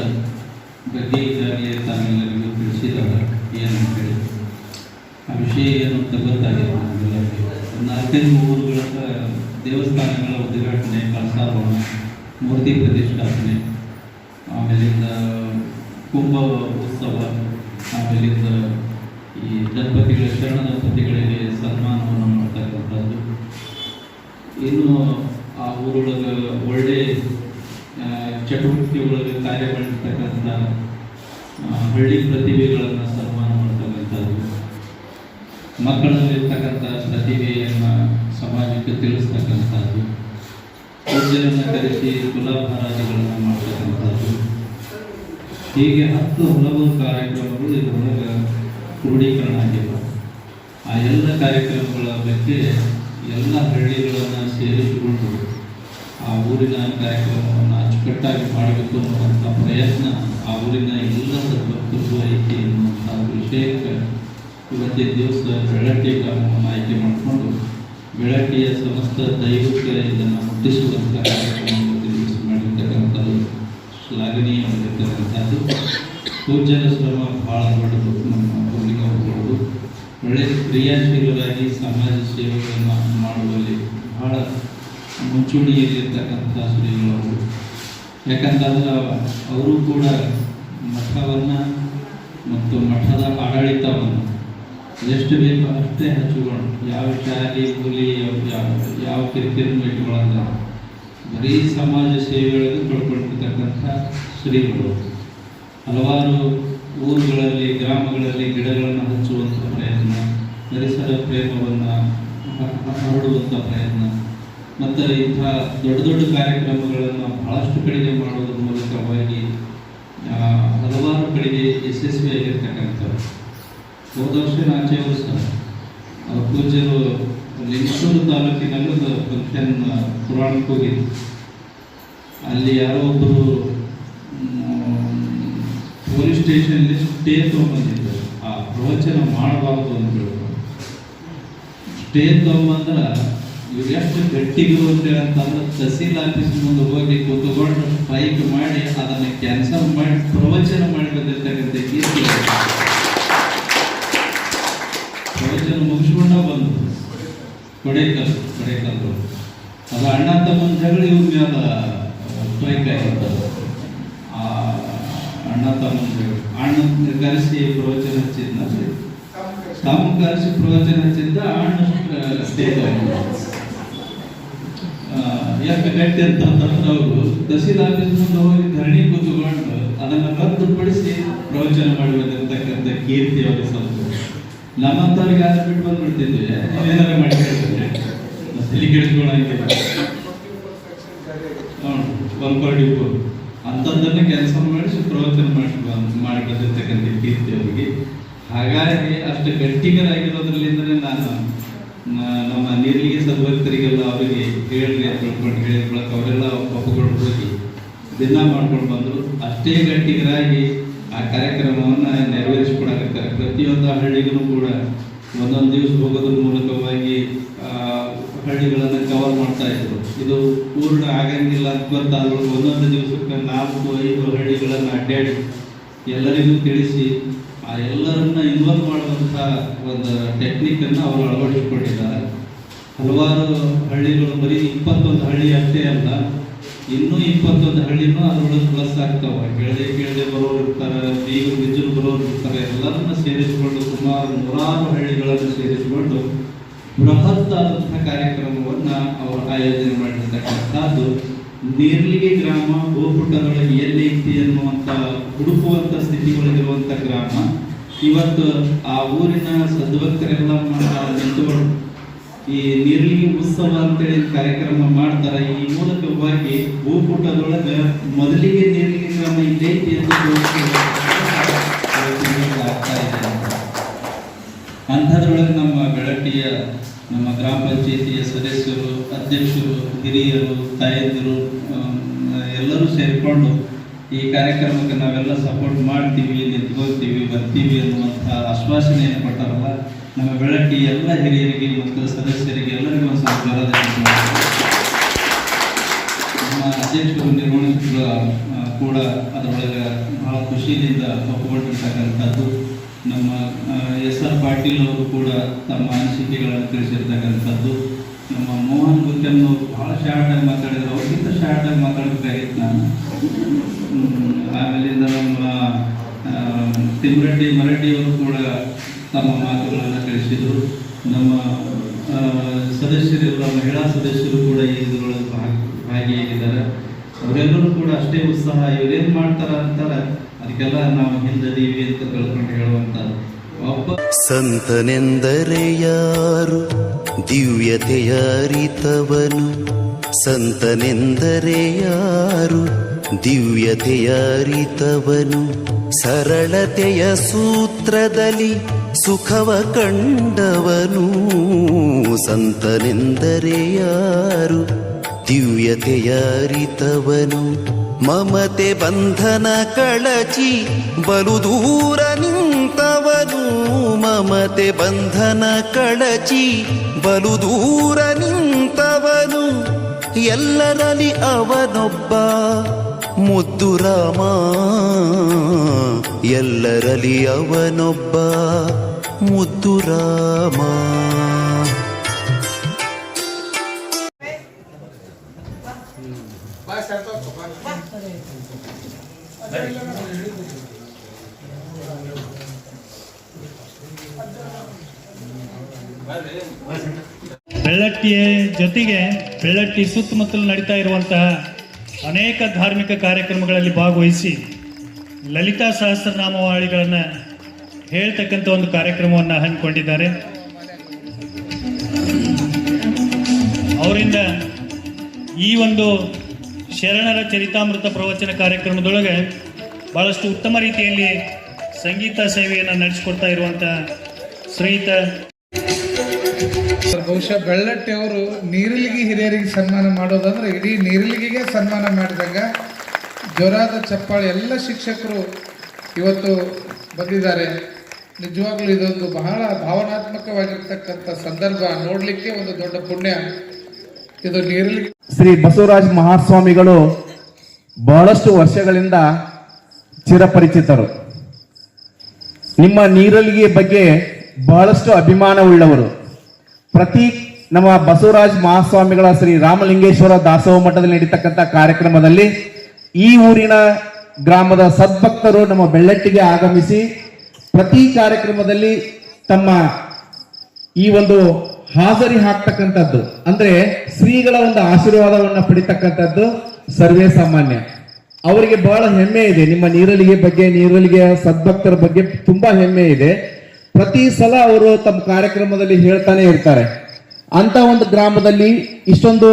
ಬಗ್ಗೆ ಈಗಾಗಲೇ ತಾವೆಲ್ಲರಿಗೂ ತಿಳಿಸಿದ್ದಾರೆ. ಏನು ಹೇಳಿ ಆ ವಿಷಯ ಏನು ಅಂತ ಗೊತ್ತಾಗಿದೆ. 4 ಊರುಗಳ ದೇವಸ್ಥಾನಗಳ ಉದ್ಘಾಟನೆ, ಕಳಸಾರೋಹಣ, ಮೂರ್ತಿ ಪ್ರತಿಷ್ಠಾಪನೆ, ಆಮೇಲಿಂದ ಕುಂಭ ಉತ್ಸವ, ಆಮೇಲಿಂದ ಈ ಶರಣ ದಂಪತಿಗಳಿಗೆ ಸನ್ಮಾನವನ್ನು ಮಾಡ್ತಕ್ಕಂಥದ್ದು, ಇನ್ನು ಆ ಊರೊಳಗೆ ಒಳ್ಳೆ ಚಟುವಟಿಕೆ ಒಳಗೆ ಕಾರ್ಯಗಳಿರ್ತಕ್ಕಂಥ ಹಳ್ಳಿ ಪ್ರತಿಭೆಗಳನ್ನು ಸನ್ಮಾನ ಮಾಡ್ತಕ್ಕಂಥದ್ದು, ಮಕ್ಕಳಲ್ಲಿರ್ತಕ್ಕಂಥ ಪ್ರತಿಭೆಯನ್ನು ಸಮಾಜಕ್ಕೆ ತಿಳಿಸ್ತಕ್ಕಂಥದ್ದು, ಪೂಜ್ಯರನ್ನು ಕರೆಸಿ ಕುಲಾಭಾರಾದಿಗಳನ್ನು ಮಾಡ್ತಕ್ಕಂಥದ್ದು, ಹೀಗೆ 10 ಹಲವಾರು ಕಾರ್ಯಕ್ರಮಗಳು ಇದರೊಳಗೆ ಕ್ರೋಢೀಕರಣ ಆಗಿವೆ. ಆ ಎಲ್ಲ ಕಾರ್ಯಕ್ರಮಗಳ ಬಗ್ಗೆ ಎಲ್ಲ ಹಳ್ಳಿಗಳನ್ನು ಸೇರಿಸಿಕೊಂಡು ಆ ಊರಿನ ಕಾರ್ಯಕ್ರಮವನ್ನು ಅಚ್ಚುಕಟ್ಟಾಗಿ ಮಾಡಬೇಕು ಅನ್ನುವಂಥ ಪ್ರಯತ್ನ ಆ ಊರಿನ ಎಲ್ಲ ಸದ್ಭಕ್ತರು ಐತಿ ಎನ್ನುವಂಥ ವಿಷಯಕ್ಕೆ ಇವತ್ತಿನ ದಿವಸ ಬೆಳಗ್ಗೆ ಗ್ರಾಮವನ್ನು ಆಯ್ಕೆ ಮಾಡಿಕೊಂಡು ಬೆಳಗ್ಗೆಯ ಸಮಸ್ತ ದೈವಕ್ಕೆ ಇದನ್ನು ಮುಟ್ಟಿಸುವಂಥ ಕಾರ್ಯಕ್ರಮವನ್ನು ದಿವಸ ಮಾಡಿರ್ತಕ್ಕಂಥದ್ದು ಶ್ಲಾಘನೀಯವಾಗಿರ್ತಕ್ಕಂಥದ್ದು. ಪೂಜ್ಯರ ಶ್ರಮ ಭಾಳ ದೊಡ್ಡದು. ನಮ್ಮ ಊರಿಗೆ ಹೋಗ್ಬೋದು ಒಳ್ಳೆಯ ಕ್ರಿಯಾಶೀಲರಾಗಿ ಸಮಾಜ ಸೇವೆಗಳನ್ನು ಮಾಡುವಲ್ಲಿ ಬಹಳ ಮುಂಚೂಣಿಯಲ್ಲಿರ್ತಕ್ಕಂಥ ಶ್ರೀಗಳು. ಯಾಕಂತಂದ್ರೆ ಅವರು ಕೂಡ ಮಠವನ್ನು ಮತ್ತು ಮಠದ ಆಡಳಿತವನ್ನು ಎಷ್ಟು ಬೇಕೋ ಅಷ್ಟೇ ಹಚ್ಚಿಕೊಂಡು ಯಾವ ಶಾಲೆ ಕೂಲಿ ಯಾವ ಕಿರಿಕಿರಿನೂ ಇಟ್ಕೊಳ್ಳೋಲ್ಲ, ಬರೀ ಸಮಾಜ ಸೇವೆಗಳಿಗೆ ಪಡ್ಕೊಂಡಿರ್ತಕ್ಕಂಥ ಶ್ರೀಗಳು. ಹಲವಾರು ಊರುಗಳಲ್ಲಿ ಗ್ರಾಮಗಳಲ್ಲಿ ಗಿಡಗಳನ್ನು ಹಚ್ಚುವಂಥ ಪ್ರಯತ್ನ, ಪರಿಸರ ಪ್ರೇಮವನ್ನು ಹರಡುವಂಥ ಪ್ರಯತ್ನ ಮತ್ತು ಇಂಥ ದೊಡ್ಡ ದೊಡ್ಡ ಕಾರ್ಯಕ್ರಮಗಳನ್ನು ಬಹಳಷ್ಟು ಕಡೆಗೆ ಮಾಡೋದ್ರ ಮೂಲಕವಾಗಿ ಹಲವಾರು ಕಡೆಗೆ ಯಶಸ್ವಿಯಾಗಿರ್ತಕ್ಕಂಥವ್ರು. ಹೋದ ವರ್ಷ ಆಚೆ ವರ್ಷ ಪೂಜ್ಯರು ಲಿಂಗಸೂರು ತಾಲೂಕಿನಲ್ಲಿ ಒಂದು ಫಂಕ್ಷನ್ ಪುರಾಣಕ್ಕೆ ಹೋಗಿದ್ದು. ಅಲ್ಲಿ ಯಾರೋ ಒಬ್ಬರು ಪೊಲೀಸ್ ಸ್ಟೇಷನಲ್ಲಿ ಸ್ಟೇ ತೊಗೊಂಬಂದಿದ್ದರು. ಆ ಪ್ರವಚನ ಮಾಡಬಾರ್ದು ಅಂತ ಹೇಳ್ತಾರೆ. ಸ್ಟೇ ತೊಗೊಂಬಂದ್ರೆ ಇವ್ರು ಎಷ್ಟು ಗಟ್ಟಿಗಳು ಅಂತಂದ್ರೆ ತಹಸೀಲ್ ಆಫೀಸ್ ಮುಂದೆ ಹೋಗಿ ಕೂತ್ಕೊಂಡು ಸ್ಟ್ರೈಕ್ ಮಾಡಿ ಅದನ್ನು ಕ್ಯಾನ್ಸಲ್ ಮಾಡಿ ಪ್ರವಚನ ಮಾಡಿ ಬಂದಿರ್ತಕ್ಕಂಥ ಕೀರ್ತಿ. ಪ್ರವಚನ ಮುಗಿಸ್ಕೊಂಡ ಬಂದು ಕೊಡೇಕಲ್ ಅದು ಅಣ್ಣ ತಮ್ಮನ ಜಗಳ ಇವ್ರ ಮೇಲೆ ಸ್ಟ್ರೈಕ್ ಆಗಿರ್ತದೆ. ಆ ಅಣ್ಣ ತಮ್ಮನ ಜಗಳ ಅಣ್ಣ ಕರೆಸಿ ಪ್ರವಚನ ಹಚ್ಚಿದ್ನ, ತಮ್ಮ ಕರೆಸಿ ಪ್ರವಚನ ಹಚ್ಚಿದ್ದ ಅಣ್ಣ ಸ್ಟೇಜ್ ಯಾಕೆ ಗಟ್ಟಿ ಅಂತಂದ್ರೆ ಅವರು ತಹಸೀಲ್ ಆಫೀಸ್ ಮುಂದೆ ಹೋಗಿ ಧರಣಿ ಕೂತ್ಕೊಂಡು ಅದನ್ನು ರದ್ದುಪಡಿಸಿ ಪ್ರವಚನ ಮಾಡಿ ಬಂದಿರ್ತಕ್ಕಂಥ ಕೀರ್ತಿ ಅವರು ಸ್ವಲ್ಪ. ನಮ್ಮಂಥವ್ರಿಗೆ ಯಾರು ಬಿಟ್ಟು ಬಂದ್ಬಿಡ್ತಿದ್ವಿ, ನೀವೇನಾರ ಮಾಡಿ ಹೇಳ್ತಾರೆ ತಲೆ ಕೆಡಿಸ್ಕೊಳ್ಳಂಗಿಲ್ಲ. ಡಿಪೋ ಅಂಥದ್ದನ್ನು ಕೆಲಸ ಮಾಡಿಸಿ ಪ್ರವಚನ ಮಾಡಿ ಬಂದಿರ್ತಕ್ಕಂಥ ಕೀರ್ತಿ ಅವರಿಗೆ. ಹಾಗಾಗಿ ಅಷ್ಟು ಗಟ್ಟಿಗರಾಗಿರೋದ್ರಲ್ಲಿಂದಲೇ ನಾನು ನಮ್ಮ ನೀರಿಗೆ ಸದ್ಭಕ್ತರಿಗೆಲ್ಲ ಅವರಿಗೆ ಹೇಳ್ರಿ ಅಂತ ಹೇಳ್ಕೊಂಡು ಹೇಳಿದ ಬಳಕ ಅವರೆಲ್ಲ ಒಪ್ಪುಗಳು ಹೋಗಿ ದಿನ ಮಾಡ್ಕೊಂಡು ಬಂದರು. ಅಷ್ಟೇ ಗಟ್ಟಿಗರಾಗಿ ಆ ಕಾರ್ಯಕ್ರಮವನ್ನು ನೆರವೇರಿಸಿಕೊಡಾಕತ್ತಾರೆ. ಪ್ರತಿಯೊಂದು ಹಳ್ಳಿಗೂ ಕೂಡ ಒಂದೊಂದು ದಿವಸ ಹೋಗೋದ್ರ ಮೂಲಕವಾಗಿ ಹಳ್ಳಿಗಳನ್ನು ಕವರ್ ಮಾಡ್ತಾ ಇದ್ರು. ಇದು ಪೂರ್ಣ ಆಗಂಗಿಲ್ಲ ಅಂತ ಗೊತ್ತಾದ್ರು ಒಂದೊಂದು ದಿವಸಕ್ಕೆ 4-5 ಹಳ್ಳಿಗಳನ್ನು ಅಡ್ಡಾಡಿ ಎಲ್ಲರಿಗೂ ತಿಳಿಸಿ ಆ ಎಲ್ಲರನ್ನ ಇನ್ವಾಲ್ವ್ ಮಾಡುವಂಥ ಒಂದು ಟೆಕ್ನಿಕನ್ನು ಅವರು ಅಳವಡಿಸಿಕೊಂಡಿದ್ದಾರೆ. ಹಲವಾರು ಹಳ್ಳಿಗಳು ಬರೀ 21 ಹಳ್ಳಿ ಅಷ್ಟೇ ಅಲ್ಲ, ಇನ್ನೂ 21 ಹಳ್ಳಿನೂ ಅದರೊಳಗೆ ಪ್ಲಸ್ ಆಗ್ತಾವೆ. ಕೇಳದೆ ಬರೋರು ಇರ್ತಾರೆ, ಬೀಗರು ಬಿಜ್ಜರು ಬರೋರು ಇರ್ತಾರೆ. ಎಲ್ಲರನ್ನ ಸೇರಿಸಿಕೊಂಡು ಸುಮಾರು 100 ಹಳ್ಳಿಗಳನ್ನು ಸೇರಿಸಿಕೊಂಡು ಬೃಹತ್ ಆದಂಥ ಕಾರ್ಯಕ್ರಮವನ್ನು ಅವರು ಆಯೋಜನೆ ಮಾಡಿರ್ತಕ್ಕಂಥದ್ದು. ನೇರ್ಲಿಗೆ ಗ್ರಾಮ ಭೂಪುಟದೊಳಗೆ ಎಲ್ಲೈತಿ ಅನ್ನುವಂಥ ಹುಡುಕುವಂಥ ಸ್ಥಿತಿಗಳಿರುವಂಥ ಗ್ರಾಮ. ಇವತ್ತು ಆ ಊರಿನ ಸದ್ಭಕ್ತರೆಲ್ಲ ನಿಂತುಕೊಂಡು ಈ ನೀರ್ಲಿಗೆ ಉತ್ಸವ ಅಂತೇಳಿ ಕಾರ್ಯಕ್ರಮ ಮಾಡ್ತಾರೆ. ಈ ಮೂಲಕವಾಗಿ ಭೂಪುಟದೊಳಗೆ ಮೊದಲಿಗೆ ನೀರ್ಲಿಗೆ ಗ್ರಾಮ ಇಲ್ಲೈತಿ ಆಗ್ತಾ ಇದೆ. ಅಂಥದ್ರೊಳಗೆ ನಮ್ಮ ಬೆಳಕಿಯ ನಮ್ಮ ಗ್ರಾಮ ಪಂಚಾಯಿತಿಯ ಸದಸ್ಯರು, ಅಧ್ಯಕ್ಷರು, ಹಿರಿಯರು, ತಾಯಂದಿರು ಎಲ್ಲರೂ ಸೇರಿಕೊಂಡು ಈ ಕಾರ್ಯಕ್ರಮಕ್ಕೆ ನಾವೆಲ್ಲ ಸಪೋರ್ಟ್ ಮಾಡ್ತೀವಿ, ನಿಂತ್ಕೊಳ್ತೀವಿ, ಬರ್ತೀವಿ ಅನ್ನುವಂಥ ಆಶ್ವಾಸನೆಯನ್ನು ಕೊಟ್ಟಾರಲ್ಲ. ನಮ್ಮ ಬೆಳಕಿ ಎಲ್ಲ ಹಿರಿಯರಿಗೆ ಮತ್ತು ಸದಸ್ಯರಿಗೆ ಎಲ್ಲರಿಗೂ ಒಂದು ಸ್ವಲ್ಪ ನಮ್ಮ ಅಧ್ಯಕ್ಷರು ನಿರ್ವಹಣೆಗಳು ಕೂಡ ಅದರೊಳಗೆ ಬಹಳ ಖುಷಿಯಿಂದ ಒಪ್ಪಿಕೊಂಡಿರ್ತಕ್ಕಂಥದ್ದು. ನಮ್ಮ SR ಪಾಟೀಲ್ ಅವರು ಕೂಡ ತಮ್ಮ ಅನಿಸಿಕೆಗಳನ್ನು ತಿಳಿಸಿರ್ತಕ್ಕಂಥದ್ದು. ನಮ್ಮ ಮೋಹನ್ ಗುತ್ತನ್ನು ಭಾಳ ಶಾರ್ಟಾಗಿ ಮಾತಾಡಿದ್ರು, ಅವ್ರಿಗಿಂತ ಶಾರ್ಟಾಗಿ ಮಾತಾಡಬೇಕಾಗಿತ್ತು ನಾನು. ಆಮೇಲಿಂದ ನಮ್ಮ ತಿಮ್ಮರೆಡ್ಡಿ ಮರಡ್ಡಿಯವರು ಕೂಡ ತಮ್ಮ ಮಾತುಗಳನ್ನು ತಿಳಿಸಿದರು. ನಮ್ಮ ಸದಸ್ಯರೆಲ್ಲ ಮಹಿಳಾ ಸದಸ್ಯರು ಕೂಡ ಇದರೊಳಗೆ ಭಾಗಿಯಾಗಿದ್ದಾರೆ. ಅವರೆಲ್ಲರೂ ಕೂಡ ಅಷ್ಟೇ ಉತ್ಸಾಹ. ಇವರೇನು ಮಾಡ್ತಾರ ಅಂತಾರೆ ಅದಕ್ಕೆಲ್ಲ ನಾವು ಹಿಂದದೀವಿ ಅಂತ ತಿಳ್ಕೊಂಡು ಹೇಳುವಂಥದ್ದು. ಸಂತನೆಂದರೆ ಯಾರು ದಿವ್ಯತೆಯ ಅರಿತವನು, ಸಂತನೆಂದರೆ ಯಾರು ದಿವ್ಯತೆಯ ಅರಿತವನು, ಸರಳತೆಯ ಸೂತ್ರದಲ್ಲಿ ಸುಖವ ಕಂಡವನು ಸಂತನೆಂದರೆ ಯಾರು ದಿವ್ಯತೆಯ ಅರಿತವನು ಮಮತೆ ಬಂಧನ ಕಳಚಿ ಬಲು ದೂರ ನಿಂತವನು ಮಮತೆ ಬಂಧನ ಕಳಚಿ ಬಲು ದೂರ ನಿಂತವನು ಎಲ್ಲರಲ್ಲಿ ಅವನೊಬ್ಬ ಮುದ್ದು ರಾಮ ಎಲ್ಲರಲ್ಲಿ ಅವನೊಬ್ಬ ಮುದ್ದು ರಾಮ. ಬೆಳ್ಳಟ್ಟಿಯ ಜೊತೆಗೆ ಬೆಳ್ಳಟ್ಟಿ ಸುತ್ತಮುತ್ತಲು ನಡೀತಾ ಇರುವಂತಹ ಅನೇಕ ಧಾರ್ಮಿಕ ಕಾರ್ಯಕ್ರಮಗಳಲ್ಲಿ ಭಾಗವಹಿಸಿ ಲಲಿತಾ ಸಹಸ್ರನಾಮವಾಳಿಗಳನ್ನು ಹೇಳ್ತಕ್ಕಂಥ ಒಂದು ಕಾರ್ಯಕ್ರಮವನ್ನು ಹಮ್ಮಿಕೊಂಡಿದ್ದಾರೆ. ಅವರಿಂದ ಈ ಒಂದು ಶರಣರ ಚರಿತಾಮೃತ ಪ್ರವಚನ ಕಾರ್ಯಕ್ರಮದೊಳಗೆ ಭಾಳಷ್ಟು ಉತ್ತಮ ರೀತಿಯಲ್ಲಿ ಸಂಗೀತ ಸೇವೆಯನ್ನು ನಡೆಸಿಕೊಡ್ತಾ ಇರುವಂಥ ಶ್ರೀಯುತ ಬಹುಶಃ ಬೆಳ್ಳಟ್ಟಿ ಅವರು ನೀರಲಿಗೆ ಹಿರಿಯರಿಗೆ ಸನ್ಮಾನ ಮಾಡೋದಂದ್ರೆ ಇಡೀ ನೀರಲಿಗೆಗೆ ಸನ್ಮಾನ ಮಾಡಿದಾಗ ಜೋರಾದ ಚಪ್ಪಾಳೆ. ಎಲ್ಲ ಶಿಕ್ಷಕರು ಇವತ್ತು ಬಂದಿದ್ದಾರೆ. ನಿಜವಾಗ್ಲೂ ಇದೊಂದು ಬಹಳ ಭಾವನಾತ್ಮಕವಾಗಿರ್ತಕ್ಕಂಥ ಸಂದರ್ಭ. ನೋಡಲಿಕ್ಕೆ ಒಂದು ದೊಡ್ಡ ಪುಣ್ಯ ಇದು. ನೀರಲಿಗೆ ಶ್ರೀ ಬಸವರಾಜ ಮಹಾಸ್ವಾಮಿಗಳು ಬಹಳಷ್ಟು ವರ್ಷಗಳಿಂದ ಚಿರಪರಿಚಿತರು. ನಿಮ್ಮ ನೀರಲಿಗೆ ಬಗ್ಗೆ ಬಹಳಷ್ಟು ಅಭಿಮಾನವುಳ್ಳವರು. ಪ್ರತಿ ನಮ್ಮ ಬಸವರಾಜ ಮಹಾಸ್ವಾಮಿಗಳ ಶ್ರೀ ರಾಮಲಿಂಗೇಶ್ವರ ದಾಸೋಹ ಮಠದಲ್ಲಿ ನಡೀತಕ್ಕಂಥ ಕಾರ್ಯಕ್ರಮದಲ್ಲಿ ಈ ಊರಿನ ಗ್ರಾಮದ ಸದ್ಭಕ್ತರು ನಮ್ಮ ಬೆಳ್ಳಟ್ಟಿಗೆ ಆಗಮಿಸಿ ಪ್ರತಿ ಕಾರ್ಯಕ್ರಮದಲ್ಲಿ ತಮ್ಮ ಈ ಒಂದು ಹಾಜರಿ ಹಾಕ್ತಕ್ಕಂಥದ್ದು, ಅಂದ್ರೆ ಶ್ರೀಗಳ ಒಂದು ಆಶೀರ್ವಾದವನ್ನು ಪಡಿತಕ್ಕಂಥದ್ದು ಸರ್ವೇ ಸಾಮಾನ್ಯ. ಅವರಿಗೆ ಬಹಳ ಹೆಮ್ಮೆ ಇದೆ. ನಿಮ್ಮ ನೀರಲಿಗೆ ಬಗ್ಗೆ, ನೀರಲಿಗೆ ಸದ್ಭಕ್ತರ ಬಗ್ಗೆ ತುಂಬಾ ಹೆಮ್ಮೆ ಇದೆ. ಪ್ರತಿ ಸಲ ಅವರು ತಮ್ಮ ಕಾರ್ಯಕ್ರಮದಲ್ಲಿ ಹೇಳ್ತಾನೆ ಇರ್ತಾರೆ. ಅಂತ ಒಂದು ಗ್ರಾಮದಲ್ಲಿ ಇಷ್ಟೊಂದು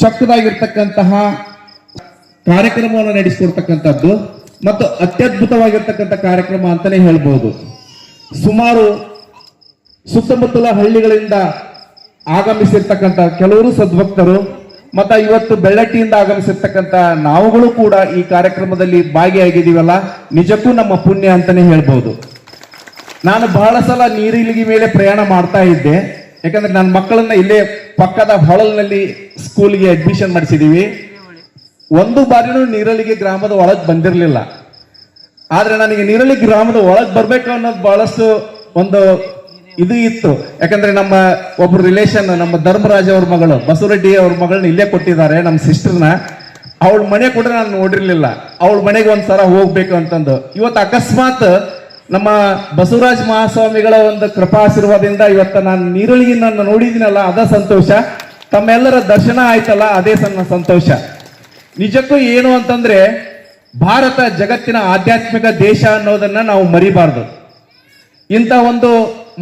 ಚೊಕ್ಕದಾಗಿರ್ತಕ್ಕಂತಹ ಕಾರ್ಯಕ್ರಮವನ್ನು ನಡೆಸಿಕೊಡ್ತಕ್ಕಂಥದ್ದು ಮತ್ತು ಅತ್ಯದ್ಭುತವಾಗಿರ್ತಕ್ಕಂಥ ಕಾರ್ಯಕ್ರಮ ಅಂತಾನೆ ಹೇಳ್ಬೋದು. ಸುಮಾರು ಸುತ್ತಮುತ್ತಲ ಹಳ್ಳಿಗಳಿಂದ ಆಗಮಿಸಿರ್ತಕ್ಕಂಥ ಕೆಲವರು ಸದ್ಭಕ್ತರು ಮತ್ತು ಇವತ್ತು ಬೆಳ್ಳಟ್ಟಿಯಿಂದ ಆಗಮಿಸಿರ್ತಕ್ಕಂಥ ನಾವುಗಳು ಕೂಡ ಈ ಕಾರ್ಯಕ್ರಮದಲ್ಲಿ ಭಾಗಿಯಾಗಿದ್ದೀವಲ್ಲ, ನಿಜಕ್ಕೂ ನಮ್ಮ ಪುಣ್ಯ ಅಂತಾನೆ ಹೇಳ್ಬೋದು. ನಾನು ಬಹಳ ಸಲ ನೀರಿಲಿಗೆ ಮೇಲೆ ಪ್ರಯಾಣ ಮಾಡ್ತಾ ಇದ್ದೆ. ಯಾಕಂದ್ರೆ ನನ್ನ ಮಕ್ಕಳನ್ನ ಇಲ್ಲೇ ಪಕ್ಕದ ಹೊಳಲ್ನಲ್ಲಿ ಸ್ಕೂಲ್ಗೆ ಅಡ್ಮಿಷನ್ ಮಾಡಿಸಿದೀವಿ. ಒಂದು ಬಾರಿನೂ ನೀರಲಿಗೆ ಗ್ರಾಮದ ಒಳಗೆ ಬಂದಿರಲಿಲ್ಲ. ಆದ್ರೆ ನನಗೆ ನೀರಲಿ ಗ್ರಾಮದ ಒಳಗೆ ಬರ್ಬೇಕು ಅನ್ನೋದು ಬಹಳಷ್ಟು ಒಂದು ಇದು ಇತ್ತು. ಯಾಕಂದ್ರೆ ನಮ್ಮ ಒಬ್ರು ರಿಲೇಷನ್, ನಮ್ಮ ಧರ್ಮರಾಜ್ ಅವ್ರ ಮಗಳು ಬಸವರೆಡ್ಡಿ ಅವ್ರ ಮಗಳನ್ನ ಇಲ್ಲೇ ಕೊಟ್ಟಿದ್ದಾರೆ, ನಮ್ಮ ಸಿಸ್ಟರ್ನ. ಅವಳ ಮನೆ ಕೂಡ ನಾನು ನೋಡಿರ್ಲಿಲ್ಲ. ಅವಳ ಮನೆಗೆ ಒಂದ್ಸಲ ಹೋಗ್ಬೇಕು ಅಂತಂದು ಇವತ್ತು ಅಕಸ್ಮಾತ್ ನಮ್ಮ ಬಸವರಾಜ ಮಹಾಸ್ವಾಮಿಗಳ ಒಂದು ಕೃಪಾಶೀರ್ವಾದದಿಂದ ಇವತ್ತು ನಾನು ನೀರಳಿಗೆ ನಾನು ನೋಡಿದ್ದೀನಲ್ಲ, ಅದ ಸಂತೋಷ. ತಮ್ಮೆಲ್ಲರ ದರ್ಶನ ಆಯ್ತಲ್ಲ, ಅದೇ ಸಣ್ಣ ಸಂತೋಷ. ನಿಜಕ್ಕೂ ಏನು ಅಂತಂದ್ರೆ ಭಾರತ ಜಗತ್ತಿನ ಆಧ್ಯಾತ್ಮಿಕ ದೇಶ ಅನ್ನೋದನ್ನ ನಾವು ಮರಿಬಾರ್ದು. ಇಂಥ ಒಂದು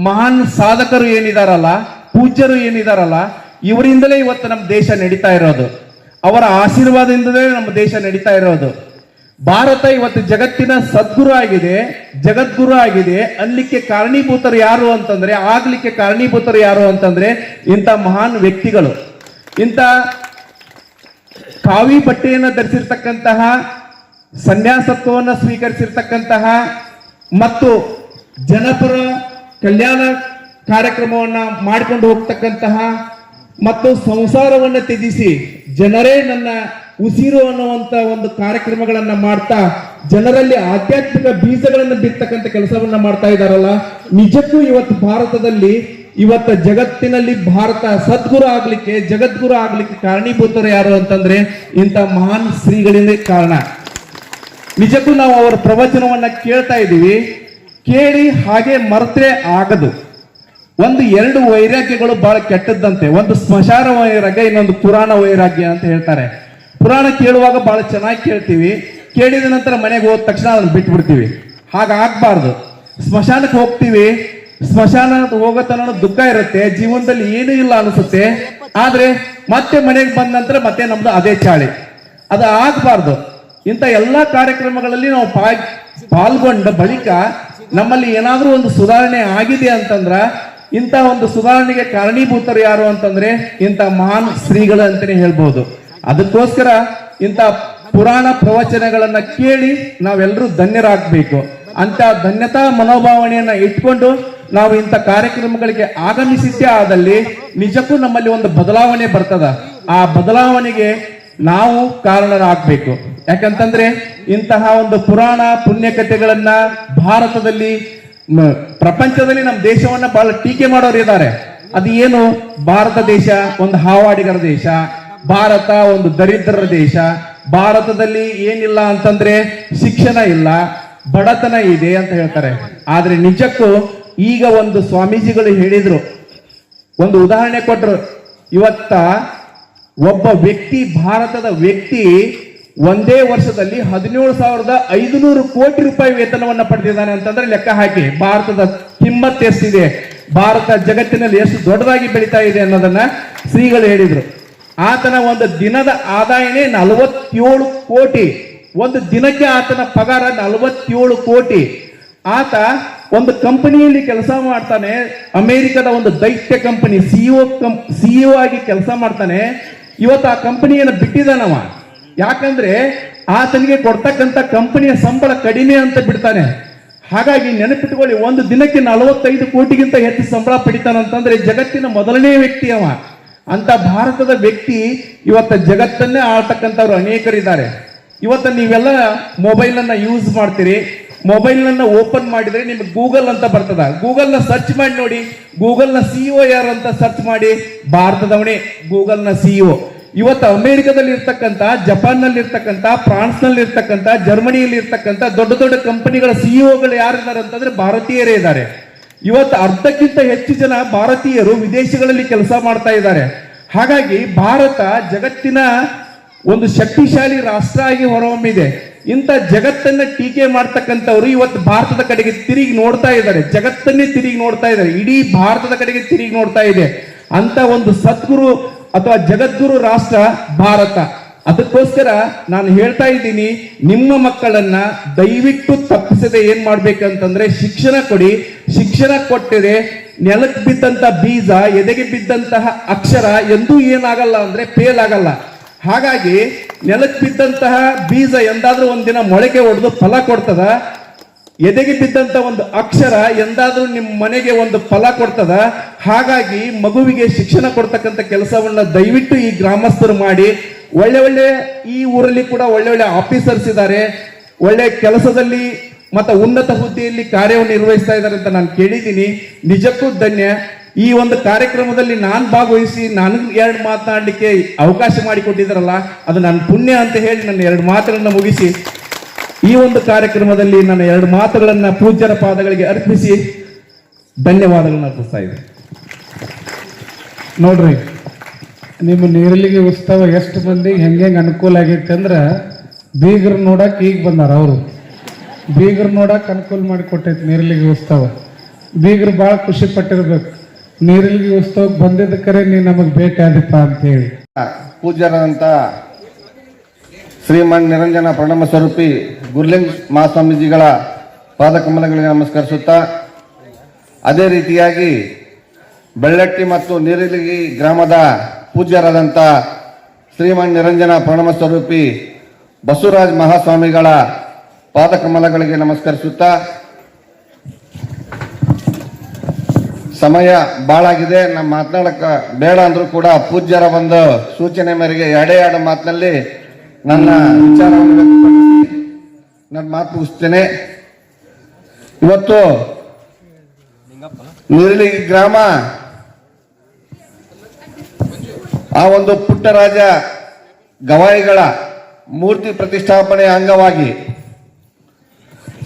ಮಹಾನ್ ಸಾಧಕರು ಏನಿದಾರಲ್ಲ, ಪೂಜ್ಯರು ಏನಿದಾರಲ್ಲ, ಇವರಿಂದಲೇ ಇವತ್ತು ನಮ್ಮ ದೇಶ ನಡೀತಾ ಇರೋದು. ಅವರ ಆಶೀರ್ವಾದದಿಂದಲೇ ನಮ್ಮ ದೇಶ ನಡೀತಾ ಇರೋದು. ಭಾರತ ಇವತ್ತು ಜಗತ್ತಿನ ಸದ್ಗುರು ಆಗಿದೆ, ಜಗದ್ಗುರು ಆಗಿದೆ. ಅನ್ಲಿಕ್ಕೆ ಕಾರಣೀಭೂತರು ಯಾರು ಅಂತಂದ್ರೆ, ಆಗ್ಲಿಕ್ಕೆ ಕಾರಣೀಭೂತರು ಯಾರು ಅಂತಂದ್ರೆ ಇಂಥ ಮಹಾನ್ ವ್ಯಕ್ತಿಗಳು. ಇಂಥ ಕಾವಿ ಬಟ್ಟೆಯನ್ನು ಧರಿಸಿರ್ತಕ್ಕಂತಹ, ಸನ್ಯಾಸತ್ವವನ್ನು ಸ್ವೀಕರಿಸಿರ್ತಕ್ಕಂತಹ ಮತ್ತು ಜನಪರ ಕಲ್ಯಾಣ ಕಾರ್ಯಕ್ರಮವನ್ನ ಮಾಡಿಕೊಂಡು ಹೋಗ್ತಕ್ಕಂತಹ ಮತ್ತು ಸಂಸಾರವನ್ನು ತ್ಯಜಿಸಿ ಜನರೇ ನನ್ನ ಉಸಿರು ಅನ್ನುವಂತ ಒಂದು ಕಾರ್ಯಕ್ರಮಗಳನ್ನ ಮಾಡ್ತಾ ಜನರಲ್ಲಿ ಆಧ್ಯಾತ್ಮಿಕ ಬೀಜಗಳನ್ನು ಬಿತ್ತಕ್ಕಂಥ ಕೆಲಸವನ್ನ ಮಾಡ್ತಾ ಇದ್ದಾರಲ್ಲ, ನಿಜಕ್ಕೂ ಇವತ್ತು ಭಾರತದಲ್ಲಿ ಇವತ್ತು ಜಗತ್ತಿನಲ್ಲಿ ಭಾರತ ಸದ್ಗುರು ಆಗ್ಲಿಕ್ಕೆ, ಜಗದ್ಗುರು ಆಗ್ಲಿಕ್ಕೆ ಕಾರಣೀಭೂತರು ಯಾರು ಅಂತಂದ್ರೆ ಇಂಥ ಮಹಾನ್ ಶ್ರೀಗಳಿಂದ ಕಾರಣ. ನಿಜಕ್ಕೂ ನಾವು ಅವರ ಪ್ರವಚನವನ್ನ ಕೇಳ್ತಾ ಇದ್ದೀವಿ. ಕೇಳಿ ಹಾಗೆ ಮರೆತರೆ ಆಗದು. ಒಂದು ಎರಡು ವೈರಾಗ್ಯಗಳು ಬಹಳ ಕೆಟ್ಟದ್ದಂತೆ. ಒಂದು ಸ್ಮಶಾನ ವೈರಾಗ್ಯ, ಇನ್ನೊಂದು ಪುರಾಣ ವೈರಾಗ್ಯ ಅಂತ ಹೇಳ್ತಾರೆ. ಪುರಾಣ ಕೇಳುವಾಗ ಬಹಳ ಚೆನ್ನಾಗಿ ಕೇಳ್ತೀವಿ, ಕೇಳಿದ ನಂತರ ಮನೆಗೆ ಹೋದ ತಕ್ಷಣ ಅದನ್ನು ಬಿಟ್ಬಿಡ್ತೀವಿ. ಹಾಗಾಗಬಾರ್ದು. ಸ್ಮಶಾನಕ್ಕೆ ಹೋಗ್ತೀವಿ, ಸ್ಮಶಾನ ಹೋಗೋ ತನಕ ದುಃಖ ಇರುತ್ತೆ, ಜೀವನದಲ್ಲಿ ಏನೂ ಇಲ್ಲ ಅನಿಸುತ್ತೆ. ಆದ್ರೆ ಮತ್ತೆ ಮನೆಗೆ ಬಂದ ನಂತರ ಮತ್ತೆ ನಮ್ದು ಅದೇ ಚಾಳಿ. ಅದು ಆಗಬಾರ್ದು. ಇಂಥ ಎಲ್ಲಾ ಕಾರ್ಯಕ್ರಮಗಳಲ್ಲಿ ನಾವು ಪಾಲ್ಗೊಂಡ ಬಳಿಕ ನಮ್ಮಲ್ಲಿ ಏನಾದರೂ ಒಂದು ಸುಧಾರಣೆ ಆಗಿದೆ ಅಂತಂದ್ರ ಇಂಥ ಒಂದು ಸುಧಾರಣೆಗೆ ಕಾರಣೀಭೂತರು ಯಾರು ಅಂತಂದ್ರೆ ಇಂಥ ಮಹಾನ್ ಶ್ರೀಗಳು ಅಂತಾನೆ ಹೇಳ್ಬಹುದು. ಅದಕ್ಕೋಸ್ಕರ ಇಂಥ ಪುರಾಣ ಪ್ರವಚನಗಳನ್ನ ಕೇಳಿ ನಾವೆಲ್ಲರೂ ಧನ್ಯರಾಗಬೇಕು. ಅಂತ ಧನ್ಯತಾ ಮನೋಭಾವನೆಯನ್ನ ಇಟ್ಕೊಂಡು ನಾವು ಇಂಥ ಕಾರ್ಯಕ್ರಮಗಳಿಗೆ ಆಗಮಿಸಿದ್ದೇ ಆದಲ್ಲಿ ನಿಜಕ್ಕೂ ನಮ್ಮಲ್ಲಿ ಒಂದು ಬದಲಾವಣೆ ಬರ್ತದ. ಆ ಬದಲಾವಣೆಗೆ ನಾವು ಕಾರಣರಾಗಬೇಕು. ಯಾಕಂತಂದ್ರೆ ಇಂತಹ ಒಂದು ಪುರಾಣ ಪುಣ್ಯಕಥೆಗಳನ್ನ ಭಾರತದಲ್ಲಿ ಪ್ರಪಂಚದಲ್ಲಿ ನಮ್ಮ ದೇಶವನ್ನ ಬಹಳ ಟೀಕೆ ಮಾಡೋರು ಇದ್ದಾರೆ. ಅದು ಏನು, ಭಾರತ ದೇಶ ಒಂದು ಹಾವಾಡಿಗರ ದೇಶ, ಭಾರತ ಒಂದು ದರಿದ್ರರ ದೇಶ, ಭಾರತದಲ್ಲಿ ಏನಿಲ್ಲ ಅಂತಂದ್ರೆ ಶಿಕ್ಷಣ ಇಲ್ಲ, ಬಡತನ ಇದೆ ಅಂತ ಹೇಳ್ತಾರೆ. ಆದ್ರೆ ನಿಜಕ್ಕೂ ಈಗ ಒಂದು ಸ್ವಾಮೀಜಿಗಳು ಹೇಳಿದ್ರು, ಒಂದು ಉದಾಹರಣೆ ಕೊಟ್ರು. ಇವತ್ತ ಒಬ್ಬ ವ್ಯಕ್ತಿ, ಭಾರತದ ವ್ಯಕ್ತಿ ಒಂದೇ ವರ್ಷದಲ್ಲಿ 17,500 ಕೋಟಿ ರೂಪಾಯಿ ವೇತನವನ್ನ ಪಡೆದಿದ್ದಾನೆ ಅಂತಂದ್ರೆ ಲೆಕ್ಕ ಹಾಕಿ ಭಾರತದ ಕಿಮ್ಮತ್ ಎಷ್ಟಿದೆ, ಭಾರತ ಜಗತ್ತಿನಲ್ಲಿ ಎಷ್ಟು ದೊಡ್ಡದಾಗಿ ಬೆಳೀತಾ ಇದೆ ಅನ್ನೋದನ್ನ ಶ್ರೀಗಳು ಹೇಳಿದ್ರು. ಆತನ ಒಂದು ದಿನದ ಆದಾಯನೇ 47 ಕೋಟಿ. ಒಂದು ದಿನಕ್ಕೆ ಆತನ ಪಗಾರ 47 ಕೋಟಿ. ಆತ ಒಂದು ಕಂಪನಿಯಲ್ಲಿ ಕೆಲಸ ಮಾಡ್ತಾನೆ, ಅಮೆರಿಕದ ಒಂದು ದೈತ್ಯ ಕಂಪನಿ ಸಿಇಒ ಆಗಿ ಕೆಲಸ ಮಾಡ್ತಾನೆ. ಇವತ್ತು ಆ ಕಂಪನಿಯನ್ನು ಬಿಟ್ಟಿದ್ದಾನವ. ಯಾಕಂದ್ರೆ ಆತನಿಗೆ ಕೊಡ್ತಕ್ಕಂಥ ಕಂಪನಿಯ ಸಂಬಳ ಕಡಿಮೆ ಅಂತ ಬಿಡ್ತಾನೆ. ಹಾಗಾಗಿ ನೆನಪಿಟ್ಕೊಳ್ಳಿ, ಒಂದು ದಿನಕ್ಕೆ 45 ಕೋಟಿಗಿಂತ ಹೆಚ್ಚು ಸಂಬಳ ಪಡಿತಾನಂತಂದ್ರೆ ಜಗತ್ತಿನ ಮೊದಲನೇ ವ್ಯಕ್ತಿ ಅವ. ಅಂತ ಭಾರತದ ವ್ಯಕ್ತಿ ಇವತ್ತ ಜಗತ್ತನ್ನೇ ಆಳ್ತಕ್ಕಂಥವ್ರು ಅನೇಕರಿದ್ದಾರೆ. ಇವತ್ತು ನೀವೆಲ್ಲ ಮೊಬೈಲ್ ಅನ್ನ ಯೂಸ್ ಮಾಡ್ತೀರಿ. ಮೊಬೈಲ್ ಅನ್ನ ಓಪನ್ ಮಾಡಿದ್ರೆ ನಿಮ್ಗೆ ಗೂಗಲ್ ಅಂತ ಬರ್ತದ. ಗೂಗಲ್ ನ ಸರ್ಚ್ ಮಾಡಿ ನೋಡಿ, ಗೂಗಲ್ ನ ಸಿಇಒ ಯಾರು ಅಂತ ಸರ್ಚ್ ಮಾಡಿ, ಭಾರತದವನೇ ಗೂಗಲ್ ನ ಸಿಇಒ. ಇವತ್ತು ಅಮೆರಿಕದಲ್ಲಿ ಇರ್ತಕ್ಕಂಥ, ಜಪಾನ್ ನಲ್ಲಿ ಇರ್ತಕ್ಕಂಥ, ಫ್ರಾನ್ಸ್ ನಲ್ಲಿ ಇರ್ತಕ್ಕಂಥ, ಜರ್ಮನಿಯಲ್ಲಿ ಇರ್ತಕ್ಕಂಥ ದೊಡ್ಡ ದೊಡ್ಡ ಕಂಪನಿಗಳ ಸಿಇಒಗಳು ಯಾರಿದ್ದಾರೆ ಅಂತಂದ್ರೆ ಭಾರತೀಯರೇ ಇದ್ದಾರೆ. ಇವತ್ತು ಅರ್ಧಕ್ಕಿಂತ ಹೆಚ್ಚು ಜನ ಭಾರತೀಯರು ವಿದೇಶಗಳಲ್ಲಿ ಕೆಲಸ ಮಾಡ್ತಾ ಇದ್ದಾರೆ. ಹಾಗಾಗಿ ಭಾರತ ಜಗತ್ತಿನ ಒಂದು ಶಕ್ತಿಶಾಲಿ ರಾಷ್ಟ್ರ ಆಗಿ ಹೊರಹೊಮ್ಮಿದೆ. ಇಂಥ ಜಗತ್ತನ್ನ ಟೀಕೆ ಮಾಡ್ತಕ್ಕಂಥವ್ರು ಇವತ್ತು ಭಾರತದ ಕಡೆಗೆ ತಿರುಗಿ ನೋಡ್ತಾ ಇದ್ದಾರೆ. ಜಗತ್ತನ್ನೇ ತಿರುಗಿ ನೋಡ್ತಾ ಇದ್ದಾರೆ. ಇಡೀ ಭಾರತದ ಕಡೆಗೆ ತಿರುಗಿ ನೋಡ್ತಾ ಇದೆ. ಅಂತ ಒಂದು ಸದ್ಗುರು ಅಥವಾ ಜಗದ್ಗುರು ರಾಷ್ಟ್ರ ಭಾರತ. ಅದಕ್ಕೋಸ್ಕರ ನಾನು ಹೇಳ್ತಾ ಇದ್ದೀನಿ, ನಿಮ್ಮ ಮಕ್ಕಳನ್ನ ದಯವಿಟ್ಟು ತಪ್ಪಿಸದೆ ಏನ್ ಮಾಡ್ಬೇಕಂತಂದ್ರೆ ಶಿಕ್ಷಣ ಕೊಡಿ. ಶಿಕ್ಷಣ ಕೊಟ್ಟಿದೆ ನೆಲಕ್ಕೆ ಬಿದ್ದಂತ ಬೀಜ, ಎದೆಗೆ ಬಿದ್ದಂತಹ ಅಕ್ಷರ ಎಂದೂ ಏನಾಗಲ್ಲ ಅಂದ್ರೆ ಫೇಲ್ ಆಗಲ್ಲ. ಹಾಗಾಗಿ ನೆಲಕ್ಕೆ ಬಿದ್ದಂತಹ ಬೀಜ ಎಂದಾದ್ರೂ ಒಂದಿನ ಮೊಳಕೆ ಹೊಡೆದು ಫಲ ಕೊಡ್ತದ. ಎದೆಗೆ ಬಿದ್ದಂತ ಒಂದು ಅಕ್ಷರ ಎಂದಾದ್ರೂ ನಿಮ್ಮ ಮನೆಗೆ ಒಂದು ಫಲ ಕೊಡ್ತದ. ಹಾಗಾಗಿ ಮಗುವಿಗೆ ಶಿಕ್ಷಣ ಕೊಡ್ತಕ್ಕಂಥ ಕೆಲಸವನ್ನ ದಯವಿಟ್ಟು ಈ ಗ್ರಾಮಸ್ಥರು ಮಾಡಿ. ಒಳ್ಳೆ ಒಳ್ಳೆ ಈ ಊರಲ್ಲಿ ಕೂಡ ಒಳ್ಳೆ ಒಳ್ಳೆ ಆಫೀಸರ್ಸ್ ಇದ್ದಾರೆ, ಒಳ್ಳೆ ಕೆಲಸದಲ್ಲಿ ಮತ್ತೆ ಉನ್ನತ ಹುದ್ದೆಯಲ್ಲಿ ಕಾರ್ಯವನ್ನು ನಿರ್ವಹಿಸ್ತಾ ಇದ್ದಾರೆ ಅಂತ ನಾನು ಕೇಳಿದ್ದೀನಿ. ನಿಜಕ್ಕೂ ಧನ್ಯ. ಈ ಒಂದು ಕಾರ್ಯಕ್ರಮದಲ್ಲಿ ನಾನು ಭಾಗವಹಿಸಿ ನನಗೆ 2 ಮಾತನಾಡಲಿಕ್ಕೆ ಅವಕಾಶ ಮಾಡಿಕೊಟ್ಟಿದ್ದಾರಲ್ಲ, ಅದು ನನ್ನ ಪುಣ್ಯ ಅಂತ ಹೇಳಿ ನನ್ನ 2 ಮಾತುಗಳನ್ನ ಮುಗಿಸಿ ಈ ಒಂದು ಕಾರ್ಯಕ್ರಮದಲ್ಲಿ ನನ್ನ 2 ಮಾತುಗಳನ್ನ ಪೂಜ್ಯರ ಪಾದಗಳಿಗೆ ಅರ್ಪಿಸಿ ಧನ್ಯವಾದಗಳನ್ನ ಅರ್ಪಿಸ್ತಾ ಇದ್ದೀನಿ. ನೋಡ್ರಿ, ನಿಮ್ಮ ನೀರಲಿಗೆ ಉತ್ಸವ ಎಷ್ಟು ಮಂದಿ ಹೆಂಗೆ ಅನುಕೂಲ ಆಗೈತೆ ಅಂದ್ರೆ ಬೀಗರು ನೋಡಕ್ ಈಗ ಬಂದಾರ. ಅವರು ಬೀಗರು ನೋಡಕ್ ಅನುಕೂಲ ಮಾಡಿಕೊಟ್ಟೈತಿ ನೀರಲಿಗೆ ಉತ್ಸವ. ಬೀಗರು ಭಾಳ ಖುಷಿ ಪಟ್ಟಿರ್ಬೇಕು, ನೀರಲಿಗೆ ಉತ್ಸವಕ್ಕೆ ಬಂದಿದ್ದ ಕರೆ ನೀ ನಮಗೆ ಭೇಟಿ ಆದಿಪ್ಪ ಅಂತ ಹೇಳಿ. ಪೂಜ್ಯರಾದಂಥ ಶ್ರೀಮನ್ ನಿರಂಜನ ಪ್ರಣಮ ಸ್ವರೂಪಿ ಗುರುಲಿಂಗ ಮಹಾಸ್ವಾಮೀಜಿಗಳ ಪಾದಕಮಲಗಳಿಗೆ ನಮಸ್ಕರಿಸುತ್ತಾ, ಅದೇ ರೀತಿಯಾಗಿ ಬೆಳ್ಳಟ್ಟಿ ಮತ್ತು ನೀರಲಿಗಿ ಗ್ರಾಮದ ಪೂಜ್ಯರಾದಂಥ ಶ್ರೀಮನ್ ನಿರಂಜನ ಪ್ರಣಮ ಸ್ವರೂಪಿ ಬಸವರಾಜ ಮಹಾಸ್ವಾಮಿಗಳ ಪಾದಕಮಲಗಳಿಗೆ ನಮಸ್ಕರಿಸುತ್ತಾ, ಸಮಯ ಭಾಳಾಗಿದೆ, ನಮ್ಮ ಮಾತನಾಡಕ ಬೇಡ ಅಂದ್ರೂ ಕೂಡ ಪೂಜ್ಯರ ಒಂದು ಸೂಚನೆ ಮೇರೆಗೆ 2 ಮಾತಿನಲ್ಲಿ ನನ್ನ ವಿಚಾರವನ್ನು ವ್ಯಕ್ತಪಡಿಸಿ ನನ್ನ ಮಾತು ಮುಗಿಸ್ತೇನೆ. ಇವತ್ತು ನೀರಲಿಗಿ ಗ್ರಾಮ ಆ ಒಂದು ಪುಟ್ಟರಾಜ ಗವಾಯಿಗಳ ಮೂರ್ತಿ ಪ್ರತಿಷ್ಠಾಪನೆಯ ಅಂಗವಾಗಿ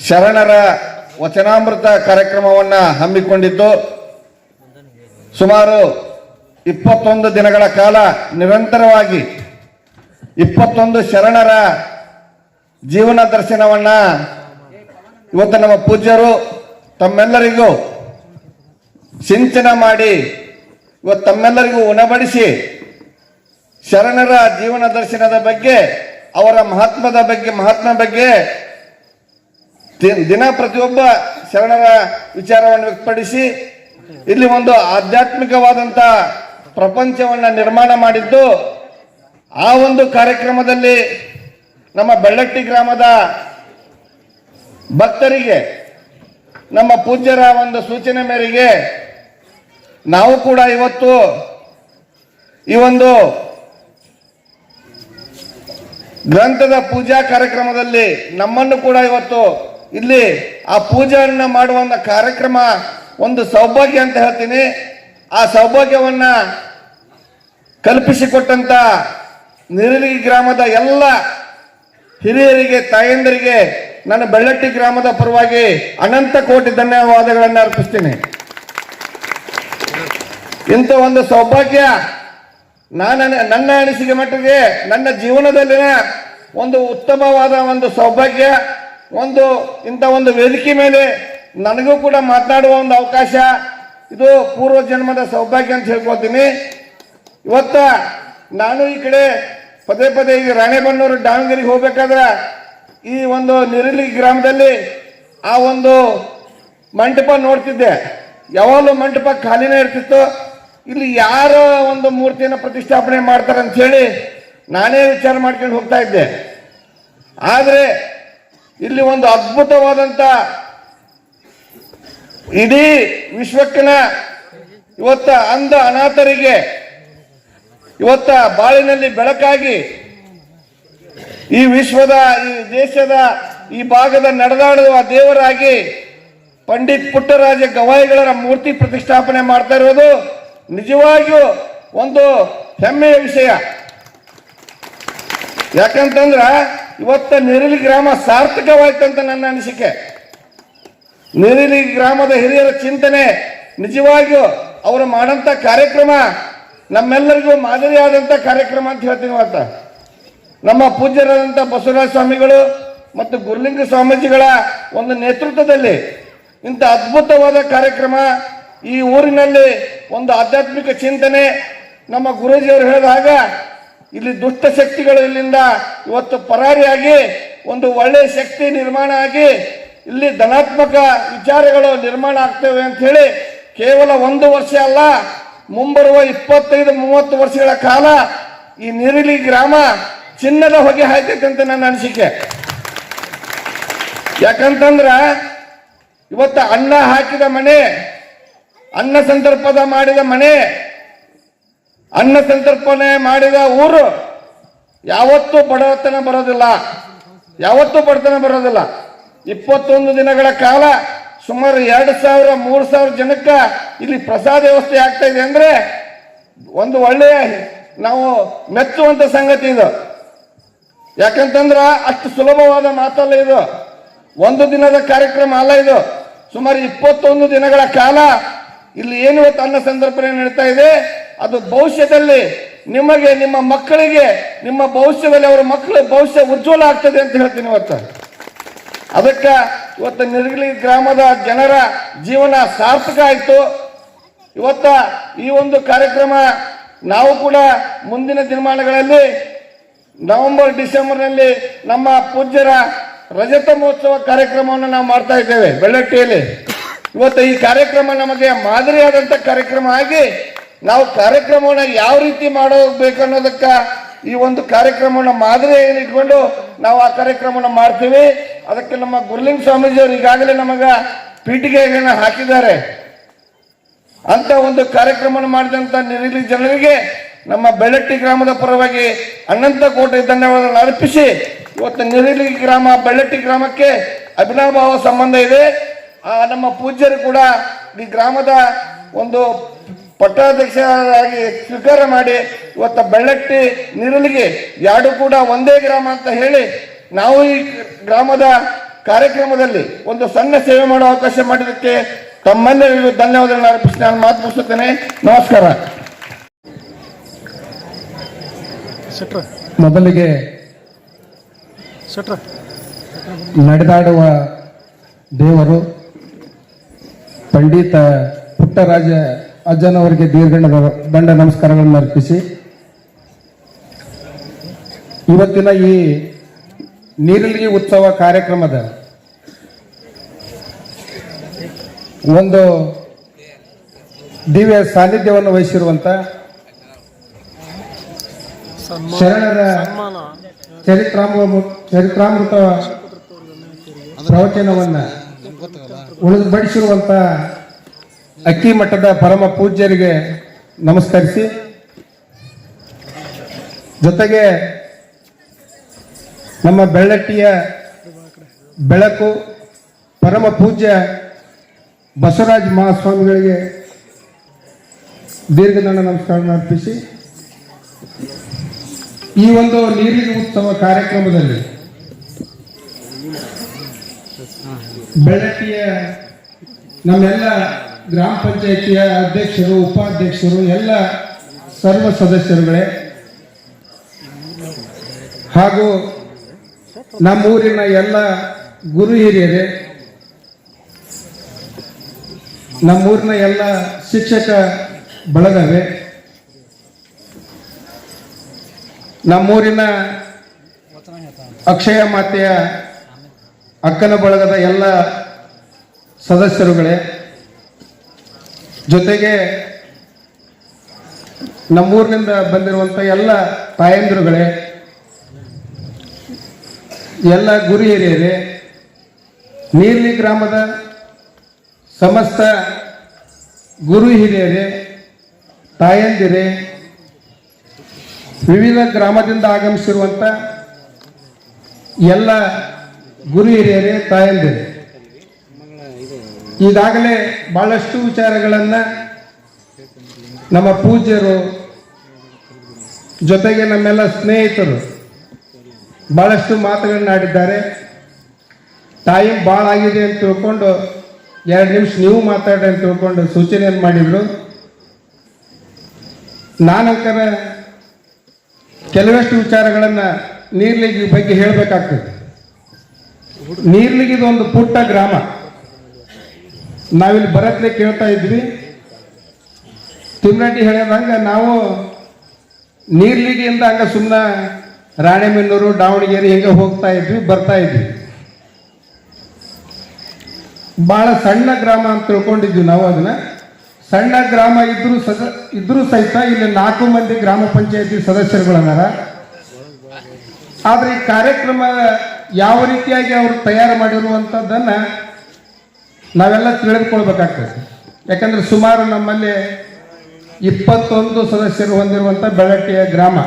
ಶರಣರ ವಚನಾಮೃತ ಕಾರ್ಯಕ್ರಮವನ್ನು ಹಮ್ಮಿಕೊಂಡಿದ್ದು ಸುಮಾರು 21 ದಿನಗಳ ಕಾಲ ನಿರಂತರವಾಗಿ 21 ಶರಣರ ಜೀವನ ದರ್ಶನವನ್ನ ಇವತ್ತು ನಮ್ಮ ಪೂಜ್ಯರು ತಮ್ಮೆಲ್ಲರಿಗೂ ಸಿಂಚನ ಮಾಡಿ ಇವತ್ತು ತಮ್ಮೆಲ್ಲರಿಗೂ ಉಣಬಡಿಸಿ ಶರಣರ ಜೀವನ ದರ್ಶನದ ಬಗ್ಗೆ, ಅವರ ಮಹಾತ್ಮ ಬಗ್ಗೆ ದಿನ ಪ್ರತಿಯೊಬ್ಬ ಶರಣರ ವಿಚಾರವನ್ನು ವ್ಯಕ್ತಪಡಿಸಿ ಇಲ್ಲಿ ಒಂದು ಆಧ್ಯಾತ್ಮಿಕವಾದಂಥ ಪ್ರಪಂಚವನ್ನು ನಿರ್ಮಾಣ ಮಾಡಿದ್ದು. ಆ ಒಂದು ಕಾರ್ಯಕ್ರಮದಲ್ಲಿ ನಮ್ಮ ಬೆಳ್ಳಟ್ಟಿ ಗ್ರಾಮದ ಭಕ್ತರಿಗೆ ನಮ್ಮ ಪೂಜ್ಯರ ಒಂದು ಸೂಚನೆ ಮೇರೆಗೆ ನಾವು ಕೂಡ ಇವತ್ತು ಈ ಒಂದು ಗ್ರಂಥದ ಪೂಜಾ ಕಾರ್ಯಕ್ರಮದಲ್ಲಿ ನಮ್ಮನ್ನು ಕೂಡ ಇವತ್ತು ಇಲ್ಲಿ ಆ ಪೂಜೆಯನ್ನು ಮಾಡುವ ಕಾರ್ಯಕ್ರಮ ಒಂದು ಸೌಭಾಗ್ಯ ಅಂತ ಹೇಳ್ತೀನಿ. ಆ ಸೌಭಾಗ್ಯವನ್ನ ಕಲ್ಪಿಸಿಕೊಟ್ಟಂತ ನಿರಲಗಿ ಗ್ರಾಮದ ಎಲ್ಲ ಹಿರಿಯರಿಗೆ, ತಾಯಂದರಿಗೆ ನನ್ನ ಬೆಳ್ಳಟ್ಟಿ ಗ್ರಾಮದ ಪರವಾಗಿ ಅನಂತ ಕೋಟಿ ಧನ್ಯವಾದಗಳನ್ನು ಅರ್ಪಿಸ್ತೀನಿ. ಇಂಥ ಒಂದು ಸೌಭಾಗ್ಯ ನನ್ನ ಅನಿಸಿಕೆ ಮಟ್ಟಿಗೆ ನನ್ನ ಜೀವನದಲ್ಲಿನ ಒಂದು ಉತ್ತಮವಾದ ಒಂದು ಸೌಭಾಗ್ಯ. ಇಂಥ ಒಂದು ವೇದಿಕೆ ಮೇಲೆ ನನಗೂ ಕೂಡ ಮಾತನಾಡುವ ಒಂದು ಅವಕಾಶ, ಇದು ಪೂರ್ವ ಜನ್ಮದ ಸೌಭಾಗ್ಯ ಅಂತ ಹೇಳ್ಕೊಳ್ತೀನಿ. ಇವತ್ತ ನಾನು ಈ ಕಡೆ ಪದೇ ಪದೇ ಈಗ ರಾಣೆಬೆನ್ನೂರು ದಾವಣಗೆರೆಗೆ ಹೋಗ್ಬೇಕಾದ್ರೆ ಈ ಒಂದು ನಿರಲಿ ಗ್ರಾಮದಲ್ಲಿ ಆ ಒಂದು ಮಂಟಪ ನೋಡ್ತಿದ್ದೆ. ಯಾವಾಗಲೂ ಮಂಟಪ ಖಾಲಿನೇ ಇರ್ತಿತ್ತು. ಇಲ್ಲಿ ಯಾರೋ ಒಂದು ಮೂರ್ತಿಯನ್ನು ಪ್ರತಿಷ್ಠಾಪನೆ ಮಾಡ್ತಾರೆ ಅಂತ ಹೇಳಿ ನಾನೇ ವಿಚಾರ ಮಾಡ್ಕೊಂಡು ಹೋಗ್ತಾ ಇದ್ದೆ. ಆದರೆ ಇಲ್ಲಿ ಒಂದು ಅದ್ಭುತವಾದಂಥ ಇಡೀ ವಿಶ್ವಕ್ಕಿನ ಇವತ್ತ ಅಂಧ ಅನಾಥರಿಗೆ ಇವತ್ತ ಬಾಳಿನಲ್ಲಿ ಬೆಳಕಾಗಿ ಈ ವಿಶ್ವದ, ಈ ದೇಶದ, ಈ ಭಾಗದ ನಡೆದಾಡುವ ದೇವರಾಗಿ ಪಂಡಿತ್ ಪುಟ್ಟರಾಜ ಗವಾಯಿಗಳರ ಮೂರ್ತಿ ಪ್ರತಿಷ್ಠಾಪನೆ ಮಾಡ್ತಾ ಇರೋದು ನಿಜವಾಗಿಯೂ ಒಂದು ಹೆಮ್ಮೆಯ ವಿಷಯ. ಯಾಕಂತಂದ್ರ ಇವತ್ತ ನಿರಲಿ ಗ್ರಾಮ ಸಾರ್ಥಕವಾಯ್ತಂತ ನನ್ನ ಅನಿಸಿಕೆ. ನಿರಲಿ ಗ್ರಾಮದ ಹಿರಿಯರ ಚಿಂತನೆ ನಿಜವಾಗಿಯೂ ಅವರು ಮಾಡಂತ ಕಾರ್ಯಕ್ರಮ ನಮ್ಮೆಲ್ಲರಿಗೂ ಮಾದರಿಯಾದಂಥ ಕಾರ್ಯಕ್ರಮ ಅಂತ ಹೇಳ್ತೀನಿ. ಇವತ್ತ ನಮ್ಮ ಪೂಜ್ಯರಾದಂಥ ಬಸವರಾಜ ಸ್ವಾಮಿಗಳು ಮತ್ತು ಗುರುಲಿಂಗ ಸ್ವಾಮೀಜಿಗಳ ಒಂದು ನೇತೃತ್ವದಲ್ಲಿ ಇಂಥ ಅದ್ಭುತವಾದ ಕಾರ್ಯಕ್ರಮ ಈ ಊರಿನಲ್ಲಿ ಒಂದು ಆಧ್ಯಾತ್ಮಿಕ ಚಿಂತನೆ. ನಮ್ಮ ಗುರೂಜಿಯವರು ಹೇಳಿದ ಹಾಗ ಇಲ್ಲಿ ದುಷ್ಟ ಶಕ್ತಿಗಳು ಇಲ್ಲಿಂದ ಇವತ್ತು ಪರಾರಿಯಾಗಿ ಒಂದು ಒಳ್ಳೆಯ ಶಕ್ತಿ ನಿರ್ಮಾಣ ಆಗಿ ಇಲ್ಲಿ ಧನಾತ್ಮಕ ವಿಚಾರಗಳು ನಿರ್ಮಾಣ ಆಗ್ತವೆ ಅಂತ ಹೇಳಿ ಕೇವಲ ಒಂದು ವರ್ಷ ಅಲ್ಲ, ಮುಂಬರುವ 25-30 ವರ್ಷಗಳ ಕಾಲ ಈ ನಿರಲಿ ಗ್ರಾಮ ಚಿನ್ನದ ಹೊಗೆ ಹಾಯ್ತೈತೆ ಅಂತ ನನ್ನ ಅನಿಸಿಕೆ. ಯಾಕಂತಂದ್ರ ಇವತ್ತು ಅನ್ನ ಹಾಕಿದ ಮನೆ, ಅನ್ನ ಸಂತರ್ಪದ ಮಾಡಿದ ಮನೆ, ಅನ್ನ ಸಂತರ್ಪಣೆ ಮಾಡಿದ ಊರು ಯಾವತ್ತೂ ಬಡತನ ಬರೋದಿಲ್ಲ, ಯಾವತ್ತೂ ಬಡತನ ಬರೋದಿಲ್ಲ. 21 ದಿನಗಳ ಕಾಲ ಸುಮಾರು 2,000-3,000 ಜನಕ್ಕೆ ಇಲ್ಲಿ ಪ್ರಸಾದ ವ್ಯವಸ್ಥೆ ಆಗ್ತಾ ಇದೆ ಅಂದ್ರೆ ಒಂದು ಒಳ್ಳೆಯ, ನಾವು ಮೆಚ್ಚುವಂತ ಸಂಗತಿ ಇದು. ಯಾಕಂತಂದ್ರ ಅಷ್ಟು ಸುಲಭವಾದ ಮಾತಲ್ಲ ಇದು, ಒಂದು ದಿನದ ಕಾರ್ಯಕ್ರಮ ಅಲ್ಲ ಇದು. ಸುಮಾರು 21 ದಿನಗಳ ಕಾಲ ಇಲ್ಲಿ ಏನು ಇವತ್ತು ಅನ್ನ ಸಂತರ್ಪಣೆ ನಡೀತಾ ಇದೆ, ಅದು ಭವಿಷ್ಯದಲ್ಲಿ ನಿಮಗೆ, ನಿಮ್ಮ ಮಕ್ಕಳಿಗೆ, ನಿಮ್ಮ ಭವಿಷ್ಯದಲ್ಲಿ ಅವರ ಮಕ್ಕಳ ಭವಿಷ್ಯ ಉಜ್ವಲ ಆಗ್ತದೆ ಅಂತ ಹೇಳ್ತೀನಿ ಇವತ್ತು. ಅದಕ್ಕೆ ಇವತ್ತು ನಿರಲಿ ಗ್ರಾಮದ ಜನರ ಜೀವನ ಸಾರ್ಥಕ ಆಯಿತು. ಇವತ್ತ ಈ ಒಂದು ಕಾರ್ಯಕ್ರಮ ನಾವು ಕೂಡ ಮುಂದಿನ ದಿನಮಾನಗಳಲ್ಲಿ ನವೆಂಬರ್-ಡಿಸೆಂಬರ್ನಲ್ಲಿ ನಮ್ಮ ಪೂಜ್ಯರ ರಜತ ಮಹೋತ್ಸವ ಕಾರ್ಯಕ್ರಮವನ್ನು ನಾವು ಮಾಡ್ತಾ ಇದ್ದೇವೆ ಬೆಳ್ಳಟ್ಟಿಯಲ್ಲಿ. ಇವತ್ತು ಈ ಕಾರ್ಯಕ್ರಮ ನಮಗೆ ಮಾದರಿಯಾದಂಥ ಕಾರ್ಯಕ್ರಮ ಆಗಿ ನಾವು ಕಾರ್ಯಕ್ರಮವನ್ನು ಯಾವ ರೀತಿ ಮಾಡಬೇಕು ಅನ್ನೋದಕ್ಕೆ ಈ ಒಂದು ಕಾರ್ಯಕ್ರಮವನ್ನು ಮಾದರಿಯಾಗಿ ಇಟ್ಕೊಂಡು ನಾವು ಆ ಕಾರ್ಯಕ್ರಮವನ್ನು ಮಾಡ್ತೀವಿ. ಅದಕ್ಕೆ ನಮ್ಮ ಗುರುಲಿಂಗ ಸ್ವಾಮೀಜಿಯವರು ಈಗಾಗಲೇ ನಮಗೆ ಪೀಠಿಗೆಯನ್ನು ಹಾಕಿದ್ದಾರೆ. ಅಂತ ಒಂದು ಕಾರ್ಯಕ್ರಮ ಮಾಡಿದಂಥ ನಿರಲಿ ಜನರಿಗೆ ನಮ್ಮ ಬೆಳ್ಳಟ್ಟಿ ಗ್ರಾಮದ ಪರವಾಗಿ ಅನಂತ ಕೋಟಿ ಧನ್ಯವಾದಗಳನ್ನು ಅರ್ಪಿಸಿ, ಇವತ್ತು ನಿರಲಿ ಗ್ರಾಮ ಬೆಳ್ಳಟ್ಟಿ ಗ್ರಾಮಕ್ಕೆ ಅವಿನಾಭಾವ ಸಂಬಂಧ ಇದೆ. ನಮ್ಮ ಪೂಜ್ಯರು ಕೂಡ ಈ ಗ್ರಾಮದ ಒಂದು ಪಟ್ಟಾಧ್ಯಕ್ಷರಾಗಿ ಸ್ವೀಕಾರ ಮಾಡಿ ಇವತ್ತು ಬೆಳ್ಳಟ್ಟಿ ನಿರಲಿಗೆ ಎರಡು ಕೂಡ ಒಂದೇ ಗ್ರಾಮ ಅಂತ ಹೇಳಿ ನಾವು ಈ ಗ್ರಾಮದ ಕಾರ್ಯಕ್ರಮದಲ್ಲಿ ಒಂದು ಸಣ್ಣ ಸೇವೆ ಮಾಡುವ ಅವಕಾಶ ಮಾಡಿದ್ದಕ್ಕೆ ತಮ್ಮೆಲ್ಲರಿಗೂ ಧನ್ಯವಾದಗಳನ್ನು ಅರ್ಪಿಸಿ ನಾನು ಮಾತು ಮುಗಿಸುತ್ತೇನೆ. ನಮಸ್ಕಾರ. ಮೊದಲಿಗೆ ನಡೆದಾಡುವ ದೇವರು ಪಂಡಿತ ಪುಟ್ಟರಾಜ ಅಜ್ಜನವರಿಗೆ ದಂಡ ನಮಸ್ಕಾರಗಳನ್ನು ಅರ್ಪಿಸಿ, ಇವತ್ತಿನ ಈ ನೀರಲಿಗೆ ಉತ್ಸವ ಕಾರ್ಯಕ್ರಮದ ಒಂದು ದಿವ್ಯ ಸಾನ್ನಿಧ್ಯವನ್ನು ವಹಿಸಿರುವಂತ ಶರಣರ ಚರಿತ್ರಾಮೃತ ಪ್ರವಚನವನ್ನ ಉಳಿದುಬಡಿಸಿರುವಂತ ಅಕ್ಕಿ ಮಠದ ಪರಮ ಪೂಜ್ಯರಿಗೆ ನಮಸ್ಕರಿಸಿ, ಜೊತೆಗೆ ನಮ್ಮ ಬೆಳ್ಳಟ್ಟಿಯ ಬೆಳಕು ಪರಮ ಪೂಜ್ಯ ಬಸವರಾಜ ಮಹಾಸ್ವಾಮಿಗಳಿಗೆ ದೀರ್ಘದಂಡ ನಮಸ್ಕಾರ ಅರ್ಪಿಸಿ, ಈ ಒಂದು ನೀರಿನ ಉತ್ಸವ ಕಾರ್ಯಕ್ರಮದಲ್ಲಿ ಬೆಳ್ಳಟ್ಟಿಯ ನಮ್ಮೆಲ್ಲ ಗ್ರಾಮ ಪಂಚಾಯಿತಿಯ ಅಧ್ಯಕ್ಷರು, ಉಪಾಧ್ಯಕ್ಷರು, ಎಲ್ಲ ಸರ್ವ ಸದಸ್ಯರುಗಳೇ ಹಾಗೂ ನಮ್ಮೂರಿನ ಎಲ್ಲ ಗುರು ಹಿರಿಯರೇ, ನಮ್ಮೂರಿನ ಎಲ್ಲ ಶಿಕ್ಷಕ ಬಳಗವೇ, ನಮ್ಮೂರಿನ ಅಕ್ಷಯ ಮಾತೆಯ ಅಕ್ಕನ ಬಳಗದ ಎಲ್ಲ ಸದಸ್ಯರುಗಳೇ, ಜೊತೆಗೆ ನಮ್ಮೂರಿನಿಂದ ಬಂದಿರುವಂಥ ಎಲ್ಲ ತಾಯಂದಿರುಗಳೇ, ಎಲ್ಲ ಗುರು ಹಿರಿಯರೇ, ನೀರ್ಲಿ ಗ್ರಾಮದ ಸಮಸ್ತ ಗುರು ಹಿರಿಯರೇ, ತಾಯಂದಿರೇ, ವಿವಿಧ ಗ್ರಾಮದಿಂದ ಆಗಮಿಸಿರುವಂಥ ಎಲ್ಲ ಗುರು ಹಿರಿಯರೇ, ತಾಯಂದಿರೇ, ಈಗಾಗಲೇ ಬಹಳಷ್ಟು ವಿಚಾರಗಳನ್ನು ನಮ್ಮ ಪೂಜ್ಯರು ಜೊತೆಗೆ ನಮ್ಮೆಲ್ಲ ಸ್ನೇಹಿತರು ಬಹಳಷ್ಟು ಮಾತುಗಳನ್ನ ಆಡಿದ್ದಾರೆ. ಟೈಮ್ ಭಾಳ ಆಗಿದೆ ಅಂತ ತಿಳ್ಕೊಂಡು 2 ನಿಮಿಷ ನೀವು ಮಾತಾಡಿ ಅಂತ ತಿಳ್ಕೊಂಡು ಸೂಚನೆಯನ್ನು ಮಾಡಿದ್ರು. ನಾನಂಕರ ಕೆಲವಷ್ಟು ವಿಚಾರಗಳನ್ನು ನೀರ್ಲಿಗಿ ಬಗ್ಗೆ ಹೇಳಬೇಕಾಗ್ತದೆ. ನೀರ್ಲಿಗಿದು ಒಂದು ಪುಟ್ಟ ಗ್ರಾಮ. ನಾವಿಲ್ಲಿ ಬರತ್ಲೆ ಕೇಳ್ತಾ ಇದ್ವಿ, ತಿಮ್ಮರೆಡ್ಡಿ ಹೇಳಿದಂಗೆ ನಾವು ನೀರ್ಲಿಗಿಯಿಂದ ಹಂಗೆ ಸುಮ್ಮನೆ ರಾಣೆಬೆನ್ನೂರು, ದಾವಣಗೆರೆ ಹಿಂಗೆ ಹೋಗ್ತಾ ಇದ್ವಿ, ಬರ್ತಾ ಇದ್ವಿ. ಭಾಳ ಸಣ್ಣ ಗ್ರಾಮ ಅಂತ ತಿಳ್ಕೊಂಡಿದ್ವಿ ನಾವು. ಅದನ್ನ ಸಣ್ಣ ಗ್ರಾಮ ಇದ್ರೂ ಸಹಿತ ಇಲ್ಲಿ 4 ಮಂದಿ ಗ್ರಾಮ ಪಂಚಾಯತಿ ಸದಸ್ಯರುಗಳನ್ನಾರ. ಆದರೆ ಈ ಕಾರ್ಯಕ್ರಮ ಯಾವ ರೀತಿಯಾಗಿ ಅವರು ತಯಾರು ಮಾಡಿರುವಂಥದ್ದನ್ನು ನಾವೆಲ್ಲ ತಿಳಿದುಕೊಳ್ಬೇಕಾಗ್ತದೆ. ಯಾಕಂದ್ರೆ ಸುಮಾರು ನಮ್ಮಲ್ಲಿ 21 ಸದಸ್ಯರು ಹೊಂದಿರುವಂಥ ಬೆಳ್ಳಟ್ಟಿಯ ಗ್ರಾಮ.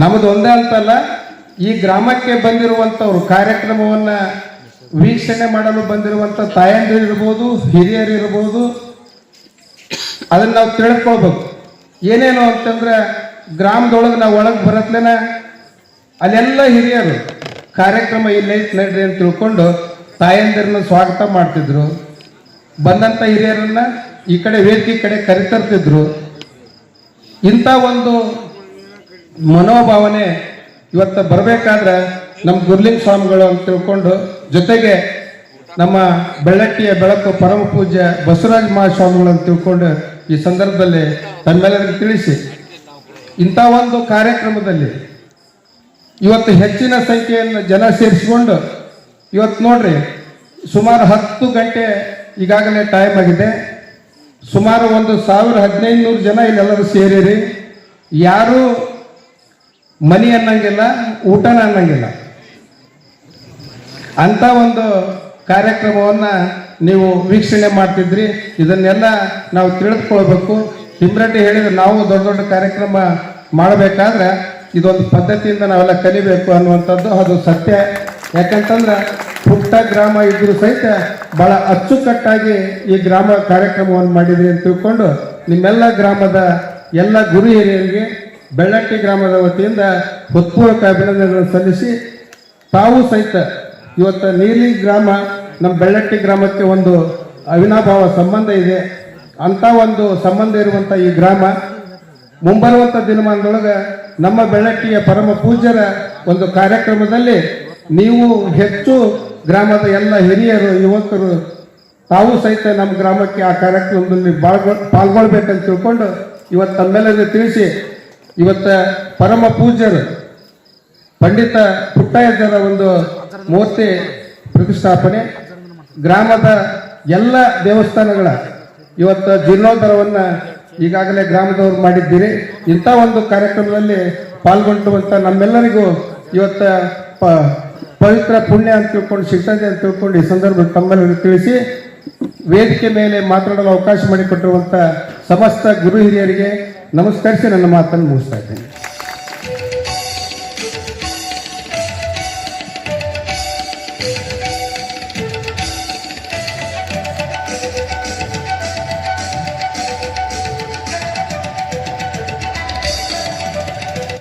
ನಮ್ಮದು ಒಂದೇ ಅಂತಲ್ಲ, ಈ ಗ್ರಾಮಕ್ಕೆ ಬಂದಿರುವಂಥವ್ರು, ಕಾರ್ಯಕ್ರಮವನ್ನು ವೀಕ್ಷಣೆ ಮಾಡಲು ಬಂದಿರುವಂಥ ತಾಯಂದಿರು ಇರ್ಬೋದು, ಹಿರಿಯರು ಇರ್ಬೋದು, ಅದನ್ನು ನಾವು ತಿಳ್ಕೊಳ್ಬೇಕು. ಏನೇನು ಅಂತಂದ್ರೆ ಗ್ರಾಮದೊಳಗೆ ನಾವು ಒಳಗೆ ಬರತ್ಲೇನ ಅಲ್ಲೆಲ್ಲ ಹಿರಿಯರು ಕಾರ್ಯಕ್ರಮ ಇಲ್ಲೈತೆ ನಡ್ರಿ ಅಂತ ತಿಳ್ಕೊಂಡು ತಾಯಂದಿರನ್ನ ಸ್ವಾಗತ ಮಾಡ್ತಿದ್ರು. ಬಂದಂಥ ಹಿರಿಯರನ್ನ ಈ ಕಡೆ ವೇದಿಕೆ ಕಡೆ ಕರೆತರ್ತಿದ್ರು. ಇಂಥ ಒಂದು ಮನೋಭಾವನೆ ಇವತ್ತು ಬರಬೇಕಾದ್ರೆ ನಮ್ಮ ಗುರ್ಲಿಂಗ ಸ್ವಾಮಿಗಳು ಅಂತ ತಿಳ್ಕೊಂಡು, ಜೊತೆಗೆ ನಮ್ಮ ಬೆಳ್ಳಟ್ಟಿಯ ಬೆಳಕು ಪರಮ ಪೂಜ್ಯ ಬಸವರಾಜ ಮಹಾಸ್ವಾಮಿಗಳು ಅಂತ ತಿಳ್ಕೊಂಡು ಈ ಸಂದರ್ಭದಲ್ಲಿ ತಮ್ಮೆಲ್ಲರಿಗೂ ತಿಳಿಸಿ, ಇಂಥ ಒಂದು ಕಾರ್ಯಕ್ರಮದಲ್ಲಿ ಇವತ್ತು ಹೆಚ್ಚಿನ ಸಂಖ್ಯೆಯನ್ನು ಜನ ಸೇರಿಸಿಕೊಂಡು ಇವತ್ತು ನೋಡ್ರಿ ಸುಮಾರು 10 ಗಂಟೆ ಈಗಾಗಲೇ ಟೈಮ್ ಆಗಿದೆ. ಸುಮಾರು 1,000-1,500 ಜನ ಇಲ್ಲೆಲ್ಲರೂ ಸೇರಿರಿ. ಯಾರೂ ಮನಿ ಅನ್ನಂಗಿಲ್ಲ, ಊಟನ ಅನ್ನಂಗಿಲ್ಲ. ಅಂಥ ಒಂದು ಕಾರ್ಯಕ್ರಮವನ್ನು ನೀವು ವೀಕ್ಷಣೆ ಮಾಡ್ತಿದ್ರಿ. ಇದನ್ನೆಲ್ಲ ನಾವು ತಿಳಿದುಕೊಳ್ಬೇಕು. ತಿಮ್ಮರೆಡ್ಡಿ ಹೇಳಿದ್ರೆ ನಾವು ದೊಡ್ಡ ದೊಡ್ಡ ಕಾರ್ಯಕ್ರಮ ಮಾಡಬೇಕಾದ್ರೆ ಇದೊಂದು ಪದ್ಧತಿಯಿಂದ ನಾವೆಲ್ಲ ಕಲಿಬೇಕು ಅನ್ನುವಂಥದ್ದು ಅದು ಸತ್ಯ. ಯಾಕಂತಂದ್ರೆ ಪುಟ್ಟ ಗ್ರಾಮ ಇದ್ರೂ ಸಹಿತ ಬಹಳ ಅಚ್ಚುಕಟ್ಟಾಗಿ ಈ ಗ್ರಾಮ ಕಾರ್ಯಕ್ರಮವನ್ನು ಮಾಡಿದ್ರಿ ಅಂತ ತಿಳ್ಕೊಂಡು ನಿಮ್ಮೆಲ್ಲ ಗ್ರಾಮದ ಎಲ್ಲ ಗುರು ಹಿರಿಯರಿಗೆ ಬೆಳ್ಳಟ್ಟಿ ಗ್ರಾಮದ ವತಿಯಿಂದ ಹೃತ್ಪೂರ್ವಕ ಅಭಿನಂದನೆಗಳನ್ನು ಸಲ್ಲಿಸಿ, ತಾವು ಸಹಿತ ಇವತ್ತು ನೀಲಿ ಗ್ರಾಮ ನಮ್ಮ ಬೆಳ್ಳಟ್ಟಿ ಗ್ರಾಮಕ್ಕೆ ಒಂದು ಅವಿನಾಭಾವ ಸಂಬಂಧ ಇದೆ. ಅಂಥ ಒಂದು ಸಂಬಂಧ ಇರುವಂಥ ಈ ಗ್ರಾಮ ಮುಂಬರುವಂಥ ದಿನಮಾನದೊಳಗೆ ನಮ್ಮ ಬೆಳ್ಳಟ್ಟಿಯ ಪರಮ ಪೂಜ್ಯರ ಒಂದು ಕಾರ್ಯಕ್ರಮದಲ್ಲಿ ನೀವು ಹೆಚ್ಚು ಗ್ರಾಮದ ಎಲ್ಲ ಹಿರಿಯರು, ಯುವಕರು ತಾವು ಸಹಿತ ನಮ್ಮ ಗ್ರಾಮಕ್ಕೆ ಆ ಕಾರ್ಯಕ್ರಮದಲ್ಲಿ ಪಾಲ್ಗೊಳ್ಬೇಕಂತ ತಿಳ್ಕೊಂಡು ಇವತ್ತು ತಮ್ಮೆಲ್ಲರಿಗೂ ತಿಳಿಸಿ, ಇವತ್ತು ಪರಮ ಪೂಜ್ಯರು ಪಂಡಿತ ಪುಟ್ಟಯ್ಯರ ಒಂದು ಮೂರ್ತಿ ಪ್ರತಿಷ್ಠಾಪನೆ, ಗ್ರಾಮದ ಎಲ್ಲ ದೇವಸ್ಥಾನಗಳ ಇವತ್ತು ಜೀರ್ಣೋದ್ಧಾರವನ್ನ ಈಗಾಗಲೇ ಗ್ರಾಮದವರು ಮಾಡಿದ್ದೀರಿ. ಇಂಥ ಒಂದು ಕಾರ್ಯಕ್ರಮದಲ್ಲಿ ಪಾಲ್ಗೊಂಡುವಂತ ನಮ್ಮೆಲ್ಲರಿಗೂ ಇವತ್ತ ಪವಿತ್ರ ಪುಣ್ಯ ಅಂತ ತಿಳ್ಕೊಂಡು ಶಿಕ್ಷಣೆ ಅಂತ ತಿಳ್ಕೊಂಡು ಈ ಸಂದರ್ಭ ತಮ್ಮೆಲ್ಲರಿಗೂ ತಿಳಿಸಿ ವೇದಿಕೆ ಮೇಲೆ ಮಾತನಾಡಲು ಅವಕಾಶ ಮಾಡಿಕೊಟ್ಟಿರುವಂತ ಸಮಸ್ತ ಗುರು ಹಿರಿಯರಿಗೆ ನಮಸ್ಕರಿಸಿ ನನ್ನ ಮಾತನ್ನು ಮುಗಿಸ್ತಾ ಇದ್ದೇನೆ.